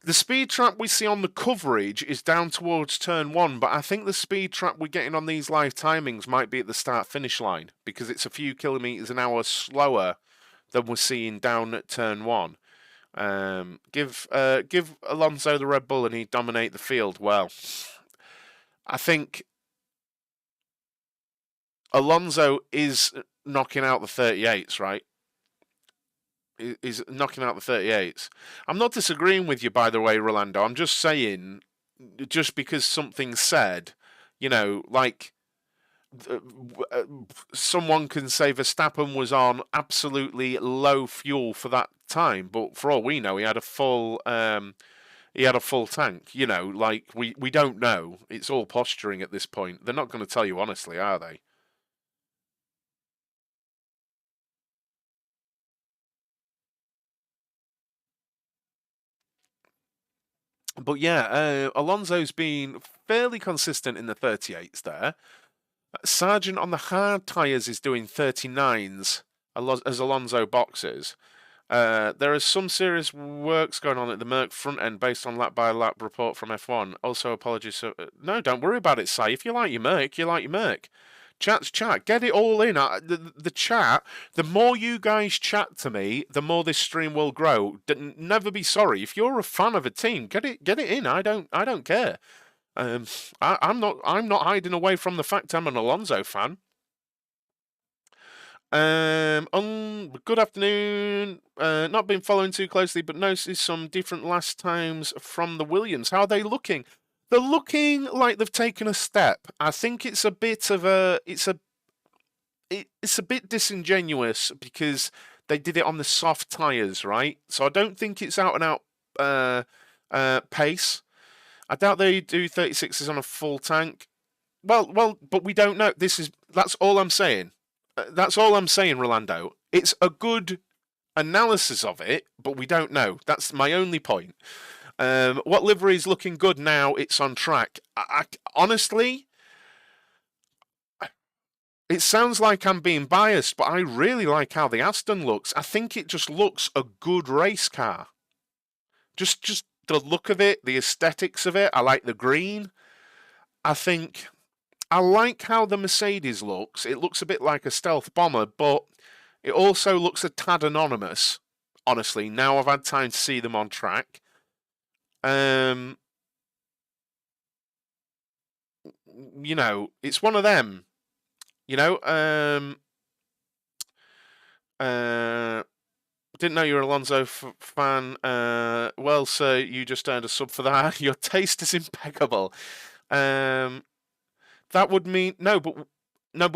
the speed trap we see on the coverage is down towards turn 1, but I think the speed trap we're getting on these live timings might be at the start-finish line because it's a few kilometres an hour slower than we're seeing down at turn 1. Give Alonso the Red Bull and he'd dominate the field. Well, I think Alonso is knocking out the 38s, right? Is knocking out the 38s. I'm not disagreeing with you, by the way, Rolando. I'm just saying, just because something's said, like someone can say Verstappen was on absolutely low fuel for that time, but for all we know, he had a full tank. Like we don't know. It's all posturing at this point. They're not going to tell you honestly, are they? But yeah, Alonso's been fairly consistent in the 38s there. Sargent on the hard tyres is doing 39s as Alonso boxes. There is some serious works going on at the Merc front end based on lap by lap report from F1. Also, apologies. No, don't worry about it, Si. If you like your Merc, you like your Merc. Chat's chat. Get it all in. The chat, the more you guys chat to me, the more this stream will grow. Never be sorry. If you're a fan of a team, get it in. I don't care. I'm not hiding away from the fact I'm an Alonso fan. Good afternoon. Not been following too closely, but noticed some different last times from the Williams. How are they looking? They're looking like they've taken a step. I think it's a bit of it's a bit disingenuous because they did it on the soft tyres, right? So I don't think it's out and out pace. I doubt they do 36s on a full tank. Well, but we don't know. That's all I'm saying. That's all I'm saying, Rolando. It's a good analysis of it, but we don't know. That's my only point. What livery is looking good now? It's on track. Honestly, it sounds like I'm being biased, but I really like how the Aston looks. I think it just looks a good race car. Just the look of it, the aesthetics of it. I like the green. I like how the Mercedes looks. It looks a bit like a stealth bomber, but it also looks a tad anonymous. Honestly, now I've had time to see them on track. You know, it's one of them. You know, didn't know you were an Alonso fan. Well, sir, you just earned a sub for that. Your taste is impeccable. That would mean no, but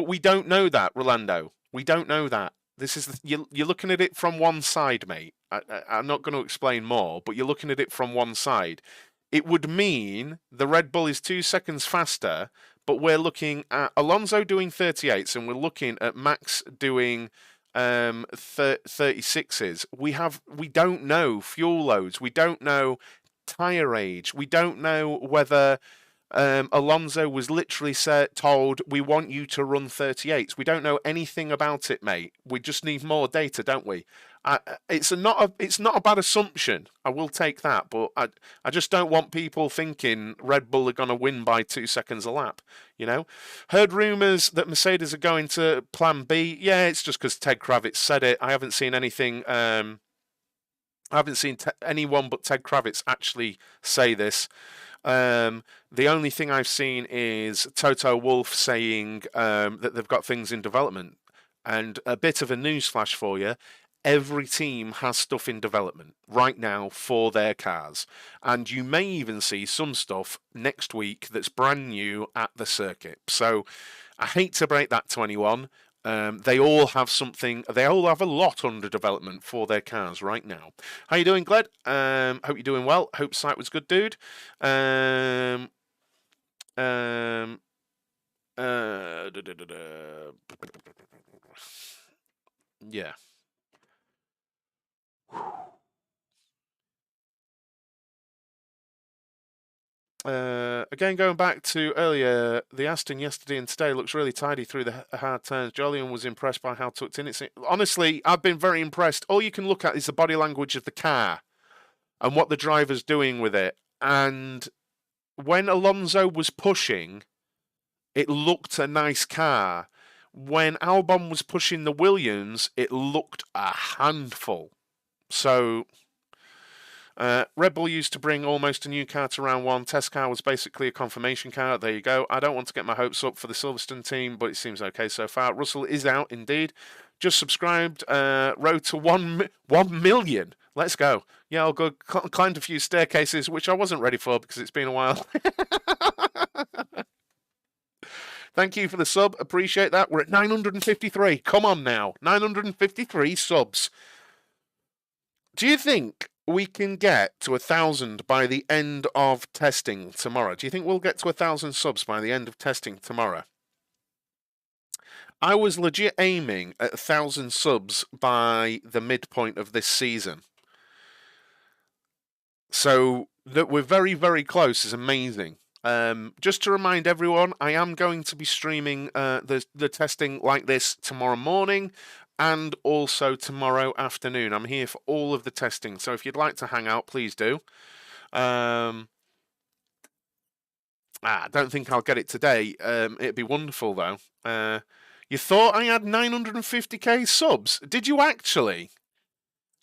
we don't know that, Rolando. We don't know that. This is you're looking at it from one side, mate. I'm not going to explain more, but you're looking at it from one side. It would mean the Red Bull is 2 seconds faster, but we're looking at Alonso doing 38s, and we're looking at Max doing 36s. We don't know fuel loads. We don't know tire age. We don't know whether Alonso was literally told, we want you to run 38s. We don't know anything about it, mate. We just need more data, don't we? It's not a bad assumption. I will take that, but I just don't want people thinking Red Bull are going to win by 2 seconds a lap. You know, heard rumours that Mercedes are going to Plan B. Yeah, it's just because Ted Kravitz said it. I haven't seen anything. I haven't seen anyone but Ted Kravitz actually say this. The only thing I've seen is Toto Wolff saying that they've got things in development. And a bit of a newsflash for you. Every team has stuff in development right now for their cars. And you may even see some stuff next week that's brand new at the circuit. So I hate to break that to anyone. They all have something. They all have a lot under development for their cars right now. How you doing, Gled? Hope you're doing well. Hope site was good, dude. Yeah. Again, going back to earlier, the Aston yesterday and today looks really tidy through the hard turns. Jolyon was impressed by how tucked in it's. Honestly, I've been very impressed. All you can look at is the body language of the car and what the driver's doing with it. And when Alonso was pushing, it looked a nice car. When Albon was pushing the Williams, it looked a handful. So Red Bull used to bring almost a new car to round one. Test car was basically a confirmation car. There you go. I don't want to get my hopes up for the Silverstone team, but it seems okay so far. Russell is out indeed. Just subscribed. Road to 1 million. Let's go. Yeah, I'll go. Climbed a few staircases, which I wasn't ready for because it's been a while. Thank you for the sub. Appreciate that. We're at 953. Come on now. 953 subs. Do you think we can get to 1,000 by the end of testing tomorrow? Do you think we'll get to 1,000 subs by the end of testing tomorrow? I was legit aiming at 1,000 subs by the midpoint of this season. So that we're very, very close is amazing. Just to remind everyone, I am going to be streaming the testing like this tomorrow morning and also tomorrow afternoon. I'm here for all of the testing, so if you'd like to hang out, please do. I don't think I'll get it today. It'd be wonderful, though. You thought I had 950k subs? Did you actually?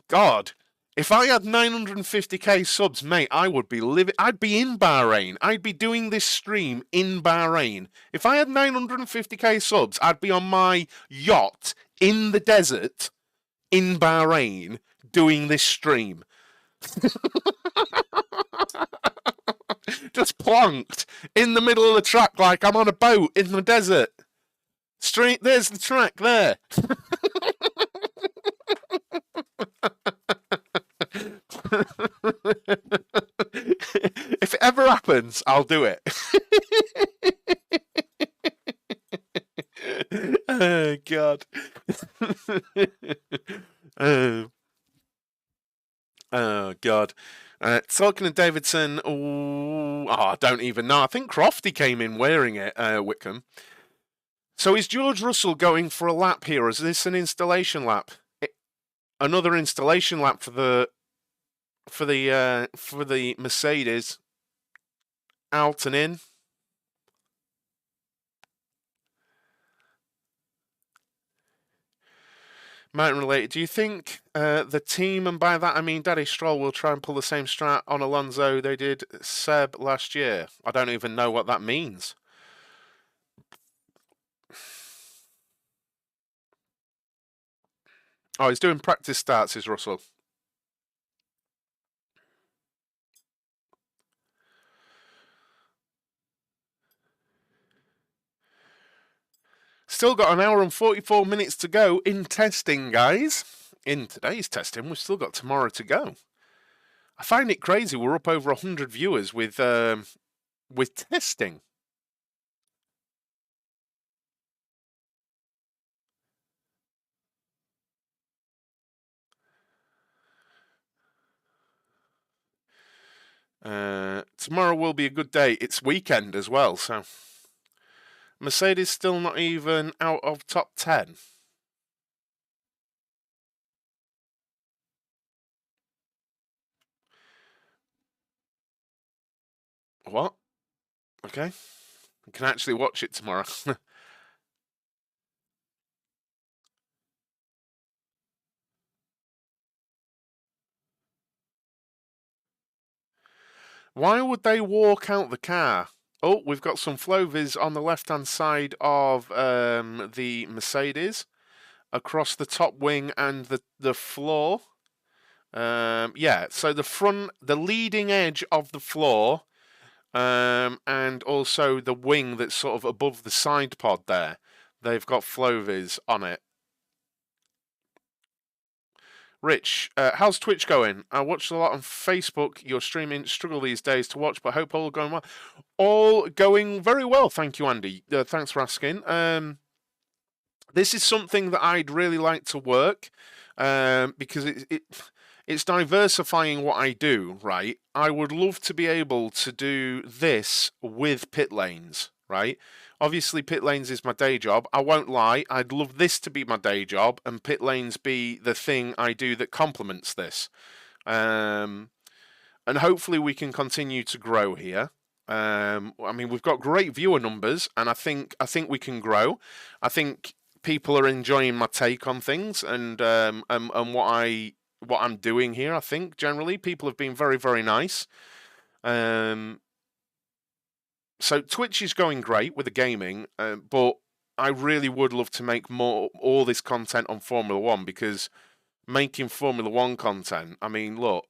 God, if I had 950k subs, mate, I would be living. I'd be in Bahrain. I'd be doing this stream in Bahrain. If I had 950k subs, I'd be on my yacht in the desert in Bahrain doing this stream. Just plonked in the middle of the track like I'm on a boat in the desert. Straight, there's the track there. If it ever happens, I'll do it. Oh, God. Oh, God. Talking to Davidson, I don't even know. I think Crofty came in wearing it, Wickham. So is George Russell going for a lap here? Is this an installation lap? Another installation lap for the Mercedes. Out and in. Mountain related. Do you think the team, and by that I mean Daddy Stroll, will try and pull the same strat on Alonso they did Seb last year? I don't even know what that means. Oh, he's doing practice starts, is Russell. Still got an hour and 44 minutes to go in testing, guys. In today's testing, we've still got tomorrow to go. I find it crazy. We're up over 100 viewers with testing. Tomorrow will be a good day. It's weekend as well, so Mercedes still not even out of top 10. What? Okay. I can actually watch it tomorrow. Why would they walk out the car? Oh, we've got some Flovies on the left-hand side of the Mercedes, across the top wing and the floor. Yeah, so the leading edge of the floor, and also the wing that's sort of above the side pod there. They've got Flovies on it. Rich, how's Twitch going? I watched a lot on Facebook. Your streaming struggle these days to watch, but hope all going well. All going very well, thank you, Andy. Thanks for asking. This is something that I'd really like to work, because it's diversifying what I do, right? I would love to be able to do this with pit lanes, right? Obviously, pit lanes is my day job. I won't lie. I'd love this to be my day job and pit lanes be the thing I do that complements this. And hopefully we can continue to grow here. I mean, we've got great viewer numbers, and I think we can grow. I think people are enjoying my take on things and what I'm doing here. I think generally people have been very, very nice. So Twitch is going great with the gaming, but I really would love to make all this content on Formula One, because making Formula One content, I mean, look,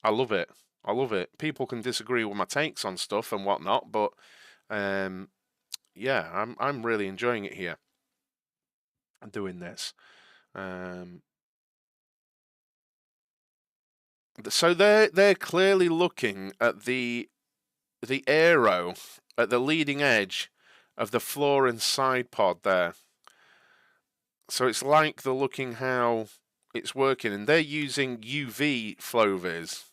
I love it. I love it. People can disagree with my takes on stuff and whatnot, but yeah, I'm really enjoying it here. Doing this. So they're clearly looking at the aero at the leading edge of the floor and side pod there. So it's like they're looking how it's working, and they're using UV Flovies.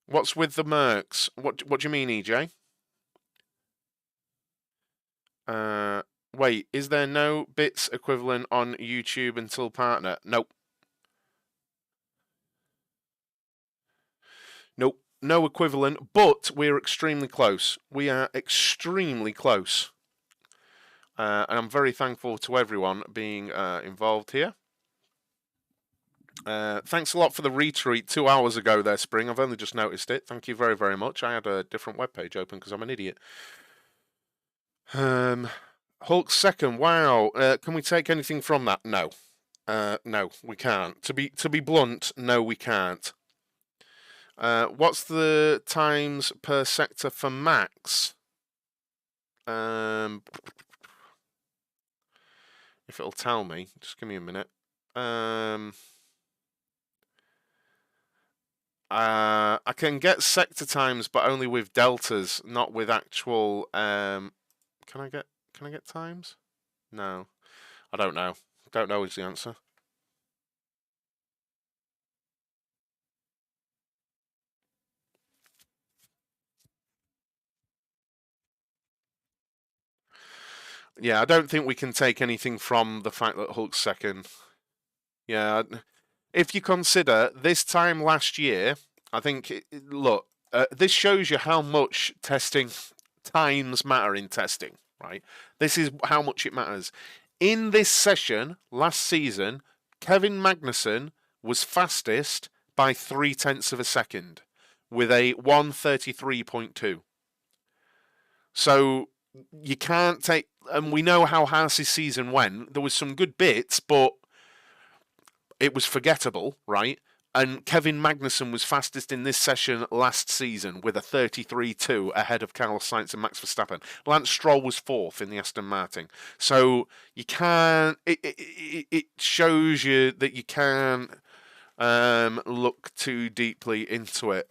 What's with the Mercs? What do you mean, EJ? Wait, is there no bits equivalent on YouTube until partner? Nope. Nope. No equivalent, but we're extremely close. We are extremely close. And I'm very thankful to everyone being involved here. Thanks a lot for the retweet 2 hours ago there, Spring. I've only just noticed it. Thank you very, very much. I had a different webpage open because I'm an idiot. Hulk second. Wow. Can we take anything from that? No. No, we can't. To be blunt, no, we can't. What's the times per sector for Max? If it'll tell me, just give me a minute. I can get sector times, but only with deltas, not with actual. Can I get times? No, I don't know. Don't know is the answer. Yeah, I don't think we can take anything from the fact that Hulk's second. Yeah, if you consider this time last year, I think, look, this shows you how much testing times matter in testing, right? This is how much it matters. In this session last season, Kevin Magnussen was fastest by 0.3 of a second with a 1:33.2. So you can't take, and we know how Haas's season went. There was some good bits, but it was forgettable, right? And Kevin Magnussen was fastest in this session last season with a 33.2 ahead of Carlos Sainz and Max Verstappen. Lance Stroll was fourth in the Aston Martin. So you can't, it shows you that you can't look too deeply into it.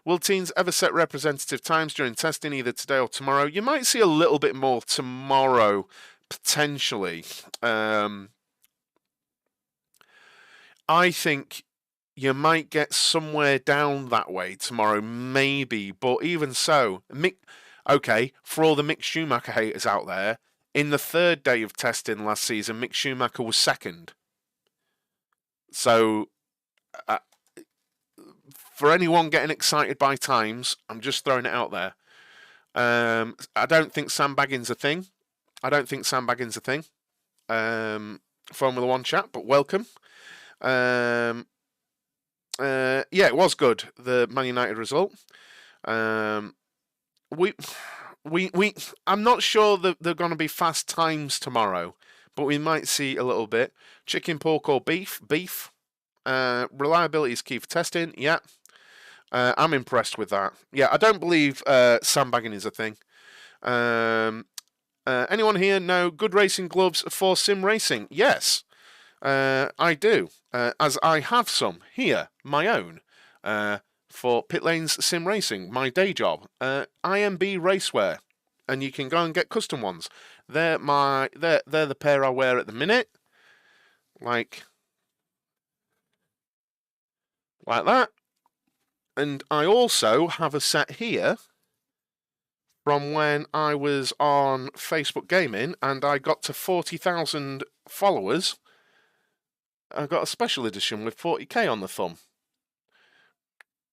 Will teams ever set representative times during testing, either today or tomorrow? You might see a little bit more tomorrow, potentially. I think you might get somewhere down that way tomorrow, maybe. But even so, for all the Mick Schumacher haters out there, in the third day of testing last season, Mick Schumacher was second. So, for anyone getting excited by times, I'm just throwing it out there. I don't think sandbagging's a thing. Formula One chat, but welcome. Yeah, it was good. The Man United result. I'm not sure that they're going to be fast times tomorrow, but we might see a little bit. Chicken, pork, or beef? Beef. Reliability is key for testing. Yeah. I'm impressed with that. Yeah, I don't believe sandbagging is a thing. Anyone here know good racing gloves for sim racing? Yes, I do. As I have some here, my own, for Pit Lanes Sim Racing, my day job. IMB Racewear, and you can go and get custom ones. They're the pair I wear at the minute, like that. And I also have a set here from when I was on Facebook Gaming and I got to 40,000 followers. I got a special edition with 40k on the thumb.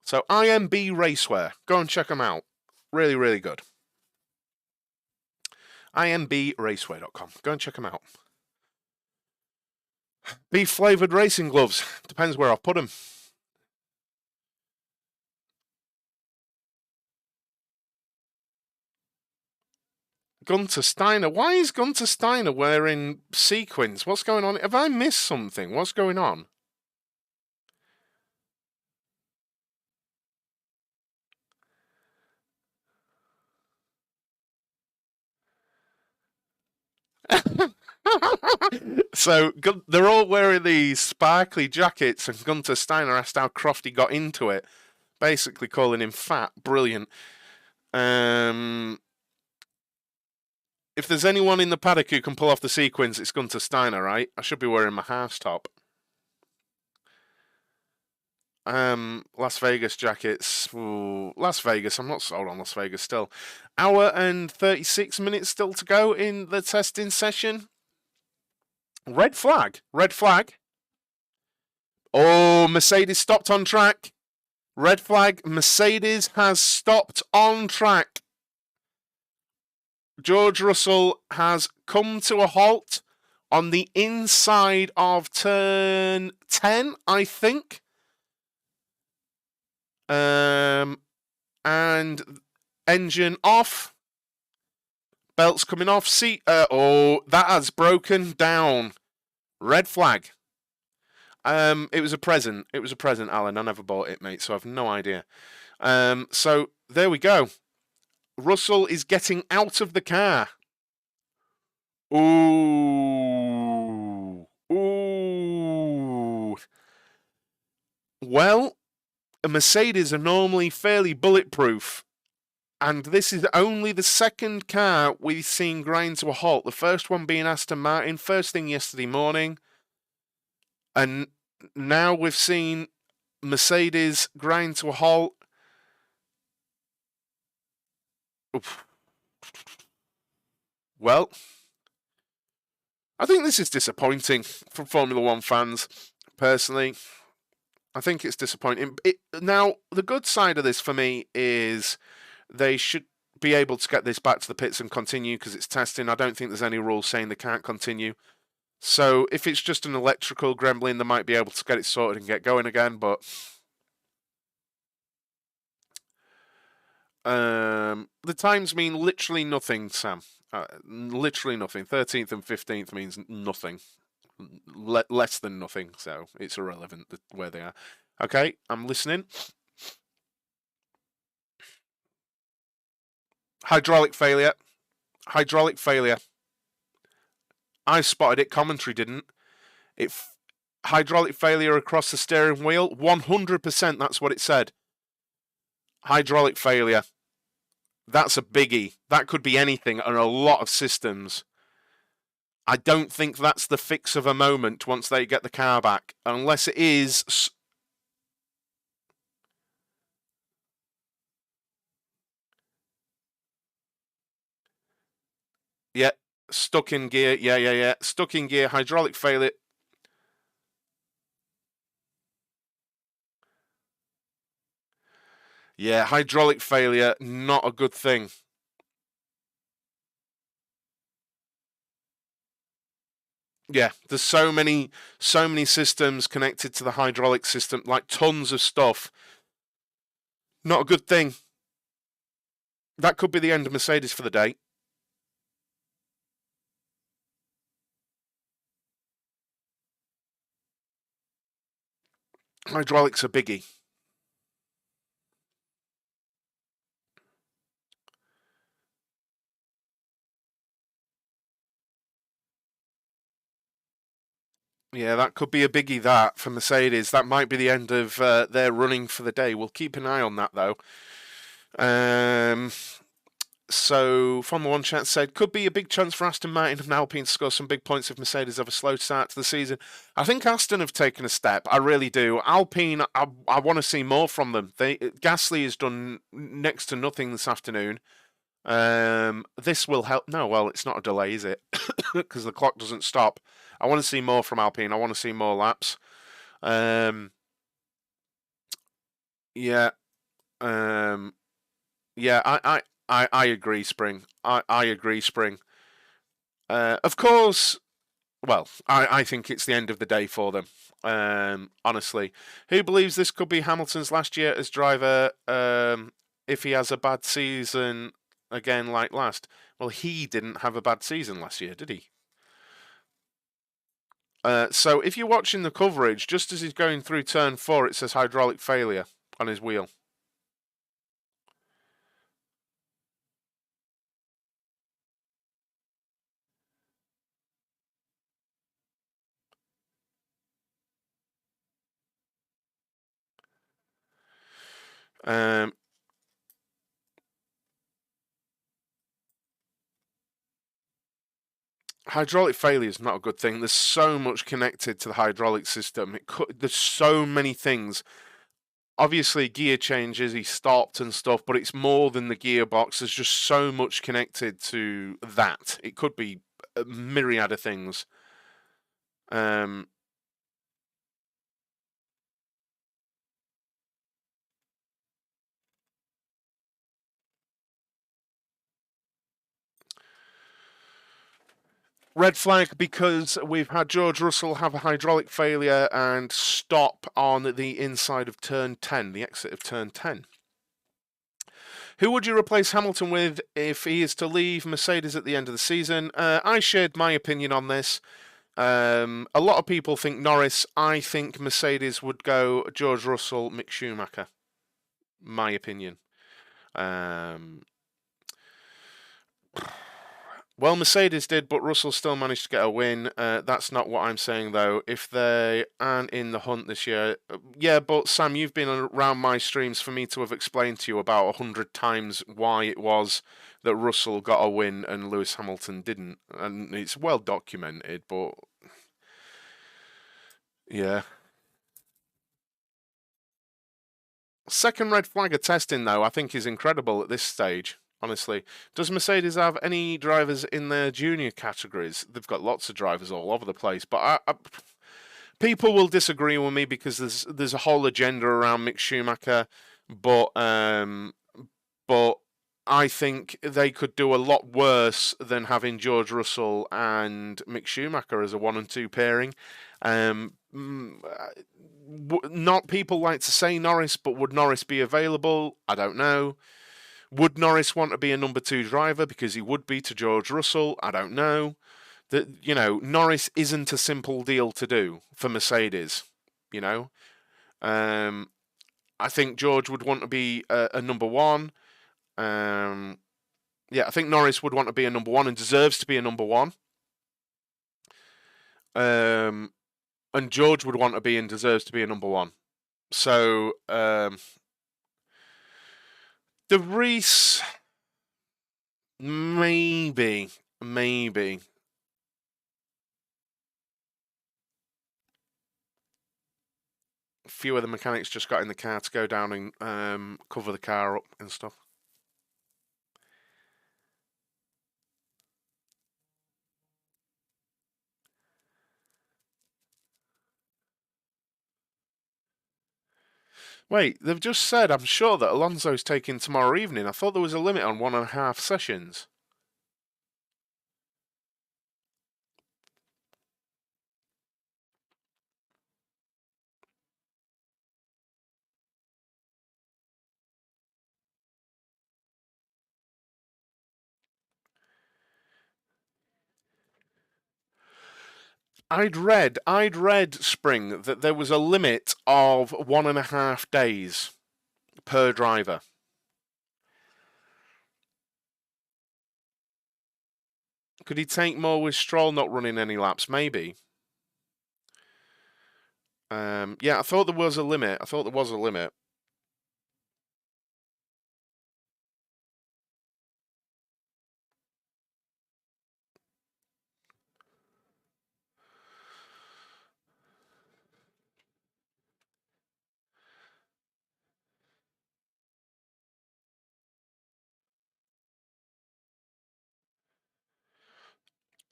So IMB Racewear. Go and check them out. Really, really good. IMBRacewear.com. Go and check them out. Beef flavoured racing gloves. Depends where I put them. Gunter Steiner. Why is Gunter Steiner wearing sequins? What's going on? Have I missed something? What's going on? So they're all wearing these sparkly jackets, and Gunter Steiner asked how Crofty got into it, basically calling him fat. Brilliant. If there's anyone in the paddock who can pull off the sequins, it's Gunter Steiner, right? I should be wearing my half top. Las Vegas jackets. Ooh, Las Vegas. I'm not sold on Las Vegas still. Hour and 36 minutes still to go in the testing session. Red flag. Red flag. Oh, Mercedes stopped on track. Red flag, Mercedes has stopped on track. George Russell has come to a halt on the inside of turn 10, I think. And engine off. Belts coming off. That has broken down. Red flag. It was a present. It was a present, Alan. I never bought it, mate, so I've no idea. So there we go. Russell is getting out of the car. Ooh. Ooh. Well, Mercedes are normally fairly bulletproof, and this is only the second car we've seen grind to a halt. The first one being Aston Martin, first thing yesterday morning, and now we've seen Mercedes grind to a halt. Oof. Well, I think this is disappointing for Formula One fans, personally. I think it's disappointing. Now, the good side of this for me is they should be able to get this back to the pits and continue because it's testing. I don't think there's any rules saying they can't continue. So if it's just an electrical gremlin, they might be able to get it sorted and get going again, but the times mean literally nothing, Sam. Literally nothing. 13th and 15th means nothing. Less than nothing, so it's irrelevant where they are. Okay, I'm listening. Hydraulic failure. Hydraulic failure. I spotted it, commentary didn't. Hydraulic failure across the steering wheel. 100% that's what it said. Hydraulic failure. That's a biggie. That could be anything on a lot of systems. I don't think that's the fix of a moment once they get the car back. Unless it is... Yeah, stuck in gear. Yeah. Stuck in gear. Hydraulic failure. Yeah, hydraulic failure, not a good thing. Yeah, there's so many systems connected to the hydraulic system, like tons of stuff. Not a good thing. That could be the end of Mercedes for the day. Hydraulics are biggie. Yeah, that could be a biggie, that, for Mercedes. That might be the end of their running for the day. We'll keep an eye on that, though. So, Formula One chat said, could be a big chance for Aston Martin and Alpine to score some big points if Mercedes have a slow start to the season. I think Aston have taken a step. I really do. Alpine, I want to see more from them. Gasly has done next to nothing this afternoon. This will help. No, well, it's not a delay, is it? Because the clock doesn't stop. I want to see more from Alpine. I want to see more laps. Yeah. Yeah, I agree, Spring. I agree, Spring. Of course, well, I think it's the end of the day for them. Honestly. Who believes this could be Hamilton's last year as driver if he has a bad season again like last? Well, he didn't have a bad season last year, did he? So if you're watching the coverage, just as he's going through turn 4, it says hydraulic failure on his wheel. Hydraulic failure is not a good thing. There's so much connected to the hydraulic system. There's so many things. Obviously, gear changes, he stopped and stuff, but it's more than the gearbox. There's just so much connected to that. It could be a myriad of things. Red flag because we've had George Russell have a hydraulic failure and stop on the inside of turn 10, the exit of turn 10. Who would you replace Hamilton with if he is to leave Mercedes at the end of the season? I shared my opinion on this. A lot of people think Norris. I think Mercedes would go George Russell, Mick Schumacher. My opinion. Well, Mercedes did, but Russell still managed to get a win. That's not what I'm saying, though. If they aren't in the hunt this year, yeah, but Sam, you've been around my streams for me to have explained to you about 100 times why it was that Russell got a win and Lewis Hamilton didn't. And it's well documented, but yeah. Second red flag of testing, though, I think is incredible at this stage. Honestly, does Mercedes have any drivers in their junior categories? They've got lots of drivers all over the place, but people will disagree with me because there's a whole agenda around Mick Schumacher, but I think they could do a lot worse than having George Russell and Mick Schumacher as a 1 and 2 pairing. Not people like to say Norris, but would Norris be available? I don't know. Would Norris want to be a number 2 driver because he would be to George Russell? I don't know. Norris isn't a simple deal to do for Mercedes. I think George would want to be a number 1. I think Norris would want to be a number 1 and deserves to be a number 1. And George would want to be and deserves to be a number 1. So De Vries, maybe. A few of the mechanics just got in the car to go down and cover the car up and stuff. Wait, they've just said, I'm sure, that Alonso's taking tomorrow evening. I thought there was a limit on 1.5 sessions. I'd read, Spring, that there was a limit of 1.5 days per driver. Could he take more with Stroll not running any laps? Maybe. I thought there was a limit.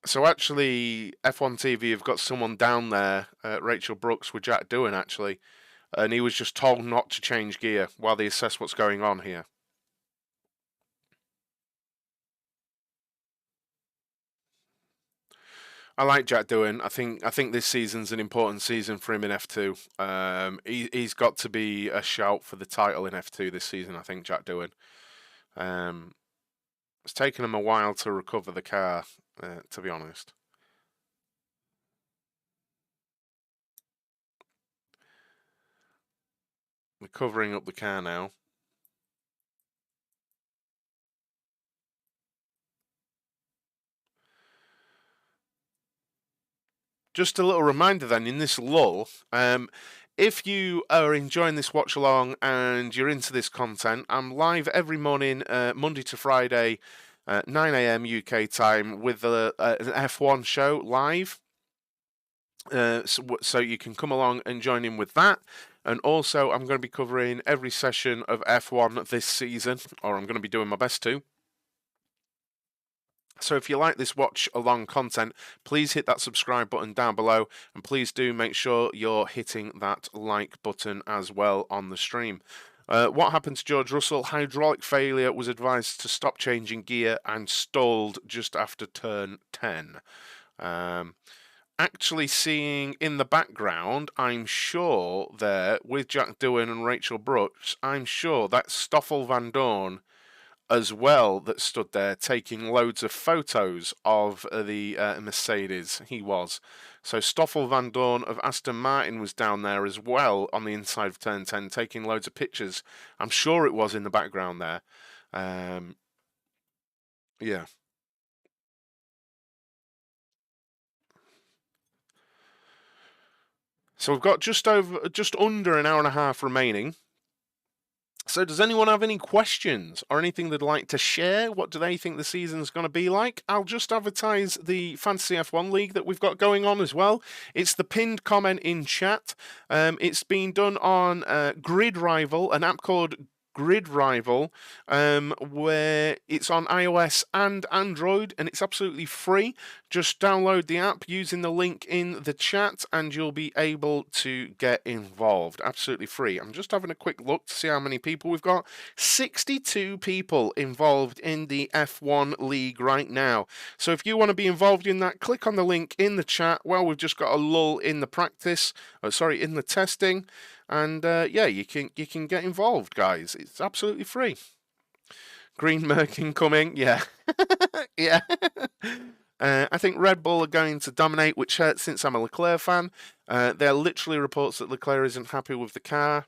So actually, F1 TV have got someone down there, Rachel Brooks, with Jack Doohan, actually, and he was just told not to change gear while they assess what's going on here. I like Jack Doohan. I think this season's an important season for him in F2. He's got to be a shout for the title in F2 this season, I think, Jack Doohan. It's taken him a while to recover the car, to be honest. We're covering up the car now. Just a little reminder then, in this lull, if you are enjoying this watch along and you're into this content, I'm live every morning, Monday to Friday, 9 a.m. UK time, with an F1 show live. So you can come along and join in with that. And also, I'm going to be covering every session of F1 this season, or I'm going to be doing my best to. So if you like this watch along content, please hit that subscribe button down below, and please do make sure you're hitting that like button as well on the stream. What happened to George Russell? Hydraulic failure, was advised to stop changing gear and stalled just after turn 10. Actually seeing in the background, I'm sure there, with Jack Doohan and Rachel Brooks, I'm sure that's Stoffel Van Dorn as well that stood there taking loads of photos of the Mercedes. He was. So Stoffel Van Dorn of Aston Martin was down there as well on the inside of Turn 10 taking loads of pictures. I'm sure it was in the background there. Yeah. So we've got just under an hour and a half remaining. So does anyone have any questions or anything they'd like to share? What do they think the season's going to be like? I'll just advertise the Fantasy F1 League that we've got going on as well. It's the pinned comment in chat. It's been done on Grid Rival, an app called Grid Rival, where it's on iOS and Android, and it's absolutely free. Just download the app using the link in the chat, and you'll be able to get involved. Absolutely free. I'm just having a quick look to see how many people we've got. 62 people involved in the F1 League right now. So if you want to be involved in that, click on the link in the chat. Well, we've just got a lull in the practice. In the testing. And yeah, you can get involved, guys. It's absolutely free. Green Merkin coming, yeah, yeah. I think Red Bull are going to dominate, which hurts since I'm a Leclerc fan. There are literally reports that Leclerc isn't happy with the car.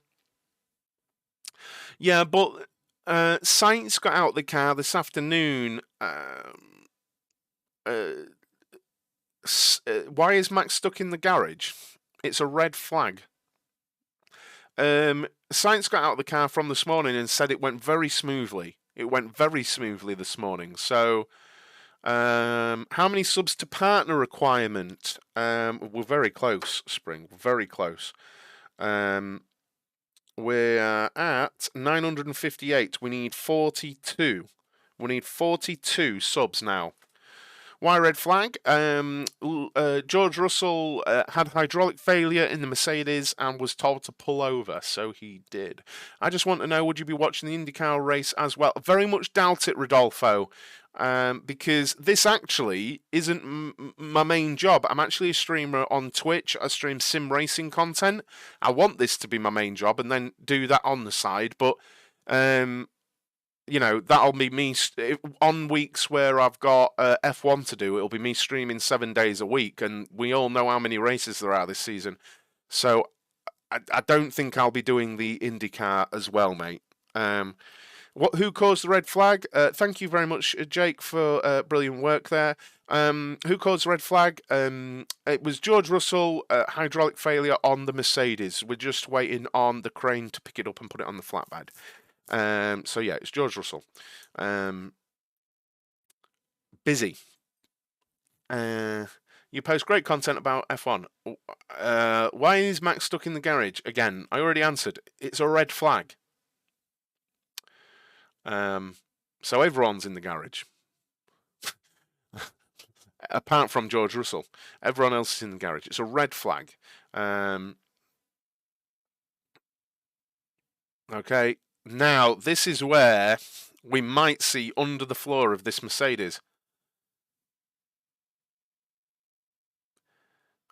Yeah, but Sainz got out the car this afternoon. Why is Max stuck in the garage? It's a red flag. Sainz got out of the car from this morning and said it went very smoothly. It went very smoothly this morning. So, how many subs to partner requirement? We're very close, Spring. Very close. We're at 958. We need 42. We need 42 subs now. Why red flag? George Russell had hydraulic failure in the Mercedes and was told to pull over, so he did. I just want to know, would you be watching the IndyCar race as well? Very much doubt it, Rodolfo, because this actually isn't my main job. I'm actually a streamer on Twitch. I stream sim racing content. I want this to be my main job and then do that on the side, but you know, that'll be me on weeks where I've got F1 to do. It'll be me streaming 7 days a week, and we all know how many races there are this season. So I don't think I'll be doing the IndyCar as well, mate. Who caused the red flag? Thank you very much, Jake, for brilliant work there. Who caused the red flag? It was George Russell, hydraulic failure on the Mercedes. We're just waiting on the crane to pick it up and put it on the flatbed. So yeah, it's George Russell. Busy. You post great content about F1. Why is Max stuck in the garage? Again, I already answered. It's a red flag. So everyone's in the garage. Apart from George Russell. Everyone else is in the garage. It's a red flag. Okay. Now, this is where we might see under the floor of this Mercedes.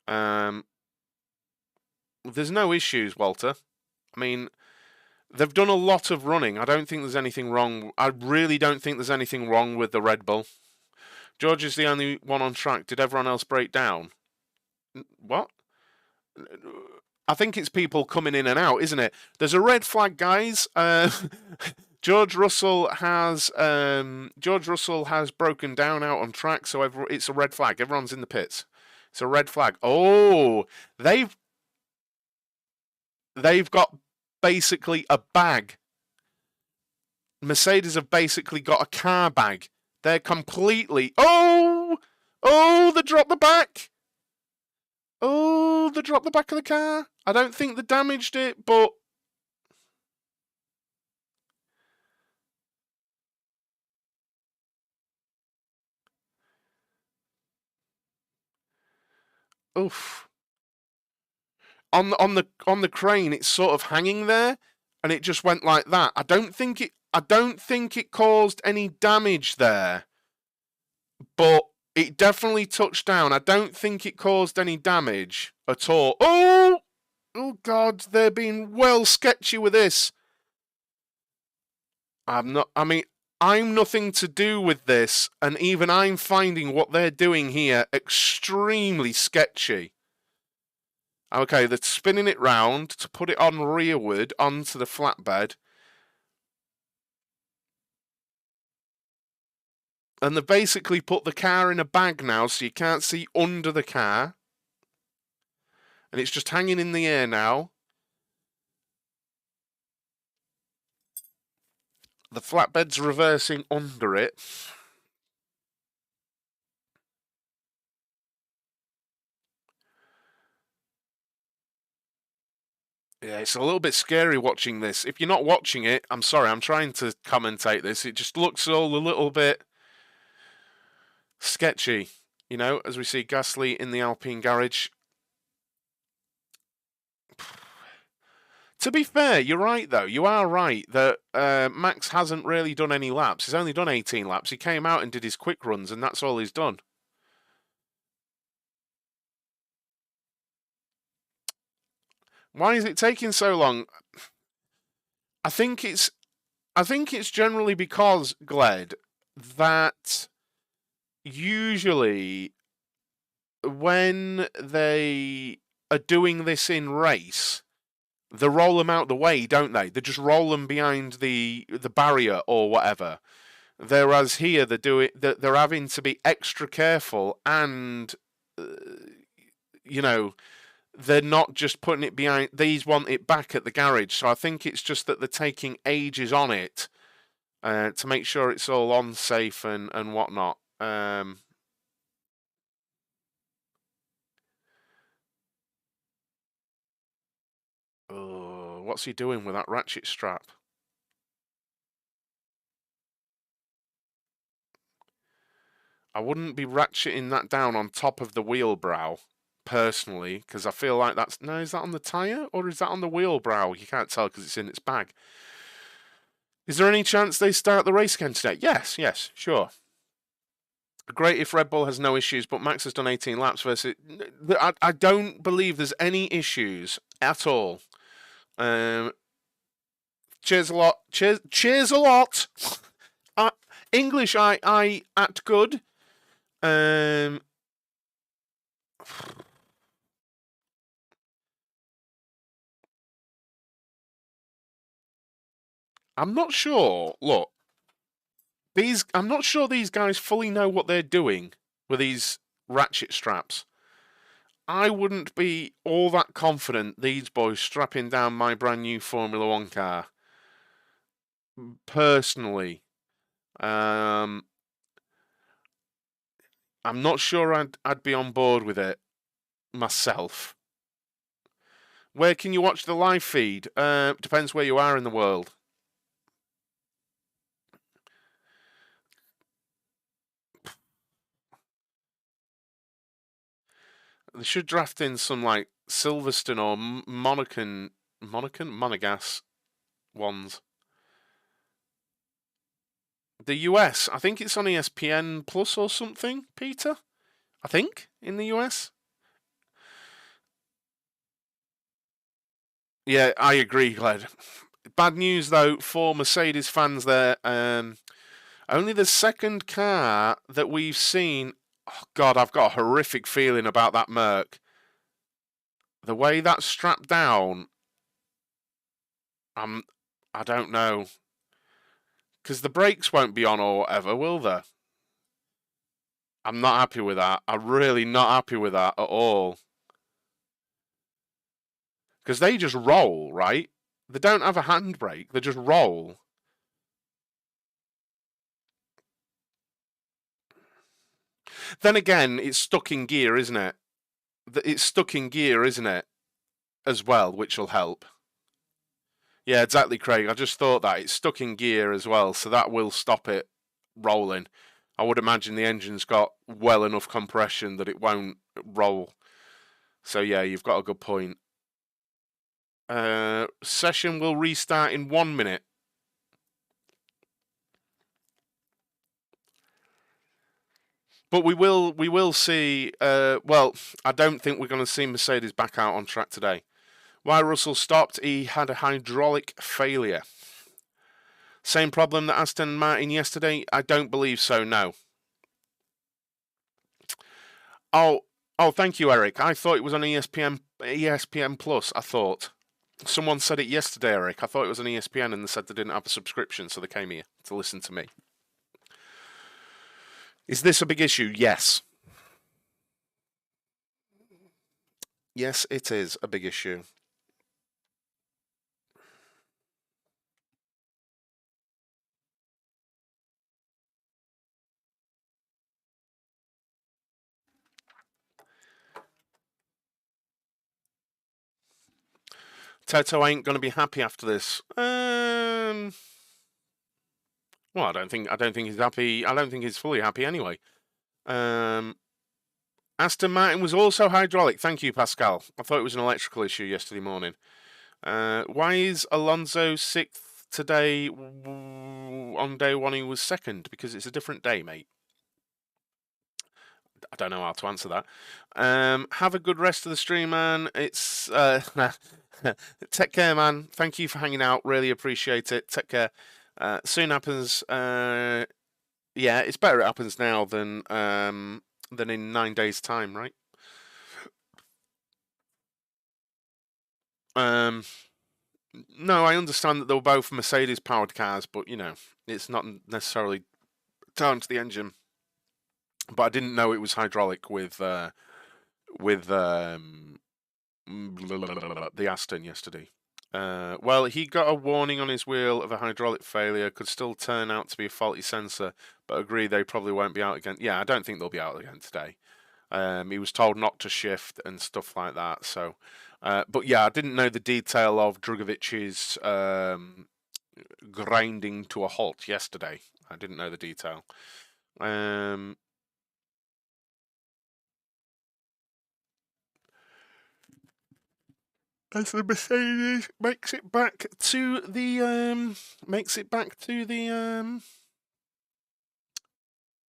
There's no issues, Walter. I mean, they've done a lot of running. I don't think there's anything wrong. I really don't think there's anything wrong with the Red Bull. George is the only one on track. Did everyone else break down? What? I think it's people coming in and out, isn't it? There's a red flag, guys. George Russell has broken down out on track, so it's a red flag. Everyone's in the pits. It's a red flag. Oh, they've got basically a bag. Mercedes have basically got a car bag. They're completely. Oh, they dropped the back. Oh, they dropped the back of the car. I don't think they damaged it, but... Oof. On the crane, it's sort of hanging there, and it just went like that. I don't think it caused any damage there, but It definitely touched down. I don't think it caused any damage at all. Oh! Oh, God, they're being well sketchy with this. I'm nothing to do with this, and even I'm finding what they're doing here extremely sketchy. Okay, they're spinning it round to put it on rearward onto the flatbed. And they've basically put the car in a bag now, so you can't see under the car. And it's just hanging in the air now. The flatbed's reversing under it. Yeah, it's a little bit scary watching this. If you're not watching it, I'm sorry, I'm trying to commentate this. It just looks all a little bit sketchy, you know, as we see Gasly in the Alpine garage. To be fair, you're right, though. You are right that Max hasn't really done any laps. He's only done 18 laps. He came out and did his quick runs, and that's all he's done. Why is it taking so long? I think it's generally because, Gled, that usually when they are doing this in race, they roll them out the way, don't they? They just roll them behind the barrier or whatever. Whereas here they're having to be extra careful, and you know, they're not just putting it behind. These want it back at the garage, so I think it's just that they're taking ages on it to make sure it's all on safe and whatnot. Oh, what's he doing with that ratchet strap? I wouldn't be ratcheting that down on top of the wheel brow, personally, because I feel like that's... No, is that on the tyre or is that on the wheel brow? You can't tell because it's in its bag. Is there any chance they start the race again today? Yes, sure. Great if Red Bull has no issues, but Max has done 18 laps versus... I don't believe there's any issues at all. Cheers a lot. Cheers a lot. English, I at good. I'm not sure. Look, I'm not sure these guys fully know what they're doing with these ratchet straps. I wouldn't be all that confident these boys strapping down my brand new Formula One car. Personally, I'm not sure I'd be on board with it myself. Where can you watch the live feed? Depends where you are in the world. They should draft in some like Silverstone or Monegas ones. The US, I think it's on ESPN Plus or something, Peter. I think in the US. Yeah, I agree, Glad. Bad news though for Mercedes fans there. Only the second car that we've seen. Oh God, I've got a horrific feeling about that Merc. The way that's strapped down, I don't know. Because the brakes won't be on or whatever, will they? I'm not happy with that. I'm really not happy with that at all. Because they just roll, right? They don't have a handbrake. They just roll. Then again, it's stuck in gear, isn't it? It's stuck in gear, isn't it? As well, which will help. Yeah, exactly, Craig. I just thought that. It's stuck in gear as well, so that will stop it rolling. I would imagine the engine's got well enough compression that it won't roll. So yeah, you've got a good point. Session will restart in 1 minute. But we will see. Well, I don't think we're going to see Mercedes back out on track today. Why Russell stopped? He had a hydraulic failure. Same problem that Aston Martin yesterday? I don't believe so. No. Oh, thank you, Eric. I thought it was on ESPN Plus. I thought someone said it yesterday, Eric. I thought it was on ESPN, and they said they didn't have a subscription, so they came here to listen to me. Is this a big issue? Yes. Yes, it is a big issue. Toto ain't going to be happy after this. Well, I don't think he's happy. I don't think he's fully happy anyway. Aston Martin was also hydraulic. Thank you, Pascal. I thought it was an electrical issue yesterday morning. Why is Alonso 6th today? On day one, he was 2nd because it's a different day, mate. I don't know how to answer that. Have a good rest of the stream, man. It's take care, man. Thank you for hanging out. Really appreciate it. Take care. Soon happens. Yeah, it's better it happens now than in 9 days' time, right? No, I understand that they were both Mercedes-powered cars, but you know, it's not necessarily down to the engine. But I didn't know it was hydraulic with the Aston yesterday. Well, he got a warning on his wheel of a hydraulic failure. Could still turn out to be a faulty sensor, but agree they probably won't be out again. Yeah, I don't think they'll be out again today. He was told not to shift and stuff like that. So, but yeah, I didn't know the detail of Drugovic's grinding to a halt yesterday. I didn't know the detail. As the Mercedes makes it back to the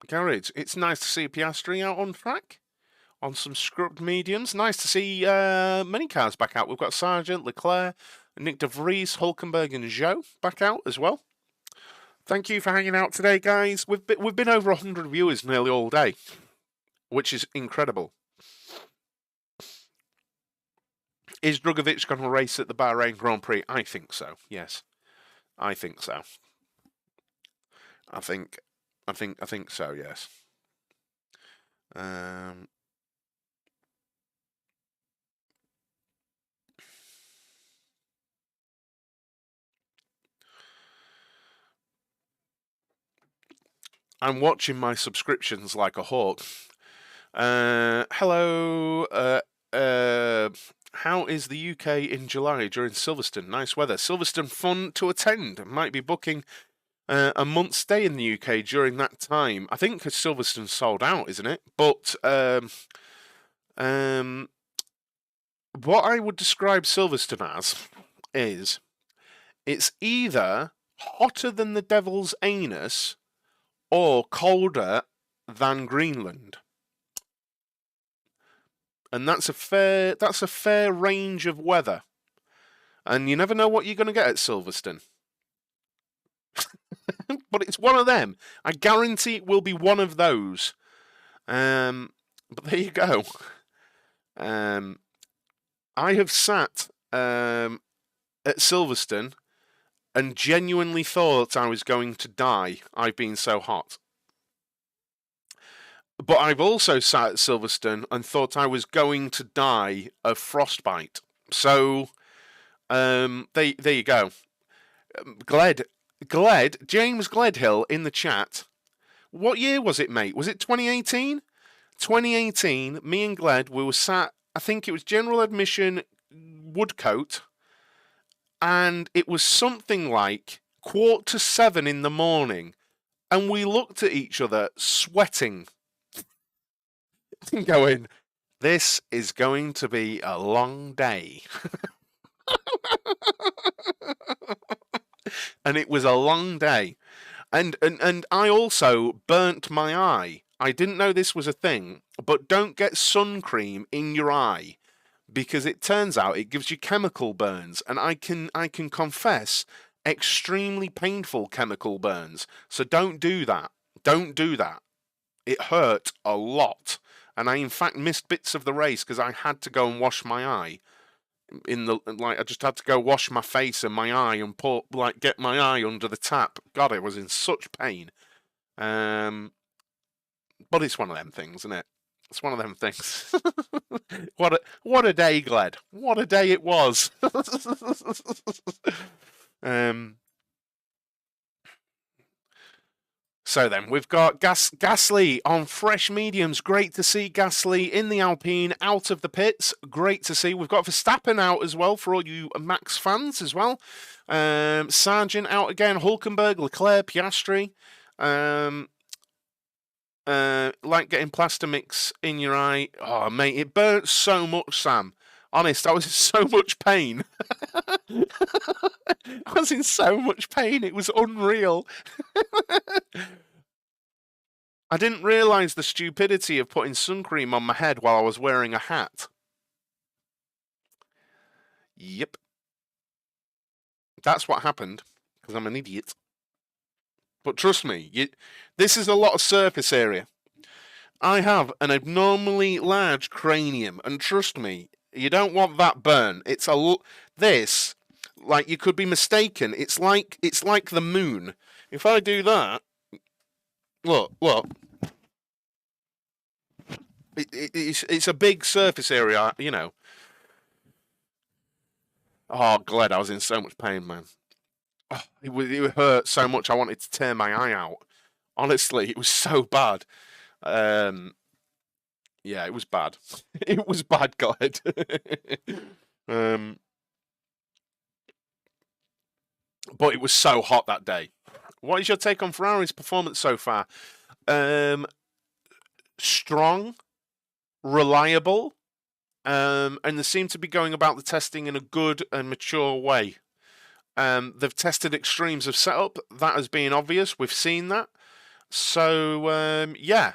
garage. It's nice to see Piastri out on track on some scrubbed mediums. Nice to see many cars back out. We've got Sargent, Leclerc, Nick De Vries, Hulkenberg, and Zhou back out as well. Thank you for hanging out today, guys. We've been over 100 viewers nearly all day, which is incredible. Is Drugovic going to race at the Bahrain Grand Prix? I think so. Yes, I think so. I think so. Yes. I'm watching my subscriptions like a hawk. Hello. How is the UK in July during Silverstone? Nice weather. Silverstone fun to attend. Might be booking a month's stay in the UK during that time. I think Silverstone's sold out, isn't it? But what I would describe Silverstone as is it's either hotter than the devil's anus or colder than Greenland. And that's a fair range of weather. And you never know what you're going to get at Silverstone. But it's one of them. I guarantee it will be one of those. But there you go. I have sat at Silverstone and genuinely thought I was going to die. I've been so hot. But I've also sat at Silverstone and thought I was going to die of frostbite. So, there you go. James Gledhill in the chat. What year was it, mate? Was it 2018? 2018, me and Gled, we were sat, I think it was general admission Woodcote, and it was something like 6:45 in the morning, and we looked at each other sweating. Going, this is going to be a long day. And it was a long day. And I also burnt my eye. I didn't know this was a thing, but don't get sun cream in your eye because it turns out it gives you chemical burns, and I can confess extremely painful chemical burns. So don't do that. Don't do that. It hurt a lot, and I in fact missed bits of the race because I had to go and wash my eye. I just had to go wash my face and my eye and get my eye under the tap. God, it was in such pain. But it's one of them things, isn't it? It's one of them things. What a day, Gled. What a day it was. So then, we've got Gasly on fresh mediums. Great to see Gasly in the Alpine, out of the pits. Great to see. We've got Verstappen out as well, for all you Max fans as well. Sargent out again. Hulkenberg, Leclerc, Piastri. Like getting plaster mix in your eye. Oh, mate, it burnt so much, Sam. Honest, I was in so much pain. I was in so much pain, it was unreal. I didn't realise the stupidity of putting sun cream on my head while I was wearing a hat. Yep. That's what happened, because I'm an idiot. But trust me, this is a lot of surface area. I have an abnormally large cranium, and trust me, you don't want that burn. It's this, like, you could be mistaken. It's like the moon. If I do that, look. It's a big surface area, you know. Oh, glad I was in so much pain, man. Oh, it hurt so much. I wanted to tear my eye out. Honestly, it was so bad. Yeah, it was bad. It was bad, Glad. But it was so hot that day. What is your take on Ferrari's performance so far? Strong, reliable, and they seem to be going about the testing in a good and mature way. They've tested extremes of setup. That has been obvious. We've seen that. So yeah,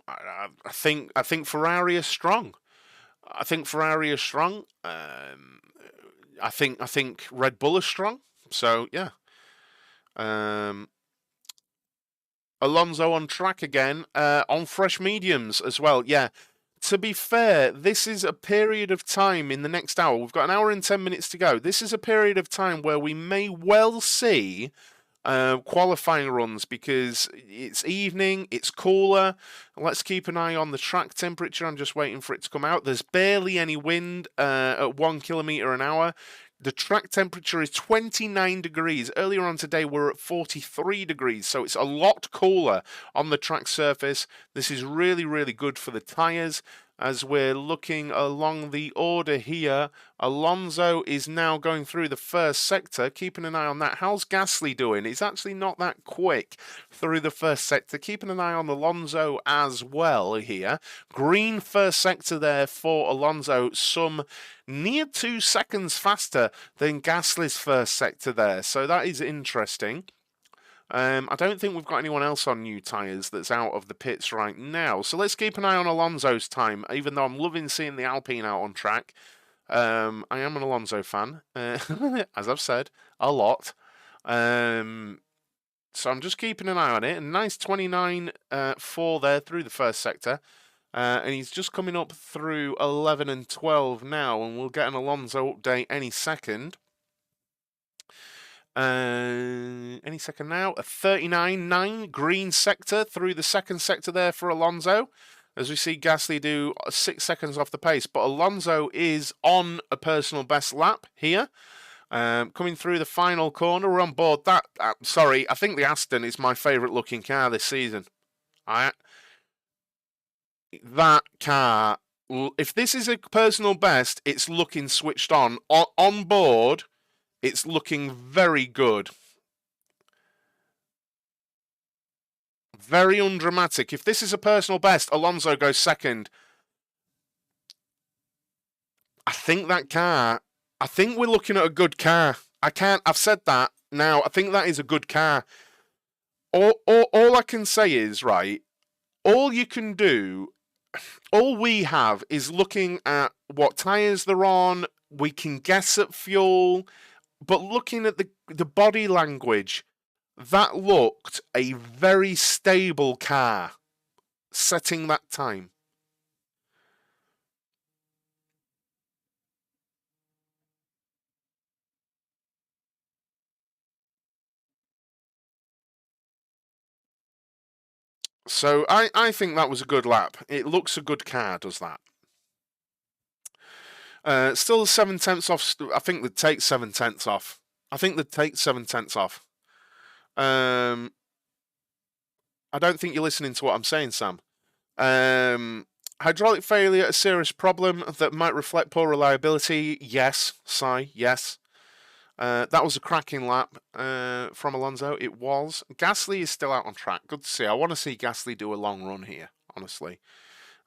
I think Ferrari is strong. I think Ferrari is strong. I think Red Bull is strong. So yeah. Alonso on track again, on fresh mediums as well. Yeah. To be fair, this is a period of time in the next hour. We've got an hour and 10 minutes to go. This is a period of time where we may well see qualifying runs because it's evening, it's cooler. Let's keep an eye on the track temperature. I'm just waiting for it to come out. There's barely any wind at 1 kilometre an hour. The track temperature is 29 degrees. Earlier on today, we're at 43 degrees, so it's a lot cooler on the track surface. This is really, really good for the tyres. As we're looking along the order here, Alonso is now going through the first sector, keeping an eye on that. How's Gasly doing? He's actually not that quick through the first sector. Keeping an eye on Alonso as well here. Green first sector there for Alonso, some near 2 seconds faster than Gasly's first sector there. So that is interesting. I don't think we've got anyone else on new tyres that's out of the pits right now. So let's keep an eye on Alonso's time, even though I'm loving seeing the Alpine out on track. I am an Alonso fan, as I've said, a lot. So I'm just keeping an eye on it. A nice 29.4 there through the first sector. And he's just coming up through 11 and 12 now, and we'll get an Alonso update any second. Any second now. A 39.9 green sector through the second sector there for Alonso. As we see Gasly do 6 seconds off the pace. But Alonso is on a personal best lap here. Coming through the final corner. We're on board that. Sorry, I think the Aston is my favourite looking car this season. That car, if this is a personal best, it's looking switched on. On board, it's looking very good. Very undramatic. If this is a personal best, Alonso goes second. I think we're looking at a good car. I've said that now. I think that is a good car. All I can say is, right, all you can do, all we have is looking at what tyres they're on. We can guess at fuel, but looking at the body language, that looked a very stable car setting that time. So I think that was a good lap. It looks a good car, does that? Still 7 tenths off. I think they'd take 7 tenths off. I think they'd take 7 tenths off. I don't think you're listening to what I'm saying, Sam. Hydraulic failure, a serious problem that might reflect poor reliability. Yes, Sai, yes. That was a cracking lap from Alonso. It was. Gasly is still out on track. Good to see. I want to see Gasly do a long run here, honestly.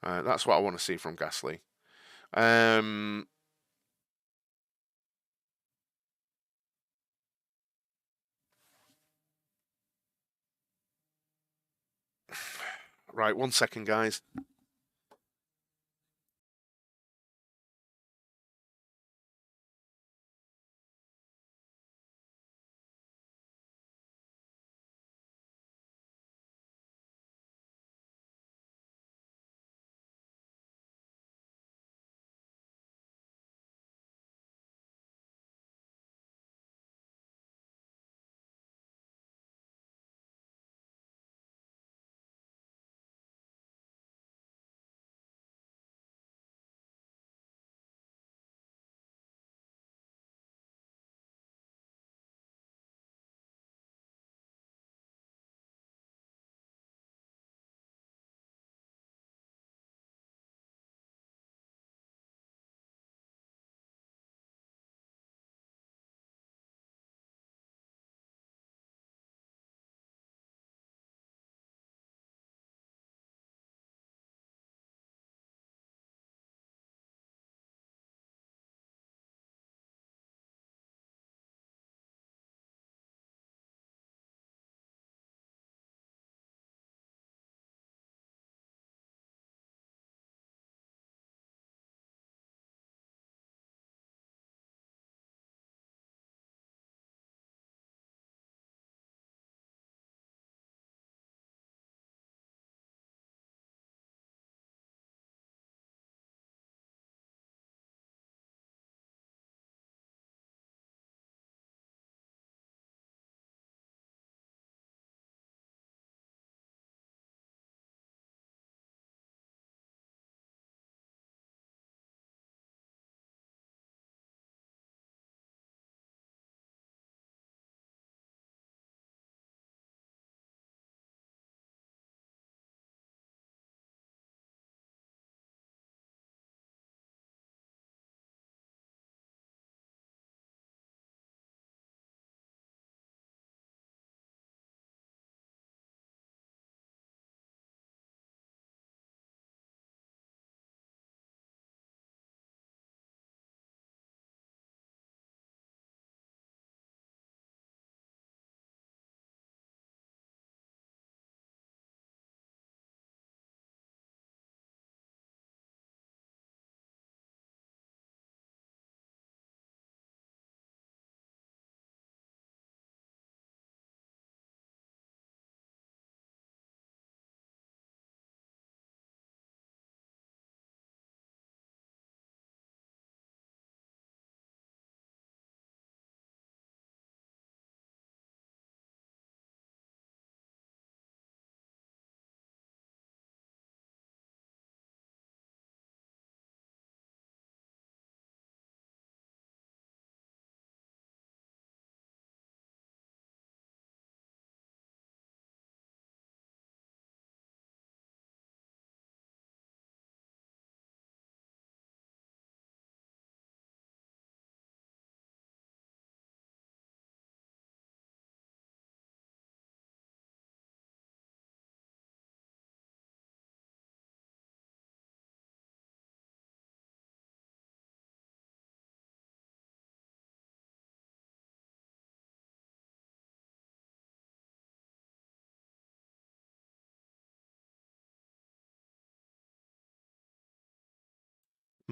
That's what I want to see from Gasly. Right, 1 second, guys.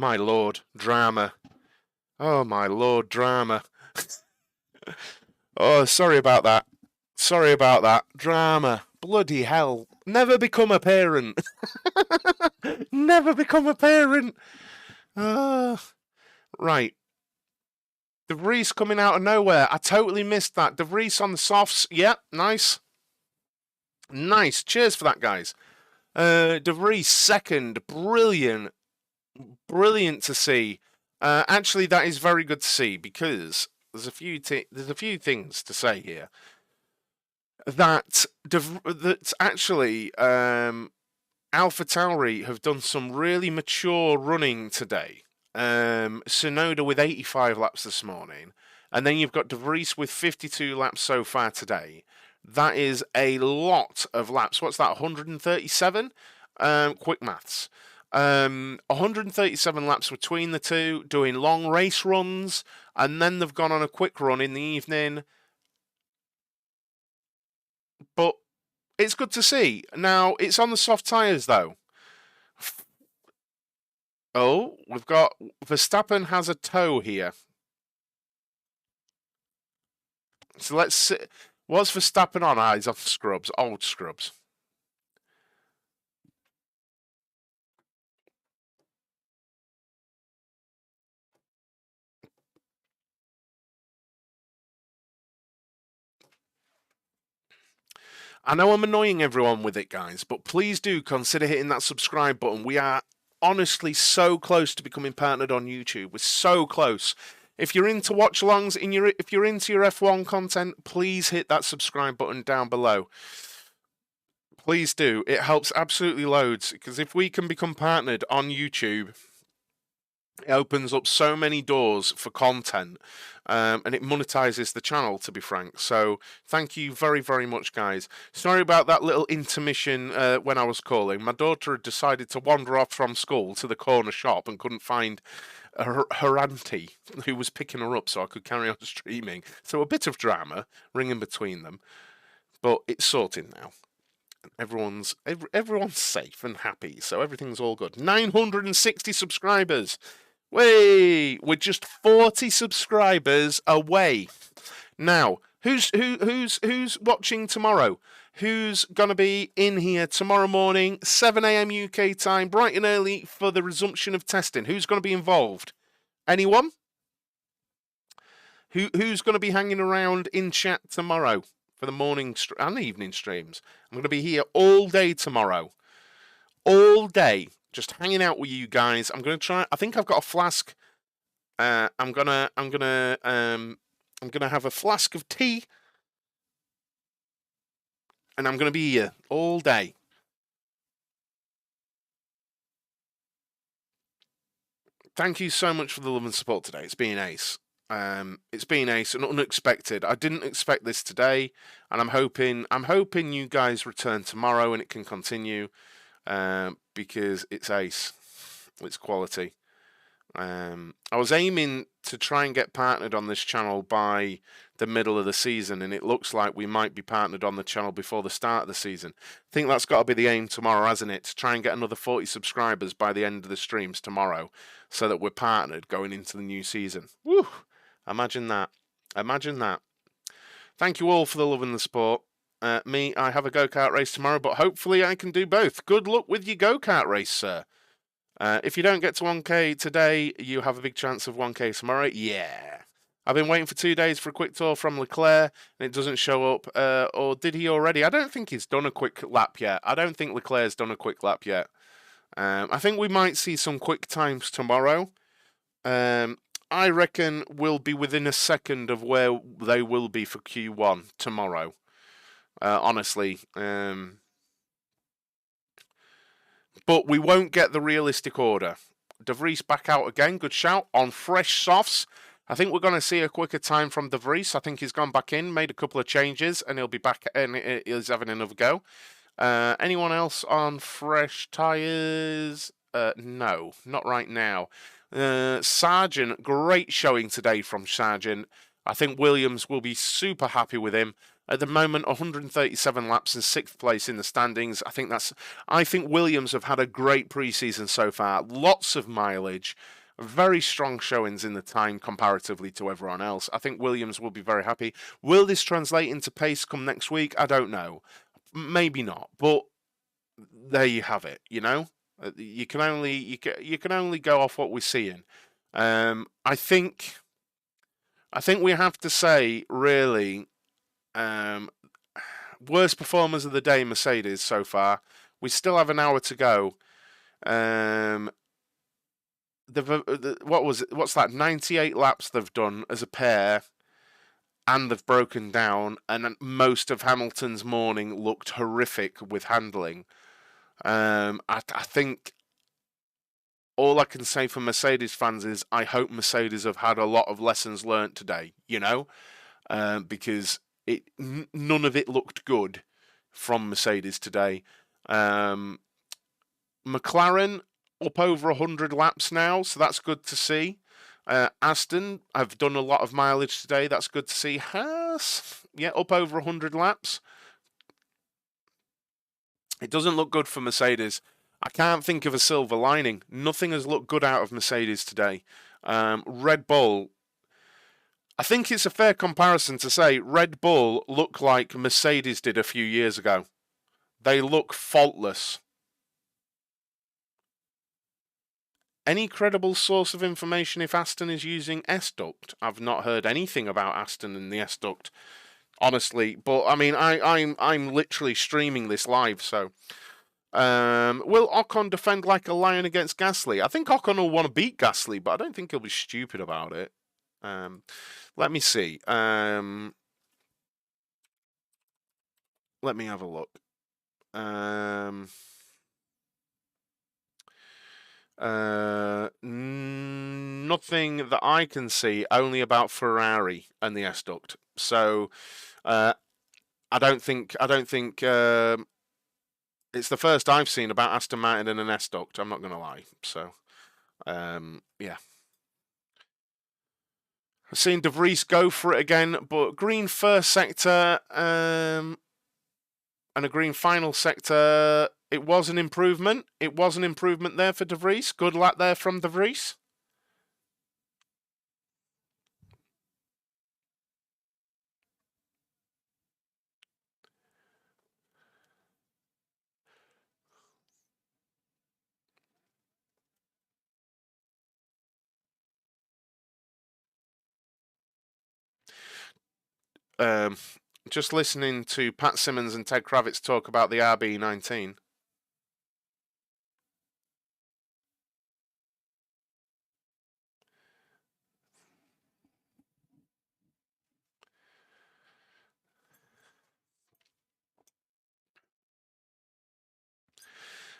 My lord, drama. Oh, my lord, drama. Oh, sorry about that. Sorry about that. Drama. Bloody hell. Never become a parent. Never become a parent. Right. De Vries coming out of nowhere. I totally missed that. De Vries on the softs. Yep, nice. Nice. Cheers for that, guys. De Vries second. Brilliant. Brilliant to see. Actually, that is very good to see because there's a few things to say here. That actually AlphaTauri have done some really mature running today. Tsunoda with 85 laps this morning, and then you've got De Vries with 52 laps so far today. That is a lot of laps. What's that? 137? Quick maths. 137 laps between the two, doing long race runs, and then they've gone on a quick run in the evening. But it's good to see. Now, it's on the soft tyres, though. Oh, we've got Verstappen has a toe here. So let's see. What's Verstappen on? Ah, he's on scrubs, old scrubs. I know I'm annoying everyone with it, guys, but please do consider hitting that subscribe button. We are honestly so close to becoming partnered on YouTube. We're so close. If you're into watch-alongs, if you're into your F1 content, please hit that subscribe button down below. Please do. It helps absolutely loads, because if we can become partnered on YouTube, it opens up so many doors for content, and it monetizes the channel, to be frank. So thank you very, very much, guys. Sorry about that little intermission when I was calling. My daughter had decided to wander off from school to the corner shop and couldn't find her auntie who was picking her up so I could carry on streaming. So a bit of drama ringing between them, but it's sorted now. Everyone's safe and happy, so everything's all good. 960 subscribers. We're just 40 subscribers away. Now, who's watching tomorrow? Who's gonna be in here tomorrow morning, 7 a.m. UK time, bright and early for the resumption of testing? Who's gonna be involved? Anyone? Who's gonna be hanging around in chat tomorrow for the morning and evening streams? I'm gonna be here all day tomorrow. All day. Just hanging out with you guys. I'm gonna try. I think I've got a flask. I'm gonna have a flask of tea, and I'm gonna be here all day. Thank you so much for the love and support today. It's been ace. It's been ace and unexpected. I didn't expect this today, and I'm hoping you guys return tomorrow and it can continue. Because it's ace, it's quality. I was aiming to try and get partnered on this channel by the middle of the season, and it looks like we might be partnered on the channel before the start of the season. I think that's got to be the aim tomorrow, hasn't it? To try and get another 40 subscribers by the end of the streams tomorrow, so that we're partnered going into the new season. Woo! Imagine that. Imagine that. Thank you all for the love and the support. I have a go-kart race tomorrow, but hopefully I can do both. Good luck with your go-kart race, sir. If you don't get to 1K today, you have a big chance of 1K tomorrow. Yeah. I've been waiting for 2 days for a quick tour from Leclerc, and it doesn't show up. Or did he already? I don't think he's done a quick lap yet. I don't think Leclerc's done a quick lap yet. I think we might see some quick times tomorrow. I reckon we'll be within a second of where they will be for Q1 tomorrow. Honestly. But we won't get the realistic order. De Vries back out again. Good shout. On fresh softs. I think we're going to see a quicker time from De Vries. I think he's gone back in, made a couple of changes, and he'll be back and he's having another go. Anyone else on fresh tyres? No, not right now. Sargent, great showing today from Sargent. I think Williams will be super happy with him. At the moment, 137 laps and 6th place in the standings. I think Williams have had a great preseason so far. Lots of mileage, very strong showings in the time comparatively to everyone else. I think Williams will be very happy. Will this translate into pace come next week? I don't know. Maybe not, but there you have it. You can only go off what we're seeing. I think we have to say, really, worst performers of the day, Mercedes so far. We still have an hour to go. What was it? What's that? 98 laps they've done as a pair, and they've broken down. And most of Hamilton's morning looked horrific with handling. I think all I can say for Mercedes fans is I hope Mercedes have had a lot of lessons learnt today. Because none of it looked good from Mercedes today. McLaren up over 100 laps now, so that's good to see. Aston have done a lot of mileage today, that's good to see. Haas, up over 100 laps. It doesn't look good for Mercedes. I can't think of a silver lining. Nothing has looked good out of Mercedes today. Red Bull, I think it's a fair comparison to say Red Bull look like Mercedes did a few years ago. They look faultless. Any credible source of information if Aston is using S-Duct? I've not heard anything about Aston and the S-Duct, honestly. But I mean, I'm literally streaming this live, so. Will Ocon defend like a lion against Gasly? I think Ocon will want to beat Gasly, but I don't think he'll be stupid about it. Let me see. Let me have a look. Nothing that I can see, only about Ferrari and the S-Duct. So, I don't think it's the first I've seen about Aston Martin and an S-Duct, I'm not going to lie. So, yeah. I've seen De Vries go for it again, but green first sector and a green final sector, it was an improvement. It was an improvement there for De Vries. Good lap there from De Vries. Just listening to Pat Simmons and Ted Kravitz talk about the RB19.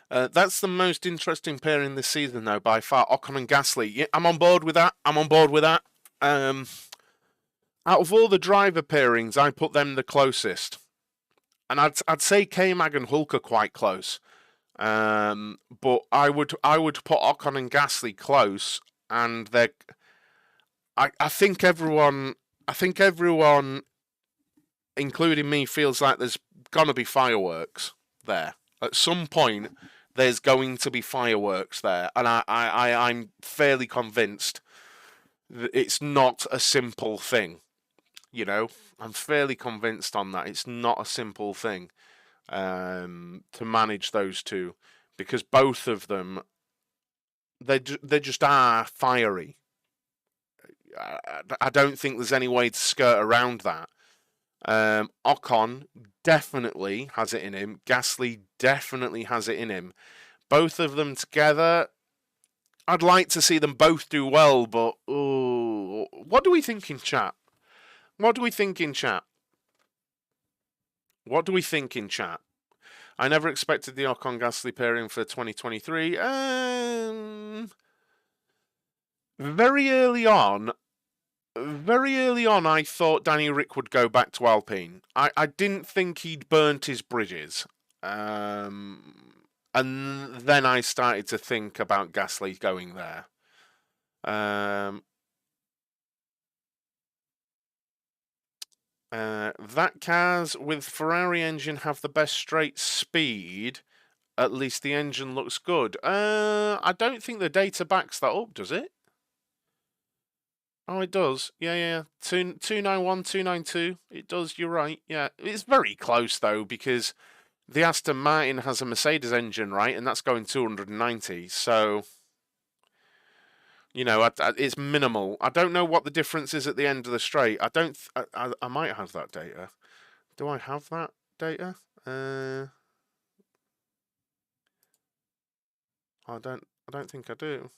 That's the most interesting pairing this season, though, by far. Ocon and Gasly. Yeah, I'm on board with that. Out of all the driver pairings, I put them the closest. And I'd say K-Mag and Hulk are quite close. But I would put Ocon and Gasly close, and I think everyone, including me, feels like there's gonna be fireworks there. At some point, there's going to be fireworks there, and I'm fairly convinced that it's not a simple thing. I'm fairly convinced on that. It's not a simple thing to manage those two, because both of them, they just are fiery. I don't think there's any way to skirt around that. Ocon definitely has it in him. Gasly definitely has it in him. Both of them together, I'd like to see them both do well, but what do we think in chat? What do we think in chat? I never expected the Ocon Gasly pairing for 2023. Very early on, I thought Danny Rick would go back to Alpine. I didn't think he'd burnt his bridges. And then I started to think about Gasly going there. That cars with Ferrari engine have the best straight speed. At least the engine looks good. I don't think the data backs that up, does it? Oh, it does. Yeah. 291, 292. It does, you're right. Yeah. It's very close, though, because the Aston Martin has a Mercedes engine, right? And that's going 290. So, you know, it's minimal. I don't know what the difference is at the end of the straight. I might have that data. Do I have that data? I don't think I do.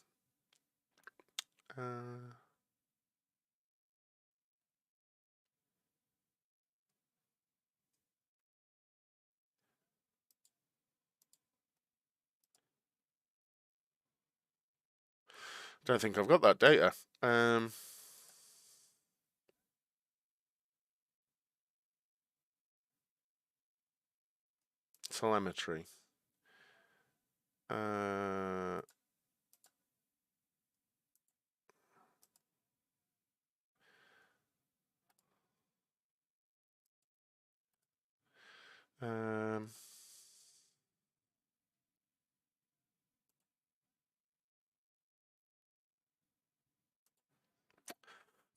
Don't think I've got that data. Telemetry.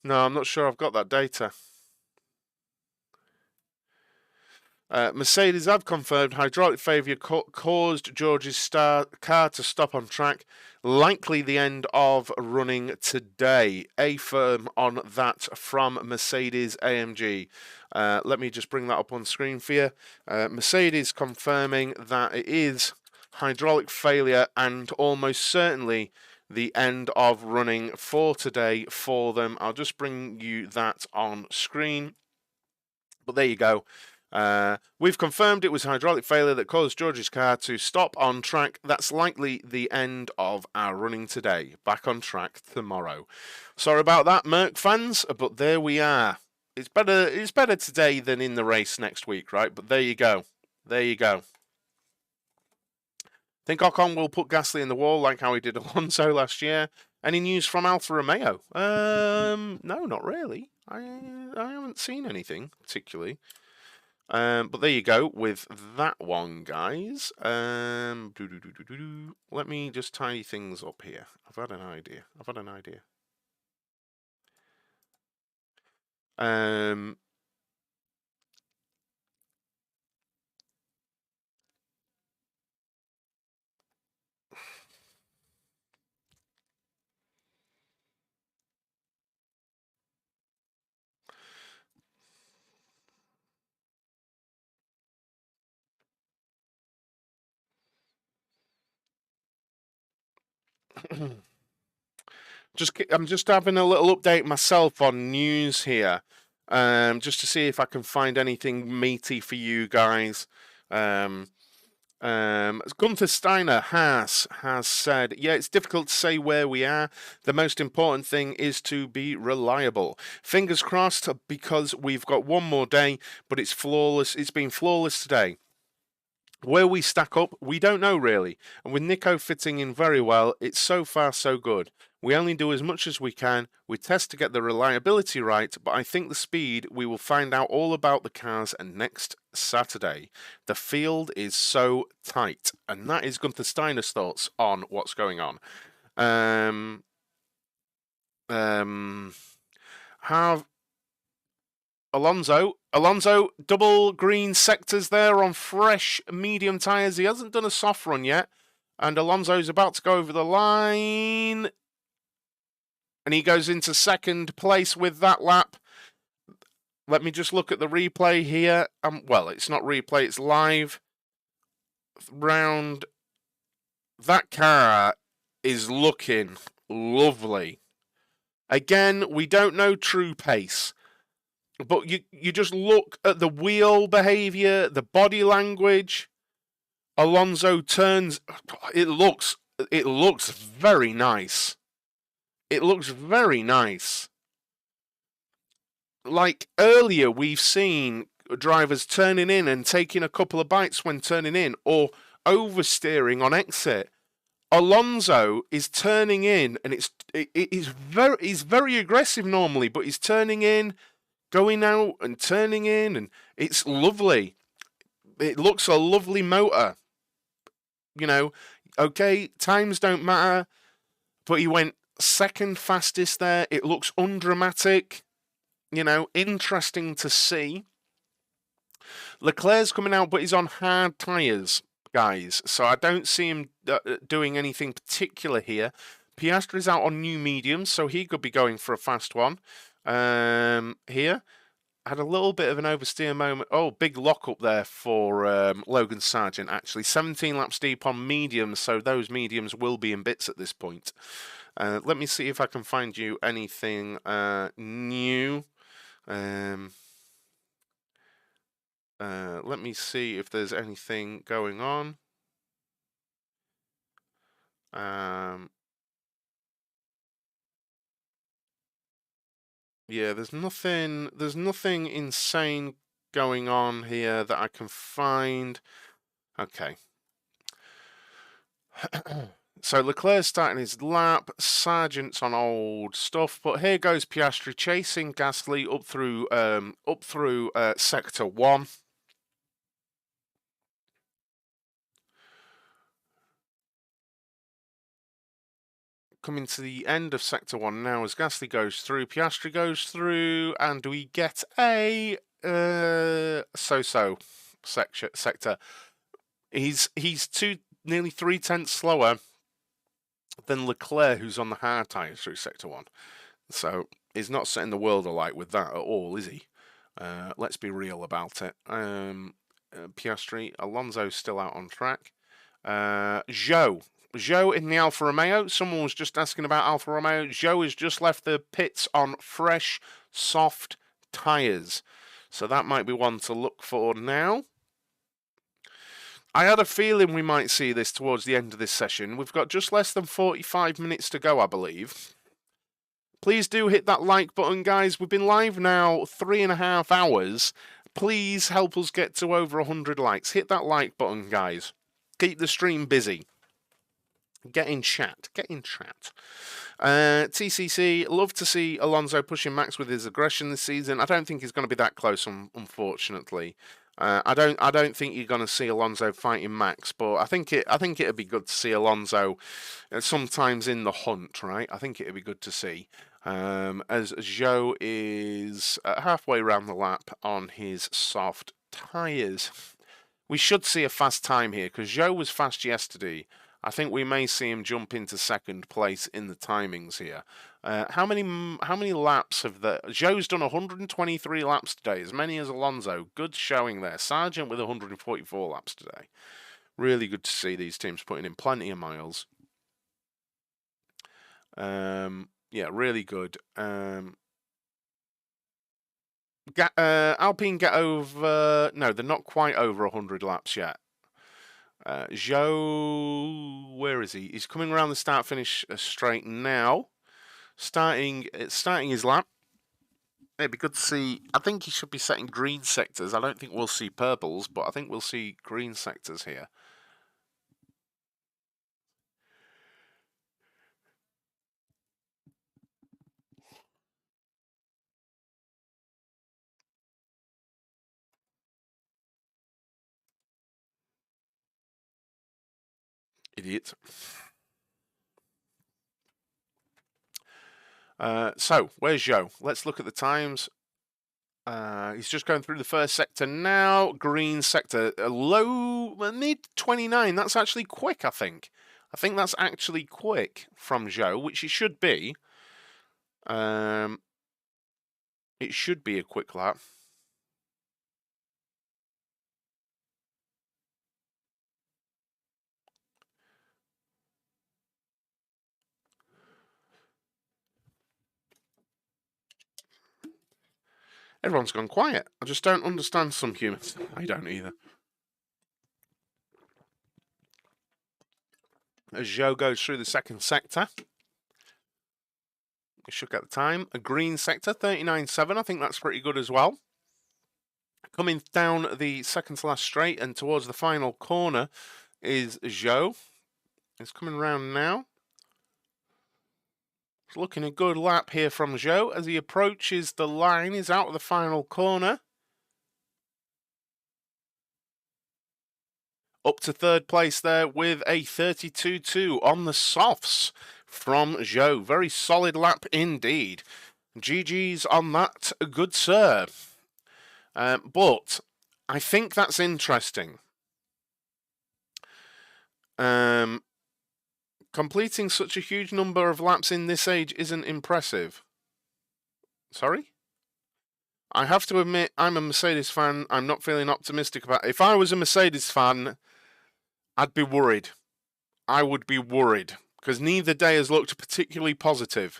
No, I'm not sure I've got that data. Mercedes have confirmed hydraulic failure caused George's car to stop on track, likely the end of running today. A firm on that from Mercedes AMG. Let me just bring that up on screen for you. Mercedes confirming that it is hydraulic failure and almost certainly the end of running for today for them. I'll just bring you that on screen. But there you go. We've confirmed it was hydraulic failure that caused George's car to stop on track. That's likely the end of our running today. Back on track tomorrow. Sorry about that, Merc fans, but there we are. It's better today than in the race next week, right? But there you go. There you go. Think Ocon will put Gasly in the wall like how he did Alonso last year? Any news from Alfa Romeo? No, not really. I haven't seen anything particularly. But there you go with that one, guys. Let me just tidy things up here. I've had an idea. I'm just having a little update myself on news here, just to see if I can find anything meaty for you guys. Gunther Steiner has said, yeah, it's difficult to say where we are. The most important thing is to be reliable. Fingers crossed, because we've got one more day, but it's flawless. It's been flawless today. Where we stack up, we don't know really. And with Nico fitting in very well, it's so far so good. We only do as much as we can. We test to get the reliability right, but I think the speed, we will find out all about the cars next Saturday. The field is so tight. And that is Gunther Steiner's thoughts on what's going on. Have Alonso, double green sectors there on fresh medium tyres. He hasn't done a soft run yet. And Alonso's about to go over the line. And he goes into second place with that lap. Let me just look at the replay here. Well, it's not replay, it's live. Round. That car is looking lovely. Again, we don't know true pace. But you just look at the wheel behavior, the body language. Alonso turns. It looks very nice. It looks very nice. Like earlier, we've seen drivers turning in and taking a couple of bites when turning in, or oversteering on exit. Alonso is turning in, and he's very aggressive normally, but he's turning in, going out and turning in, and it's lovely. It looks a lovely motor. You know, okay, times don't matter, but he went second fastest there. It looks undramatic, interesting to see. Leclerc's coming out, but he's on hard tyres, guys, so I don't see him doing anything particular here. Piastri's out on new mediums, so he could be going for a fast one here. Had a little bit of an oversteer moment. Oh, big lock up there for Logan Sargent, actually. 17 laps deep on mediums, so those mediums will be in bits at this point. Let me see if I can find you anything new. Let me see if there's anything going on. Yeah, there's nothing insane going on here that I can find. Okay. So Leclerc's starting his lap, Sargent's on old stuff, but here goes Piastri chasing Gasly up through sector 1. Coming to the end of sector 1 now as Gasly goes through, Piastri goes through, and we get a so-so sector. He's nearly 3/10 slower than Leclerc, who's on the hard tyres through sector 1. So he's not setting the world alight with that at all, is he? Let's be real about it. Piastri, Alonso's still out on track. Zhou in the Alfa Romeo. Someone was just asking about Alfa Romeo. Zhou has just left the pits on fresh, soft tyres. So that might be one to look for now. I had a feeling we might see this towards the end of this session. We've got just less than 45 minutes to go, I believe. Please do hit that like button, guys. We've been live now 3.5 hours. Please help us get to over 100 likes. Hit that like button, guys. Keep the stream busy. Get in chat. TCC, love to see Alonso pushing Max with his aggression this season. I don't think he's going to be that close, unfortunately. I don't think you're going to see Alonso fighting Max, but I think it'd be good to see Alonso sometimes in the hunt, right? I think it'd be good to see. As Zhou is halfway around the lap on his soft tyres. We should see a fast time here because Zhou was fast yesterday. I think we may see him jump into second place in the timings here. How many laps have the Zhou's done 123 laps today, as many as Alonso. Good showing there. Sargent with 144 laps today. Really good to see these teams putting in plenty of miles. Yeah, really good. Alpine get over. No, they're not quite over 100 laps yet. Zhou, where is he? He's coming around the start-finish straight now. Starting his lap. It'd be good to see. I think he should be setting green sectors. I don't think we'll see purples, but I think we'll see green sectors here. Idiot. So, where's Zhou? Let's look at the times. He's just going through the first sector now. Green sector, low, mid-29. That's actually quick, I think. I think that's actually quick from Zhou, which it should be. It should be a quick lap. Everyone's gone quiet. I just don't understand some humans. I don't either. As Zhou goes through the second sector, we should get the time. A green sector, 39.7. I think that's pretty good as well. Coming down the second to last straight and towards the final corner is Zhou. It's coming round now. It's looking a good lap here from Zhou as he approaches the line. He's out of the final corner. Up to third place there with a 32.2 on the softs from Zhou. Very solid lap indeed. GG's on that, good sir. But I think that's interesting. Completing such a huge number of laps in this age isn't impressive. Sorry? I have to admit, I'm a Mercedes fan. I'm not feeling optimistic about it. If I was a Mercedes fan, I'd be worried. I would be worried because neither day has looked particularly positive.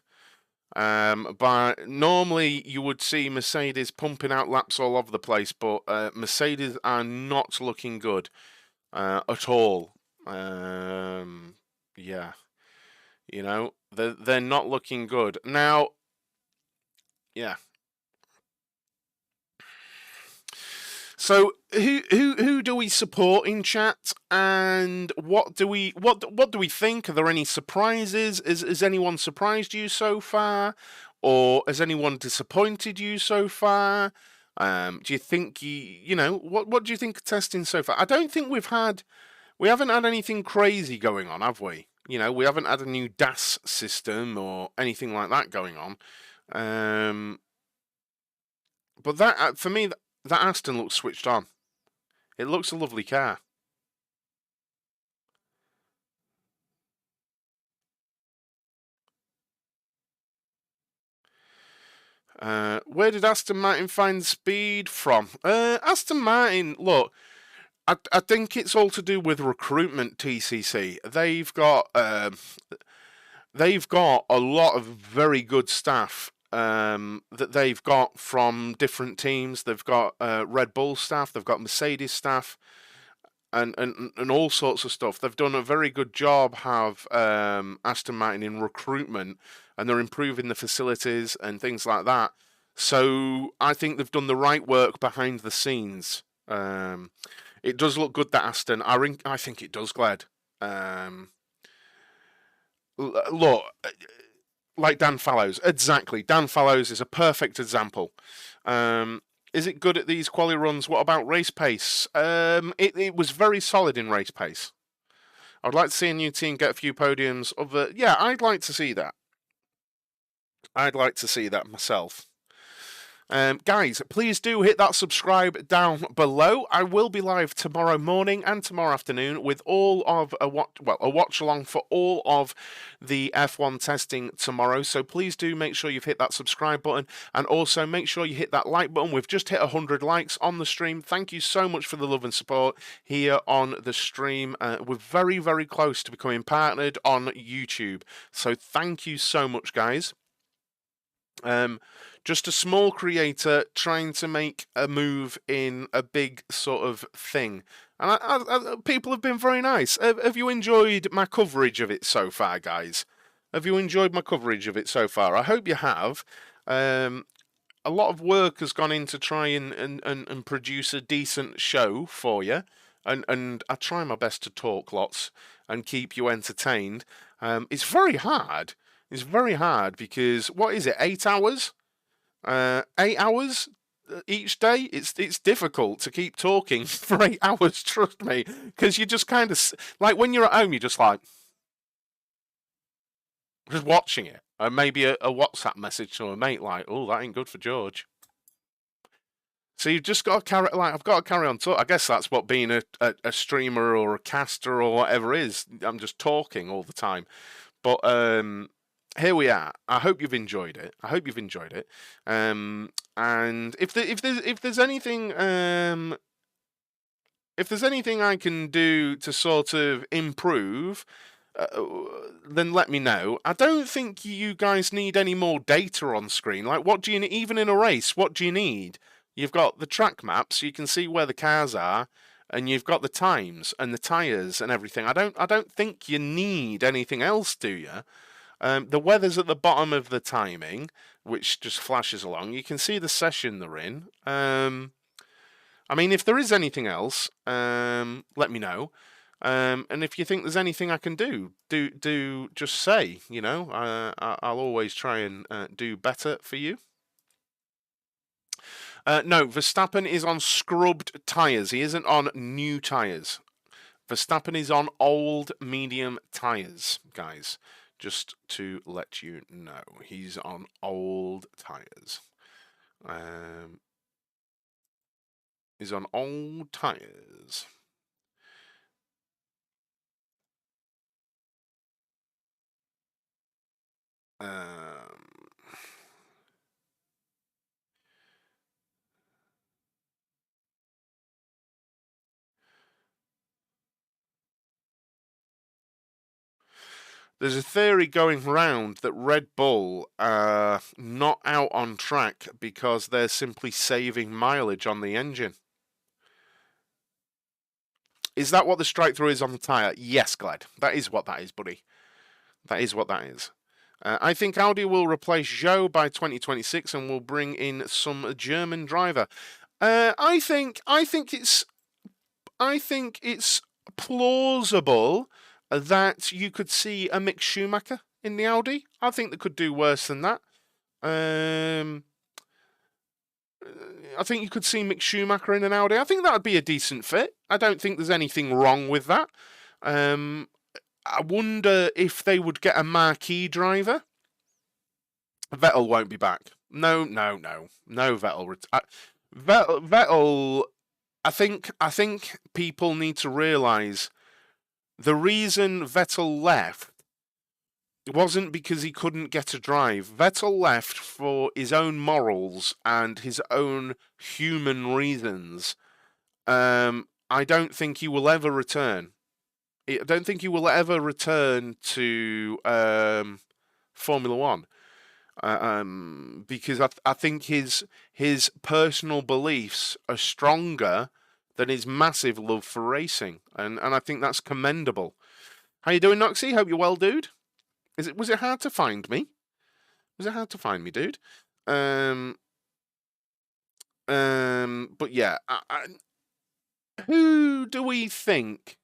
But normally you would see Mercedes pumping out laps all over the place, but Mercedes are not looking good at all. Yeah, you know, they're not looking good now. Yeah. So who do we support in chat, and what do we think? Are there any surprises? Has anyone surprised you so far, or has anyone disappointed you so far? Do you think you know what do you think of testing so far? I don't think we haven't had anything crazy going on, have we? You know, we haven't had a new DAS system or anything like that going on. But that for me. That Aston looks switched on. It looks a lovely car. Where did Aston Martin find speed from? Aston Martin, look, I think it's all to do with recruitment. TCC, they've got a lot of very good staff. That they've got from different teams. They've got Red Bull staff, they've got Mercedes staff, and all sorts of stuff. They've done a very good job, have Aston Martin in recruitment, and they're improving the facilities and things like that. So I think they've done the right work behind the scenes. It does look good, that Aston. I think it does, Glad. Look, like Dan Fallows. Exactly. Dan Fallows is a perfect example. Is it good at these quali runs? What about race pace? It was very solid in race pace. I'd like to see a new team get a few podiums. Yeah, I'd like to see that. I'd like to see that myself. Guys, please do hit that subscribe down below. I will be live tomorrow morning and tomorrow afternoon with all of a watch along for all of the F1 testing tomorrow. So please do make sure you've hit that subscribe button, and also make sure you hit that like button. We've just hit 100 likes on the stream. Thank you so much for the love and support here on the stream. We're very, very close to becoming partnered on YouTube. So thank you so much, guys. Just a small creator trying to make a move in a big sort of thing. And people have been very nice. Have you enjoyed my coverage of it so far, guys? Have you enjoyed my coverage of it so far? I hope you have. A lot of work has gone into try and produce a decent show for you. And I try my best to talk lots and keep you entertained. It's very hard. It's very hard because, what is it, 8 hours? 8 hours each day? It's difficult to keep talking for 8 hours, trust me. Because you just kind of, like when you're at home, you're just like, just watching it. And maybe a WhatsApp message to a mate like, oh, that ain't good for George. So you've just got to carry, like, I've got to carry on talking. I guess that's what being a streamer or a caster or whatever is. I'm just talking all the time. But, here we are. I hope you've enjoyed it. And if there's anything I can do to sort of improve, then let me know. I don't think you guys need any more data on screen. Like, what do you need? Even in a race, what do you need? You've got the track maps, so you can see where the cars are, and you've got the times and the tyres and everything. I don't think you need anything else, do you? The weather's at the bottom of the timing, which just flashes along. You can see the session they're in. I mean, if there is anything else, let me know. And if you think there's anything I can do just say. You know, I'll always try and do better for you. No, Verstappen is on scrubbed tyres. He isn't on new tyres. Verstappen is on old medium tyres, guys. Just to let you know, he's on old tyres. He's on old tyres. There's a theory going around that Red Bull are not out on track because they're simply saving mileage on the engine. Is that what the strike through is on the tyre? Yes, Glad. That is what that is, buddy. That is what that is. I think Audi will replace Zhou by 2026 and will bring in some German driver. I think it's plausible that you could see a Mick Schumacher in the Audi. I think they could do worse than that. I think you could see Mick Schumacher in an Audi. I think that would be a decent fit. I don't think there's anything wrong with that. I wonder if they would get a marquee driver. Vettel won't be back. No, Vettel. Vettel. I think people need to realise the reason Vettel left wasn't because he couldn't get a drive. Vettel left for his own morals and his own human reasons. I don't think he will ever return. I don't think he will ever return to Formula One. Because I think his personal beliefs are stronger than his massive love for racing, and I think that's commendable. How you doing, Noxie? Hope you're well, dude. Was it hard to find me? Was it hard to find me, dude? But yeah, who do we think?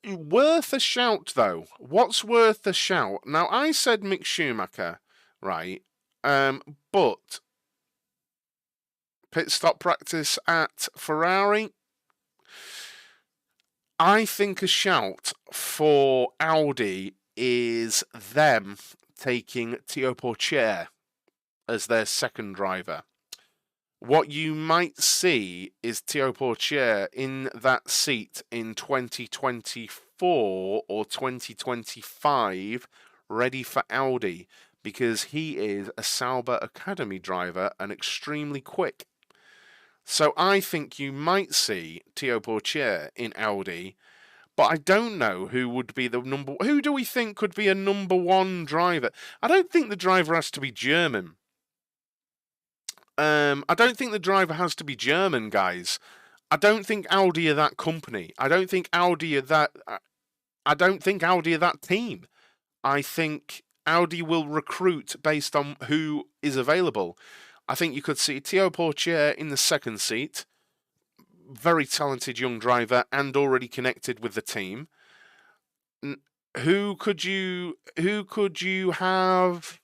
Worth a shout, though. What's worth a shout? Now, I said Mick Schumacher, right? But pit stop practice at Ferrari. I think a shout for Audi is them taking Théo Pourchaire as their second driver. What you might see is Théo Pourchaire in that seat in 2024 or 2025, ready for Audi, because he is a Sauber Academy driver and extremely quick. So I think you might see Théo Pourchaire in Audi, but I don't know who would be the number. Who do we think could be a number one driver? I don't think the driver has to be German. I don't think the driver has to be German, guys. I don't think Audi are that company. I don't think Audi are that. I don't think Audi are that team. I think Audi will recruit based on who is available. I think you could see Théo Pourchaire in the second seat. Very talented young driver and already connected with the team. Who could you have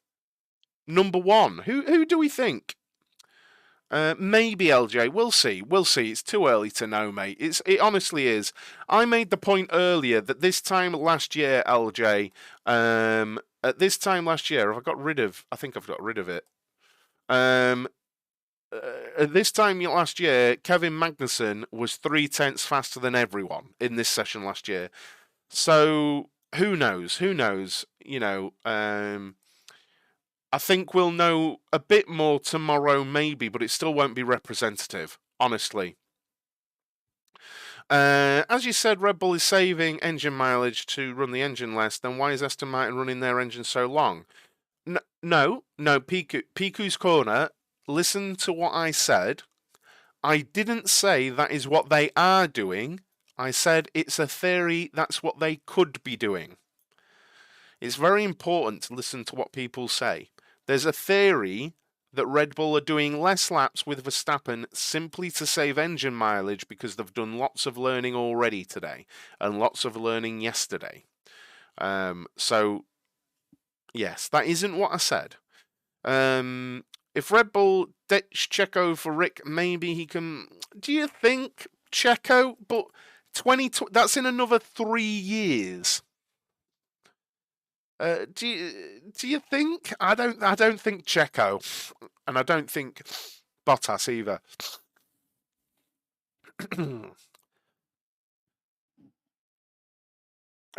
number one? Who do we think? Maybe LJ. We'll see. It's too early to know, mate. It honestly is. I made the point earlier that this time last year, LJ. At this time last year, I think I've got rid of it. At this time last year, Kevin Magnussen was 0.3 faster than everyone in this session last year. So who knows? You know. I think we'll know a bit more tomorrow, maybe, but it still won't be representative, honestly. As you said, Red Bull is saving engine mileage to run the engine less. Then why is Aston Martin running their engine so long? No, Piku's Corner. Listen to what I said. I didn't say that is what they are doing. I said it's a theory that's what they could be doing. It's very important to listen to what people say. There's a theory that Red Bull are doing less laps with Verstappen simply to save engine mileage because they've done lots of learning already today and lots of learning yesterday. So, yes, that isn't what I said. If Red Bull ditch Checo for Rick, maybe he can. Do you think Checo? But 20, that's in another 3 years. Do you think? I don't think Checo, and I don't think Bottas either.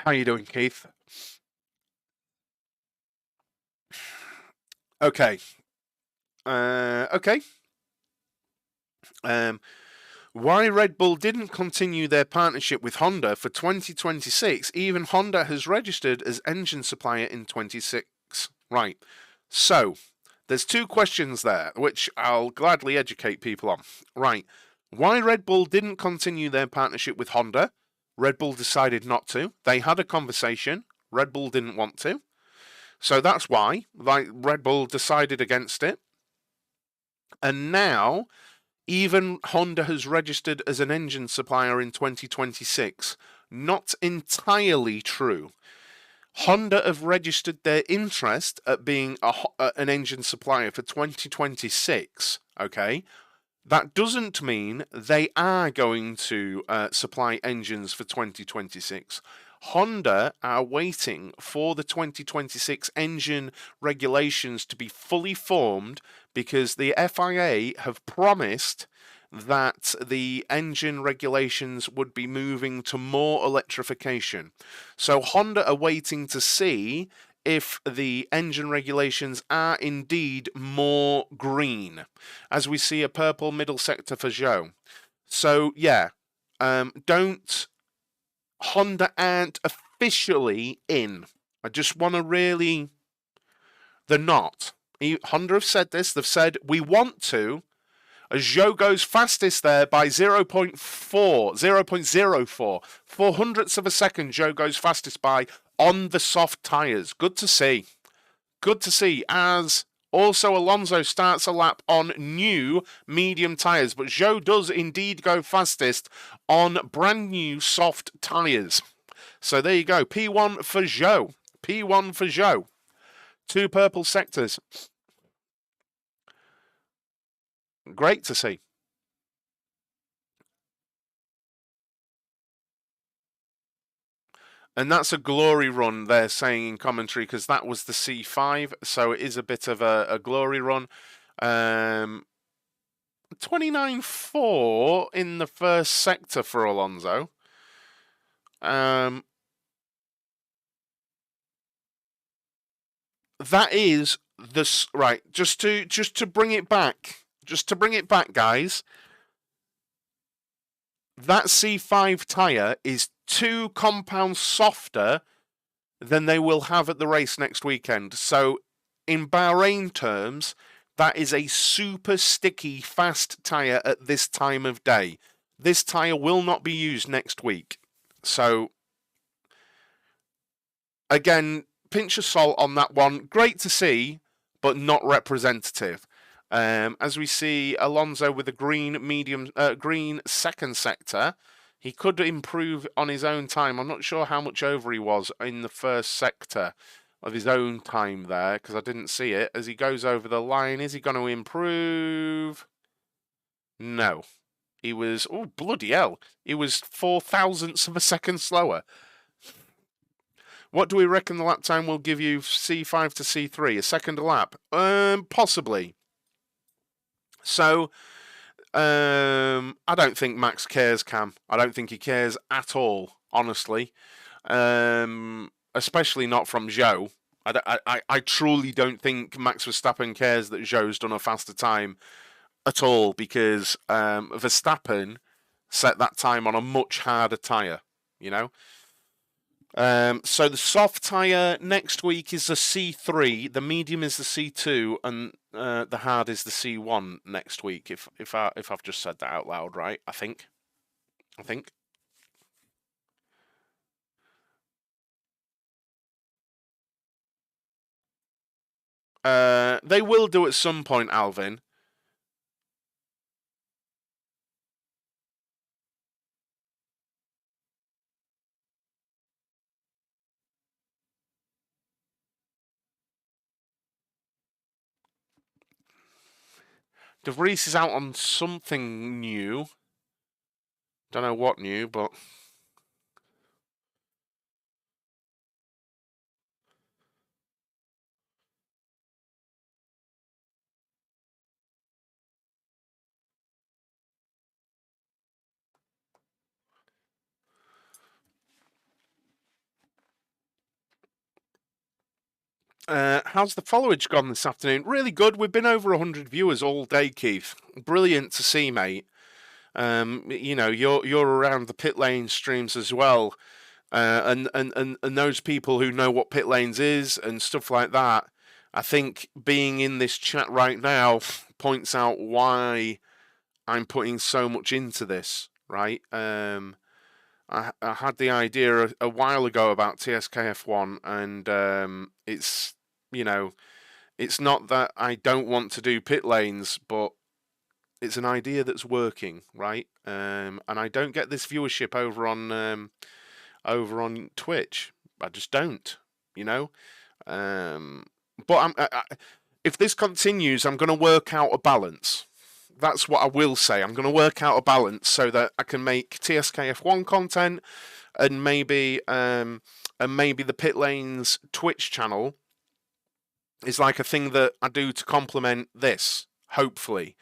How you doing, Keith? Okay. Okay. Why Red Bull didn't continue their partnership with Honda for 2026? Even Honda has registered as engine supplier in 26. Right. So, there's 2 questions there, which I'll gladly educate people on. Right. Why Red Bull didn't continue their partnership with Honda? Red Bull decided not to. They had a conversation. Red Bull didn't want to. So that's why. Like, Red Bull decided against it. And now, even Honda has registered as an engine supplier in 2026. Not entirely true. Honda have registered their interest at being an engine supplier for 2026, okay? That doesn't mean they are going to supply engines for 2026. Honda are waiting for the 2026 engine regulations to be fully formed because the FIA have promised that the engine regulations would be moving to more electrification. So Honda are waiting to see if the engine regulations are indeed more green, as we see a purple middle sector for Zhou. So yeah, Honda aren't officially in. I just want to really, they're not. Honda have said this. They've said we want to. As Zhou goes fastest there by 0.04, 4 hundredths of a second. Zhou goes fastest by on the soft tyres. Good to see. Good to see. As also Alonso starts a lap on new medium tyres, but Zhou does indeed go fastest on brand new soft tyres. So there you go. P1 for Zhou. P1 for Zhou. 2 purple sectors. Great to see. And that's a glory run, they're saying in commentary, because that was the C5, so it is a bit of a glory run. 29.4 in the first sector for Alonso. That is the right. Just to bring it back, guys. That C5 tyre is 2 compounds softer than they will have at the race next weekend. So, in Bahrain terms, that is a super sticky, fast tyre at this time of day. This tyre will not be used next week. So, again, pinch of salt on that one. Great to see, but not representative. As we see Alonso with a green second sector, he could improve on his own time. I'm not sure how much over he was in the first sector of his own time there, because I didn't see it. As he goes over the line, is he going to improve? No. He was, oh, bloody hell. He was 4 thousandths of a second slower. What do we reckon the lap time will give you C5 to C3? A second lap? Possibly. So, I don't think Max cares, Cam. I don't think he cares at all, honestly. Especially not from Zhou. I truly don't think Max Verstappen cares that Zhou's done a faster time at all, because Verstappen set that time on a much harder tyre, you know? So the soft tyre next week is the C3, the medium is the C2, and the hard is the C1 next week. If I've just said that out loud, right? I think. They will do at some point, Alvin. De Vries is out on something new. Don't know what new, but how's the followage gone this afternoon? Really good. We've been over 100 viewers all day, Keith. Brilliant to see, mate. You're around the pit lane streams as well, and those people who know what pit lanes is and stuff like that. I think being in this chat right now points out why I'm putting so much into this. Right? I had the idea a while ago about TSKF1, and it's it's not that I don't want to do pit lanes, but it's an idea that's working, right? And I don't get this viewership over on Twitch. I just don't, you know. But if this continues, I'm going to work out a balance. That's what I will say. I'm going to work out a balance so that I can make TSKF1 content and maybe the pit lanes Twitch channel is like a thing that I do to complement this. Hopefully,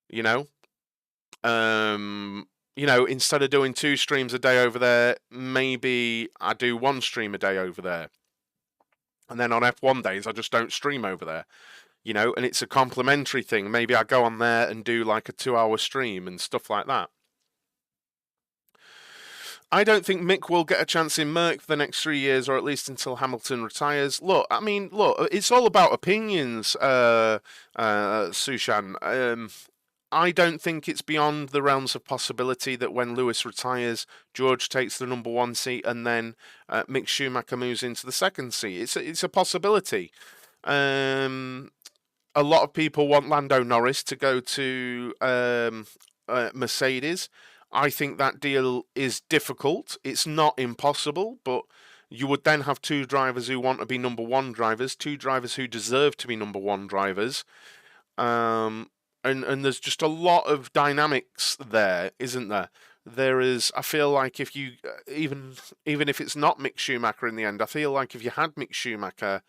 you know. Instead of doing 2 streams a day over there, maybe I do 1 stream a day over there. And then on F1 days, I just don't stream over there, and it's a complementary thing. Maybe I go on there and do like a 2-hour stream and stuff like that. I don't think Mick will get a chance in Merc for the next 3 years, or at least until Hamilton retires. Look, it's all about opinions, Sushan. I don't think it's beyond the realms of possibility that when Lewis retires, George takes the number 1 seat, and then Mick Schumacher moves into the 2nd seat. It's a possibility. A lot of people want Lando Norris to go to Mercedes. I think that deal is difficult. It's not impossible, but you would then have 2 drivers who want to be number 1 drivers, 2 drivers who deserve to be number 1 drivers. And there's just a lot of dynamics there, isn't there? There is. I feel like if you even if it's not Mick Schumacher in the end, I feel like if you had Mick Schumacher,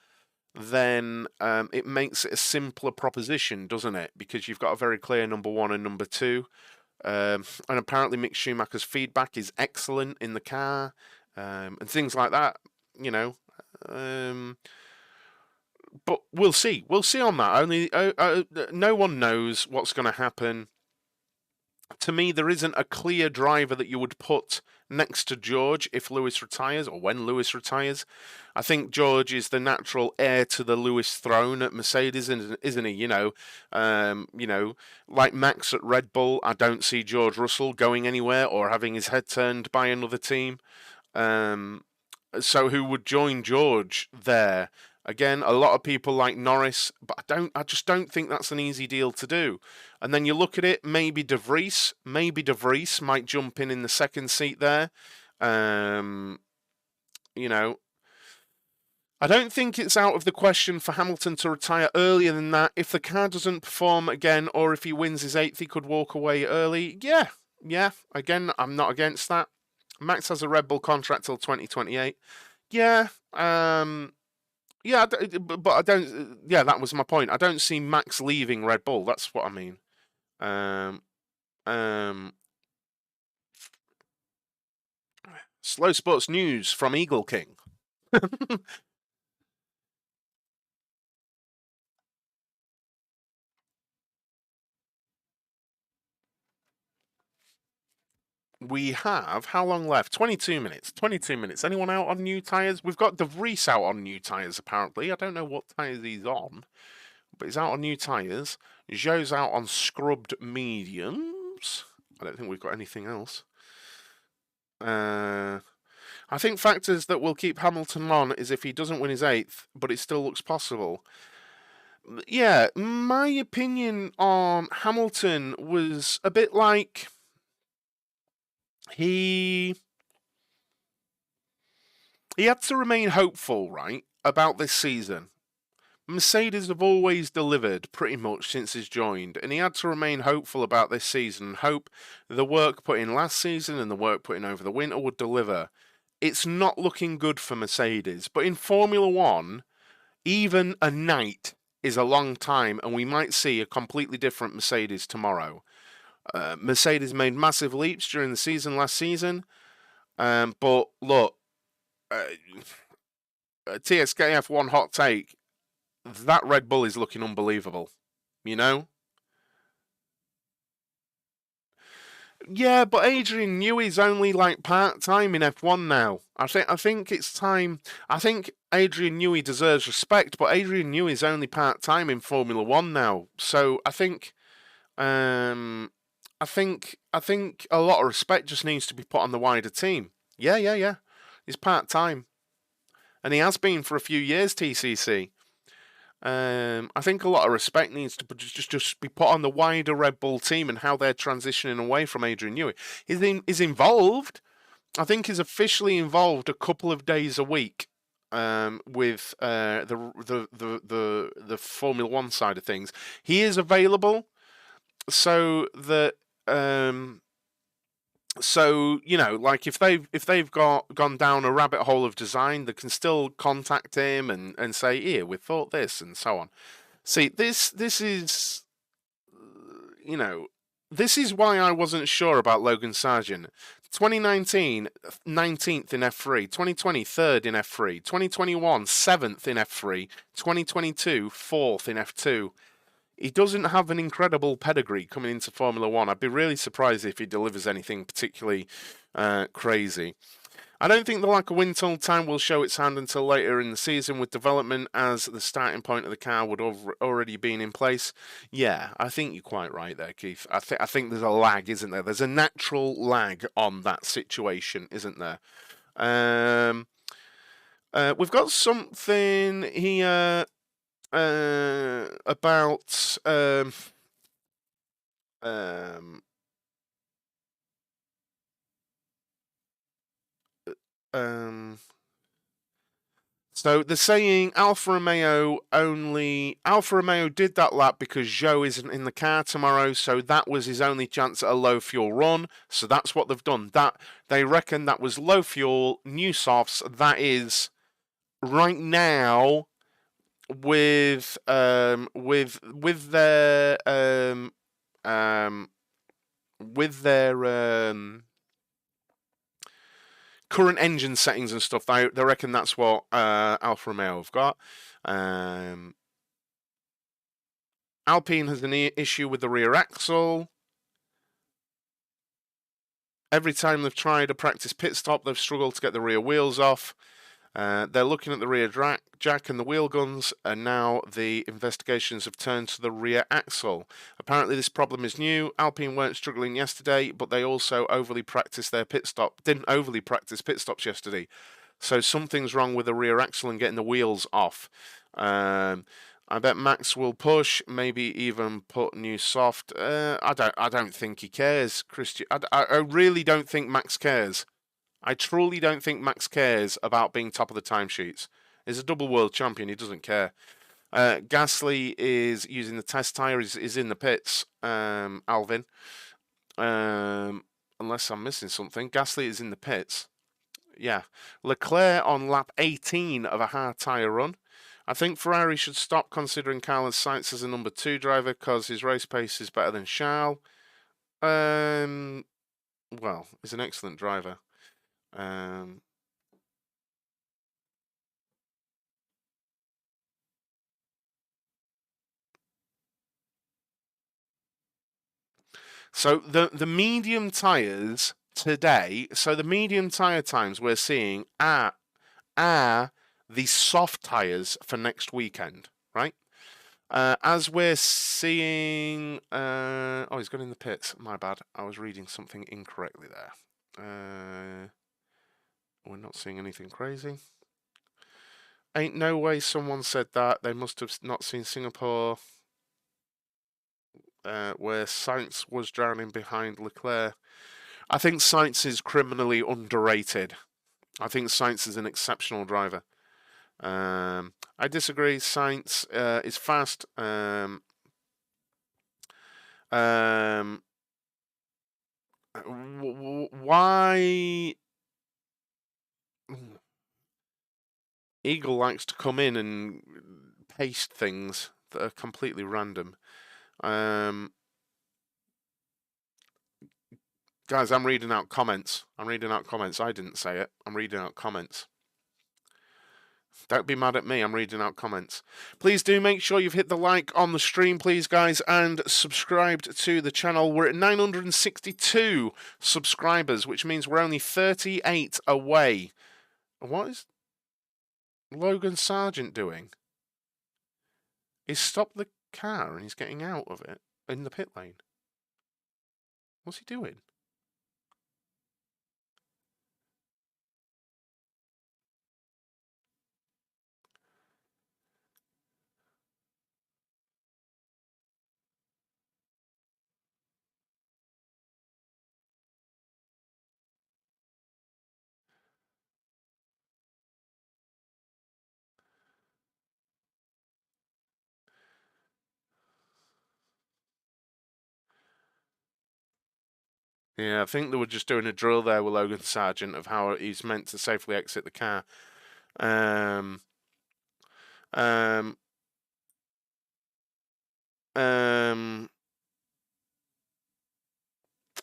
then it makes it a simpler proposition, doesn't it? Because you've got a very clear number 1 and number 2, and apparently Mick Schumacher's feedback is excellent in the car, and things like that. But we'll see. We'll see on that. Only no one knows what's going to happen. To me, there isn't a clear driver that you would put next to George if Lewis retires or when Lewis retires. I think George is the natural heir to the Lewis throne at Mercedes, isn't he? Like Max at Red Bull, I don't see George Russell going anywhere or having his head turned by another team. So who would join George there? Again, a lot of people like Norris, but I just don't think that's an easy deal to do. And then you look at it, maybe De Vries might jump in the 2nd seat there. I don't think it's out of the question for Hamilton to retire earlier than that. If the car doesn't perform again, or if he wins his 8th, he could walk away early. Yeah. Again, I'm not against that. Max has a Red Bull contract till 2028. Yeah. Yeah, but I don't. Yeah, that was my point. I don't see Max leaving Red Bull. That's what I mean. Slow sports news from Eagle King. We have how long left? 22 minutes. 22 minutes. Anyone out on new tyres? We've got De Vries out on new tyres, apparently. I don't know what tyres he's on, but he's out on new tyres. Zhou's out on scrubbed mediums. I don't think we've got anything else. I think factors that will keep Hamilton on is if he doesn't win his 8th, but it still looks possible. Yeah, my opinion on Hamilton was a bit like he had to remain hopeful, right, about this season. Mercedes have always delivered pretty much since he's joined, and he had to remain hopeful about this season and hope the work put in last season and the work put in over the winter would deliver. It's not looking good for Mercedes, but in Formula One, even a night is a long time, and we might see a completely different Mercedes tomorrow. Mercedes made massive leaps during the season last season, but look, TSKF one hot take. That Red Bull is looking unbelievable, you know? Yeah, but Adrian Newey's only like part-time in F1 now. I think it's time. I think Adrian Newey deserves respect, but Adrian Newey's only part-time in Formula 1 now. So I think a lot of respect just needs to be put on the wider team. Yeah. He's part-time. And he has been for a few years, TCC. I think a lot of respect needs to just be put on the wider Red Bull team and how they're transitioning away from Adrian Newey. He's involved. I think he's officially involved a couple of days a week with the Formula One side of things. He is available, so that so like if they've gone down a rabbit hole of design, they can still contact him and say, here, we thought this, and so on. See, this is this is why I wasn't sure about Logan Sargent. 2019, 19th in F3, 2020, 3rd in F3, 2021, 7th in F3, 2022, 4th in F2. He doesn't have an incredible pedigree coming into Formula One. I'd be really surprised if he delivers anything particularly crazy. I don't think the lack of wind tunnel time will show its hand until later in the season with development, as the starting point of the car would have already been in place. Yeah, I think you're quite right there, Keith. I think there's a lag, isn't there? There's a natural lag on that situation, isn't there? We've got something here about so they're saying Alfa Romeo did that lap because Zhou isn't in the car tomorrow, so that was his only chance at a low fuel run. So that's what they've done. That they reckon that was low fuel, new softs. That is right now with their current engine settings and stuff. They reckon that's what Alfa Romeo have got. Alpine has an issue with the rear axle. Every time they've tried a practice pit stop, they've struggled to get the rear wheels off. They're looking at the rear jack and the wheel guns, and now the investigations have turned to the rear axle. Apparently this problem is new. Alpine weren't struggling yesterday, but they also didn't overly practice pit stops yesterday. So something's wrong with the rear axle and getting the wheels off. I bet Max will push, maybe even put new soft. I don't think he cares, Christian. I really don't think Max cares. I truly don't think Max cares about being top of the timesheets. He's a double world champion. He doesn't care. Gasly is using the test tyre. Is in the pits. Alvin. Unless I'm missing something. Gasly is in the pits. Yeah. Leclerc on lap 18 of a hard tyre run. I think Ferrari should stop considering Carlos Sainz as a number 2 driver because his race pace is better than Charles. Well, he's an excellent driver. So the medium tyres today, so the medium tyre times we're seeing are the soft tyres for next weekend, right? As we're seeing, oh, he's gone in the pits. My bad. I was reading something incorrectly there. We're not seeing anything crazy. Ain't no way someone said that. They must have not seen Singapore, where Sainz was drowning behind Leclerc. I think Sainz is criminally underrated. I think Sainz is an exceptional driver. I disagree. Sainz is fast. Why Eagle likes to come in and paste things that are completely random. Guys, I'm reading out comments. I didn't say it. I'm reading out comments. Don't be mad at me, I'm reading out comments. Please do make sure you've hit the like on the stream, please, guys, and subscribed to the channel. We're at 962 subscribers, which means we're only 38 away. What is Logan Sargent doing? He's stopped the car and he's getting out of it in the pit lane. What's he doing? Yeah, I think they were just doing a drill there with Logan Sargent of how he's meant to safely exit the car. Um, um, um,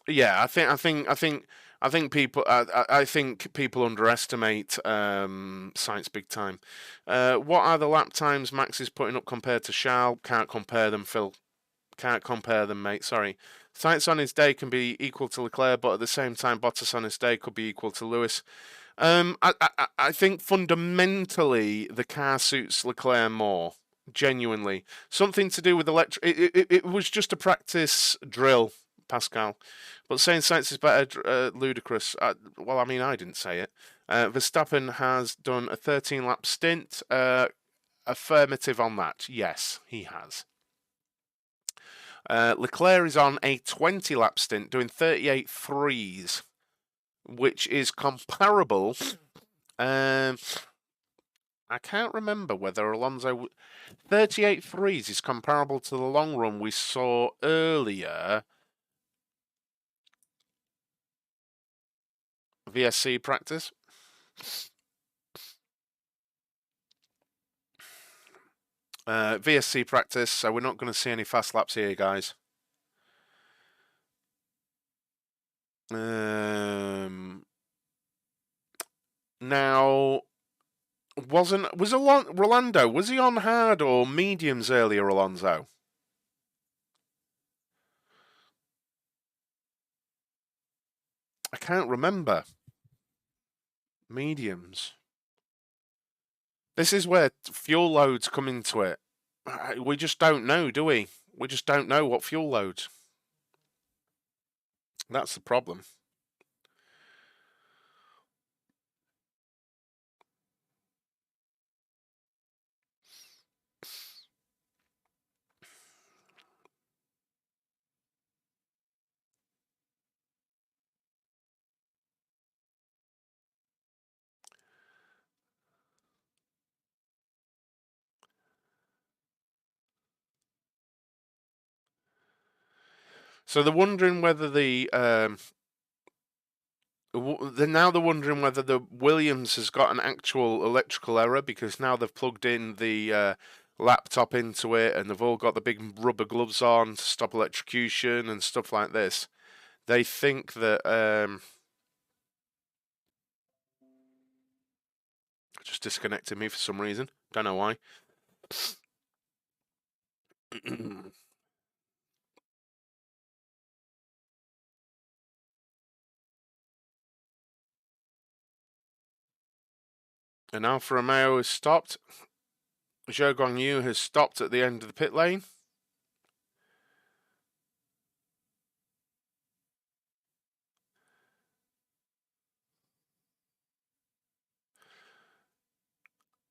yeah, I think people underestimate Sainz big time. What are the lap times Max is putting up compared to Charles? Can't compare them, Phil. Can't compare them, mate. Sorry. Sainz on his day can be equal to Leclerc, but at the same time, Bottas on his day could be equal to Lewis. I think fundamentally the car suits Leclerc more. Genuinely, something to do with electric. It was just a practice drill, Pascal. But saying Sainz is better, ludicrous. Well, I mean, I didn't say it. Verstappen has done a 13-lap stint. Affirmative on that. Yes, he has. Leclerc is on a 20-lap stint, doing 38 threes, which is comparable. I can't remember whether Alonso 38 threes is comparable to the long run we saw earlier. VSC practice. VSC practice, so we're not going to see any fast laps here, guys. Now, was Rolando, was he on hard or mediums earlier, Alonso? I can't remember. Mediums. This is where fuel loads come into it. We just don't know, do we? We just don't know what fuel loads. That's the problem. So they're wondering whether they're wondering whether the Williams has got an actual electrical error because now they've plugged in the laptop into it and they've all got the big rubber gloves on to stop electrocution and stuff like this. They think that just disconnected me for some reason. Don't know why. And Alfa Romeo has stopped. Zhou Guanyu has stopped at the end of the pit lane.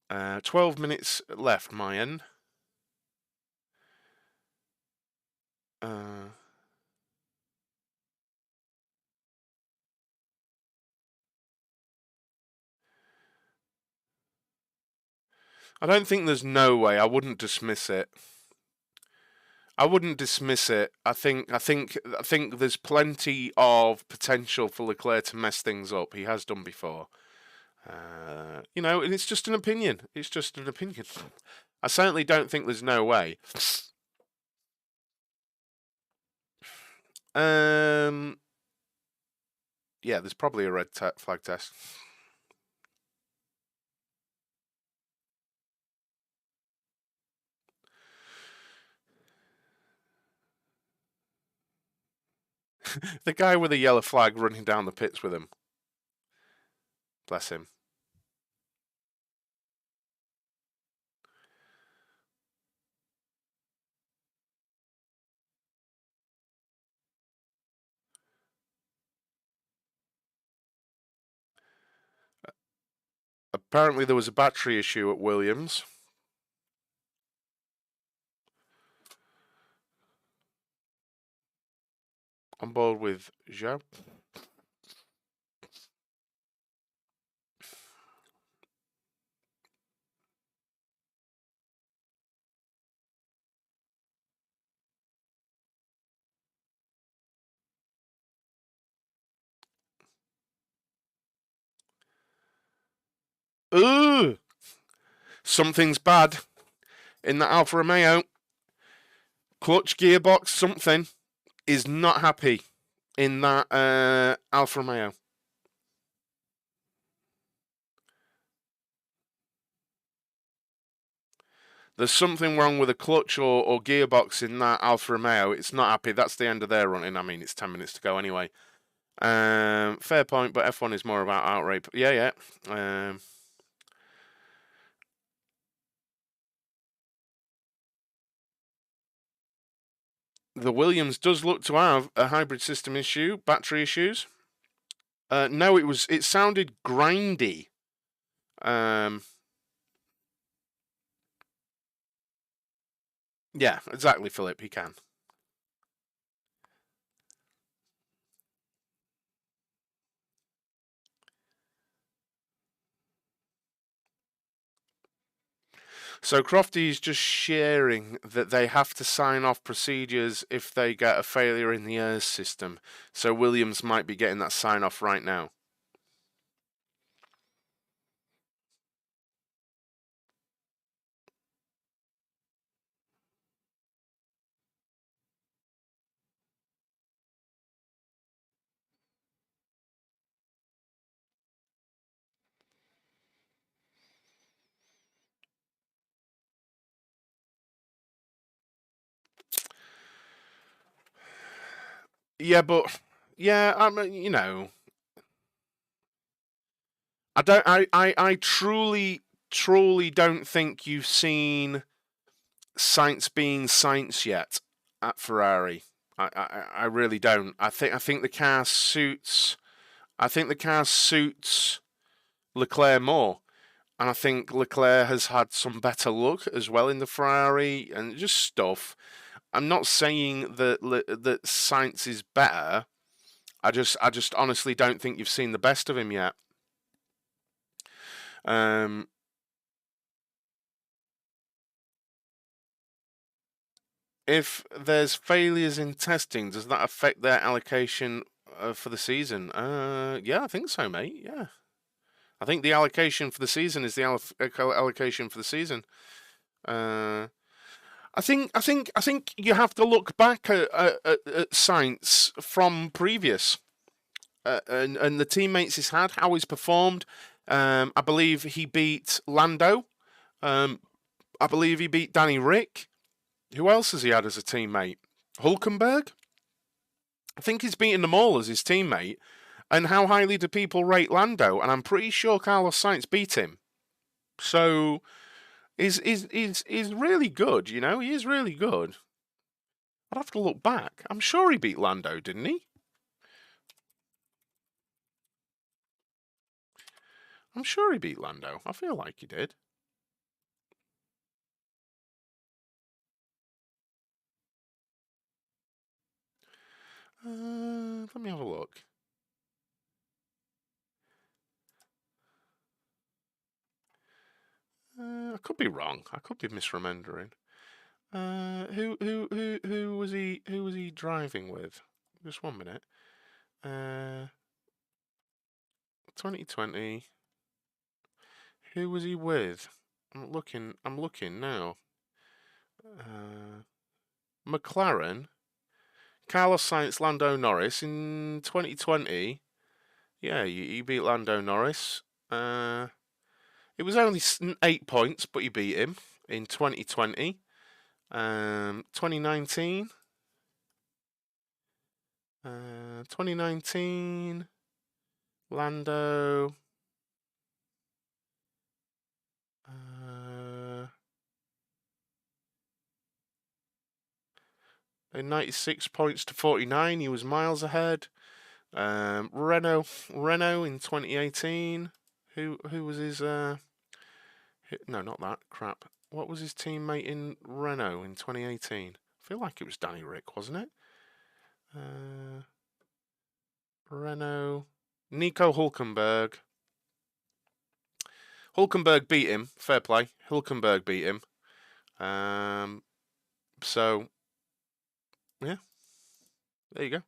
12 minutes left, Mayan. I don't think there's no way. I wouldn't dismiss it. I wouldn't dismiss it. I think there's plenty of potential for Leclerc to mess things up. He has done before. You know, and it's just an opinion. It's just an opinion. I certainly don't think there's no way. Yeah, there's probably a red flag test. The guy with the yellow flag running down the pits with him. Bless him. Apparently there was a battery issue at Williams. On board with Zhou. Ooh! Something's bad in the Alfa Romeo. Clutch, gearbox, something is not happy in that Alfa Romeo. There's something wrong with a clutch or gearbox in that Alfa Romeo. It's not happy. That's the end of their running. I mean, it's 10 minutes to go anyway. Fair point, but F1 is more about outright. Yeah. The Williams does look to have a hybrid system issue, battery issues. No, it sounded grindy. Yeah, exactly, Philip. He can. So Crofty's just sharing that they have to sign off procedures if they get a failure in the ERS system. So Williams might be getting that sign off right now. Yeah, but yeah, I mean, you know, I truly don't think you've seen Sainz being Sainz yet at Ferrari. I really don't. I think the car suits. I think the car suits Leclerc more. And I think Leclerc has had some better luck as well in the Ferrari and just stuff. I'm not saying that Sainz is better. I just honestly don't think you've seen the best of him yet. If there's failures in testing, does that affect their allocation for the season? Yeah, I think so, mate. Yeah, I think the allocation for the season is the allocation for the season. I think you have to look back at Sainz from previous and the teammates he's had, how he's performed. I believe he beat Lando. I believe he beat Danny Rick. Who else has he had as a teammate? Hulkenberg? I think he's beaten them all as his teammate. And how highly do people rate Lando? And I'm pretty sure Carlos Sainz beat him. So he's really good, you know? He is really good. I'd have to look back. I'm sure he beat Lando, didn't he? I'm sure he beat Lando. I feel like he did. Let me have a look. I could be wrong. I could be misremembering. Who was he? Who was he driving with? Just 1 minute. 2020. Who was he with? I'm looking. I'm looking now. McLaren. Carlos Sainz, Lando Norris in 2020. Yeah, he beat Lando Norris. It was only 8 points, but he beat him in 2020. 2019. 2019. Lando. 96 points to 49. He was miles ahead. Renault in 2018. Who was his? No, not that. Crap. What was his teammate in Renault in 2018? I feel like it was Danny Rick, wasn't it? Renault. Nico Hulkenberg. Hulkenberg beat him. Fair play. Hulkenberg beat him. So, yeah. There you go.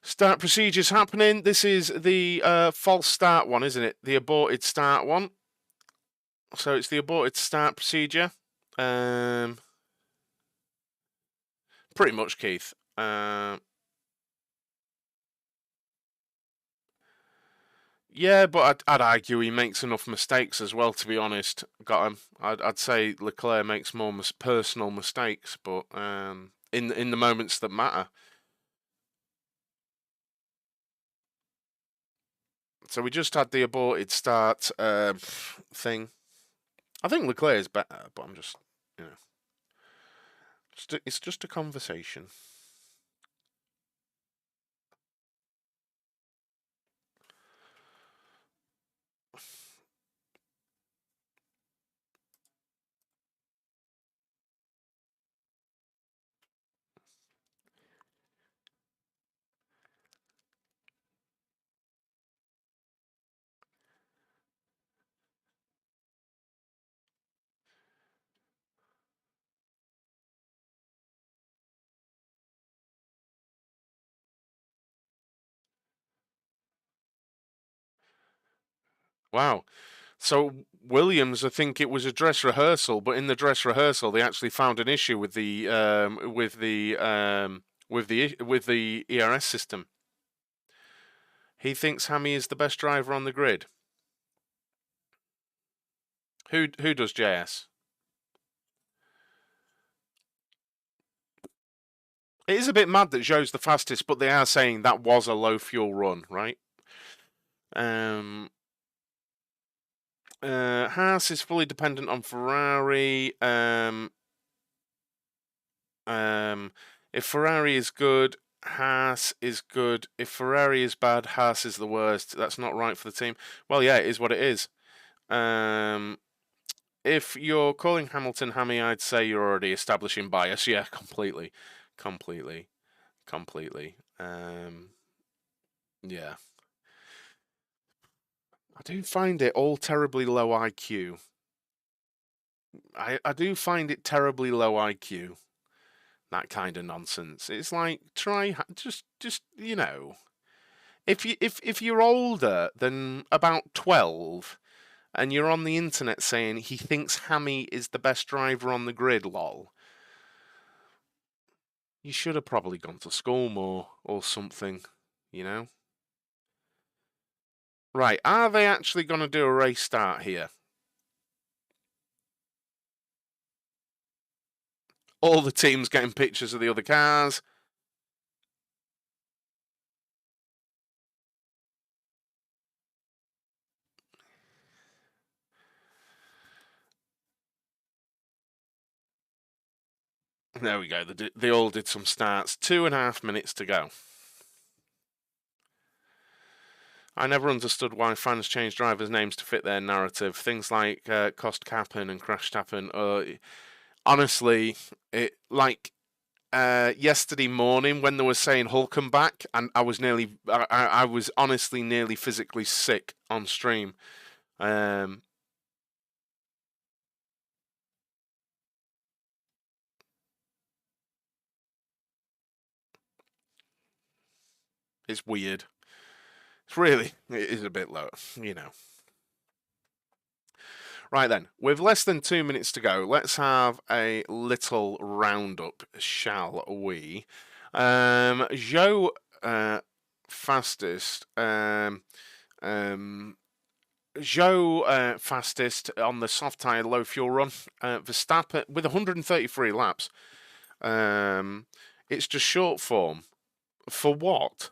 Start procedures happening. This is the false start one, isn't it? The aborted start one. So it's the aborted start procedure. Pretty much, Keith. Yeah, but I'd argue he makes enough mistakes as well, to be honest. Got him. I'd say Leclerc makes more personal mistakes, but in the moments that matter. So we just had the aborted start thing. I think Leclerc is better, but I'm just, it's just a conversation. Wow. So Williams, I think it was a dress rehearsal, but in the dress rehearsal, they actually found an issue with the ERS system. He thinks Hammy is the best driver on the grid. Who does JS? It is a bit mad that Zhou's the fastest, but they are saying that was a low fuel run, right? Haas is fully dependent on Ferrari. If Ferrari is good, Haas is good. If Ferrari is bad, Haas is the worst. That's not right for the team. Well, yeah, it is what it is. If you're calling Hamilton Hammy, I'd say you're already establishing bias. Yeah, completely. Yeah. I do find it all terribly low IQ. I do find it terribly low IQ. That kind of nonsense. It's like just if you're older than about 12 and you're on the internet saying he thinks Hammy is the best driver on the grid, lol. You should have probably gone to school more or something, Right, are they actually going to do a race start here? All the teams getting pictures of the other cars. There we go. They all did some starts. 2.5 minutes to go. I never understood why fans change drivers' names to fit their narrative. Things like cost happen and crash happen. Honestly, yesterday morning when they were saying Hulkenbach, and I was honestly nearly physically sick on stream. It's weird. It is a bit low, you know. Right then, with less than 2 minutes to go, let's have a little roundup, shall we? Zhou fastest. Zhou fastest on the soft tyre low fuel run. Verstappen with 133 laps. It's just short form. For what?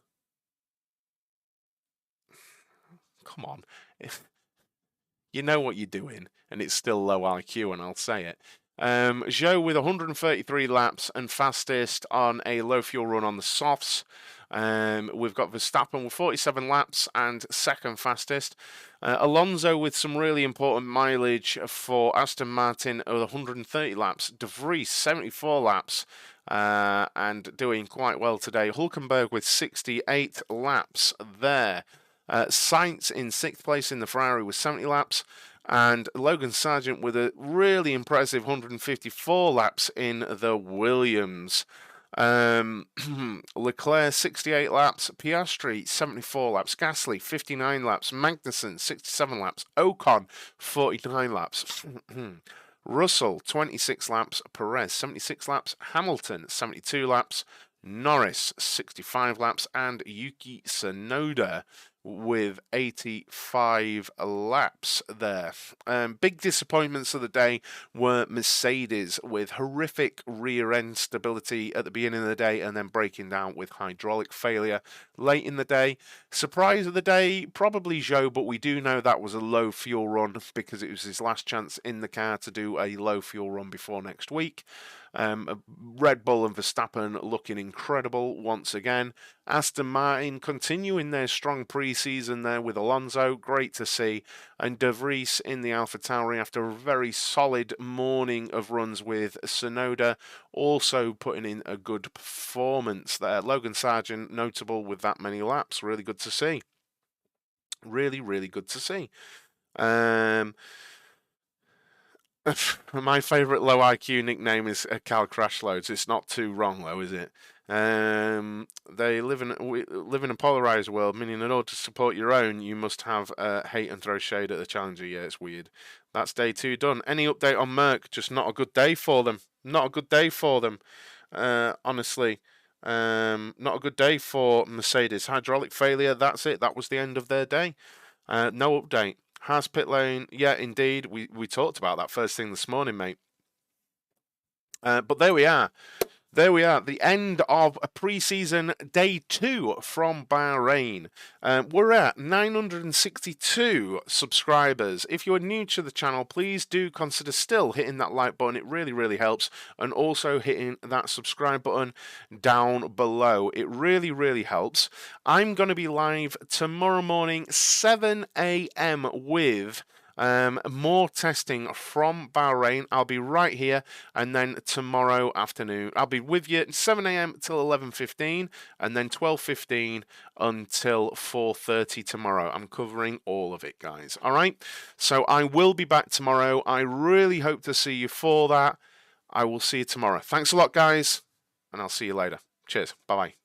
Come on. You know what you're doing, and it's still low IQ, and I'll say it. Zhou with 133 laps and fastest on a low fuel run on the softs. We've got Verstappen with 47 laps and second fastest. Alonso with some really important mileage for Aston Martin with 130 laps. De Vries 74 laps and doing quite well today. Hulkenberg with 68 laps there. Sainz in 6th place in the Ferrari with 70 laps. And Logan Sargent with a really impressive 154 laps in the Williams. Leclerc 68 laps, Piastri 74 laps, Gasly 59 laps, Magnussen 67 laps, Ocon 49 laps, Russell 26 laps, Perez 76 laps, Hamilton 72 laps, Norris 65 laps, and Yuki Tsunoda with 85 laps there. Big disappointments of the day were Mercedes with horrific rear end stability at the beginning of the day and then breaking down with hydraulic failure late in the day. Surprise of the day, probably Zhou, but we do know that was a low fuel run because it was his last chance in the car to do a low fuel run before next week. Red Bull and Verstappen looking incredible once again. Aston Martin continuing their strong pre-season there with Alonso, great to see. And De Vries in the AlphaTauri after a very solid morning of runs with Tsunoda, also putting in a good performance there. Logan Sargent notable with that many laps, really good to see. Really, really good to see. My favourite low IQ nickname is Cal Crashloads. It's not too wrong though, is it? We live in a polarized world, meaning in order to support your own, you must have hate and throw shade at the challenger. Yeah, it's weird. That's day 2 done. Any update on Merck? Just not a good day for them. Not a good day for them. Honestly, not a good day for Mercedes. Hydraulic failure. That's it. That was the end of their day. No update. Haas pit lane, yeah, indeed. We talked about that first thing this morning, mate. But there we are. There we are, the end of a pre-season day 2 from Bahrain. We're at 962 subscribers. If you're new to the channel, please do consider still hitting that like button. It really, really helps. And also hitting that subscribe button down below. It really, really helps. I'm going to be live tomorrow morning, 7 a.m. with more testing from Bahrain. I'll be right here, and then tomorrow afternoon I'll be with you 7 a.m. till 11:15, and then 12:15 until 4:30 tomorrow. I'm covering all of it, guys. All right, so I will be back tomorrow. I really hope to see you for that. I will see you tomorrow. Thanks a lot, guys, and I'll see you later. Cheers. Bye bye.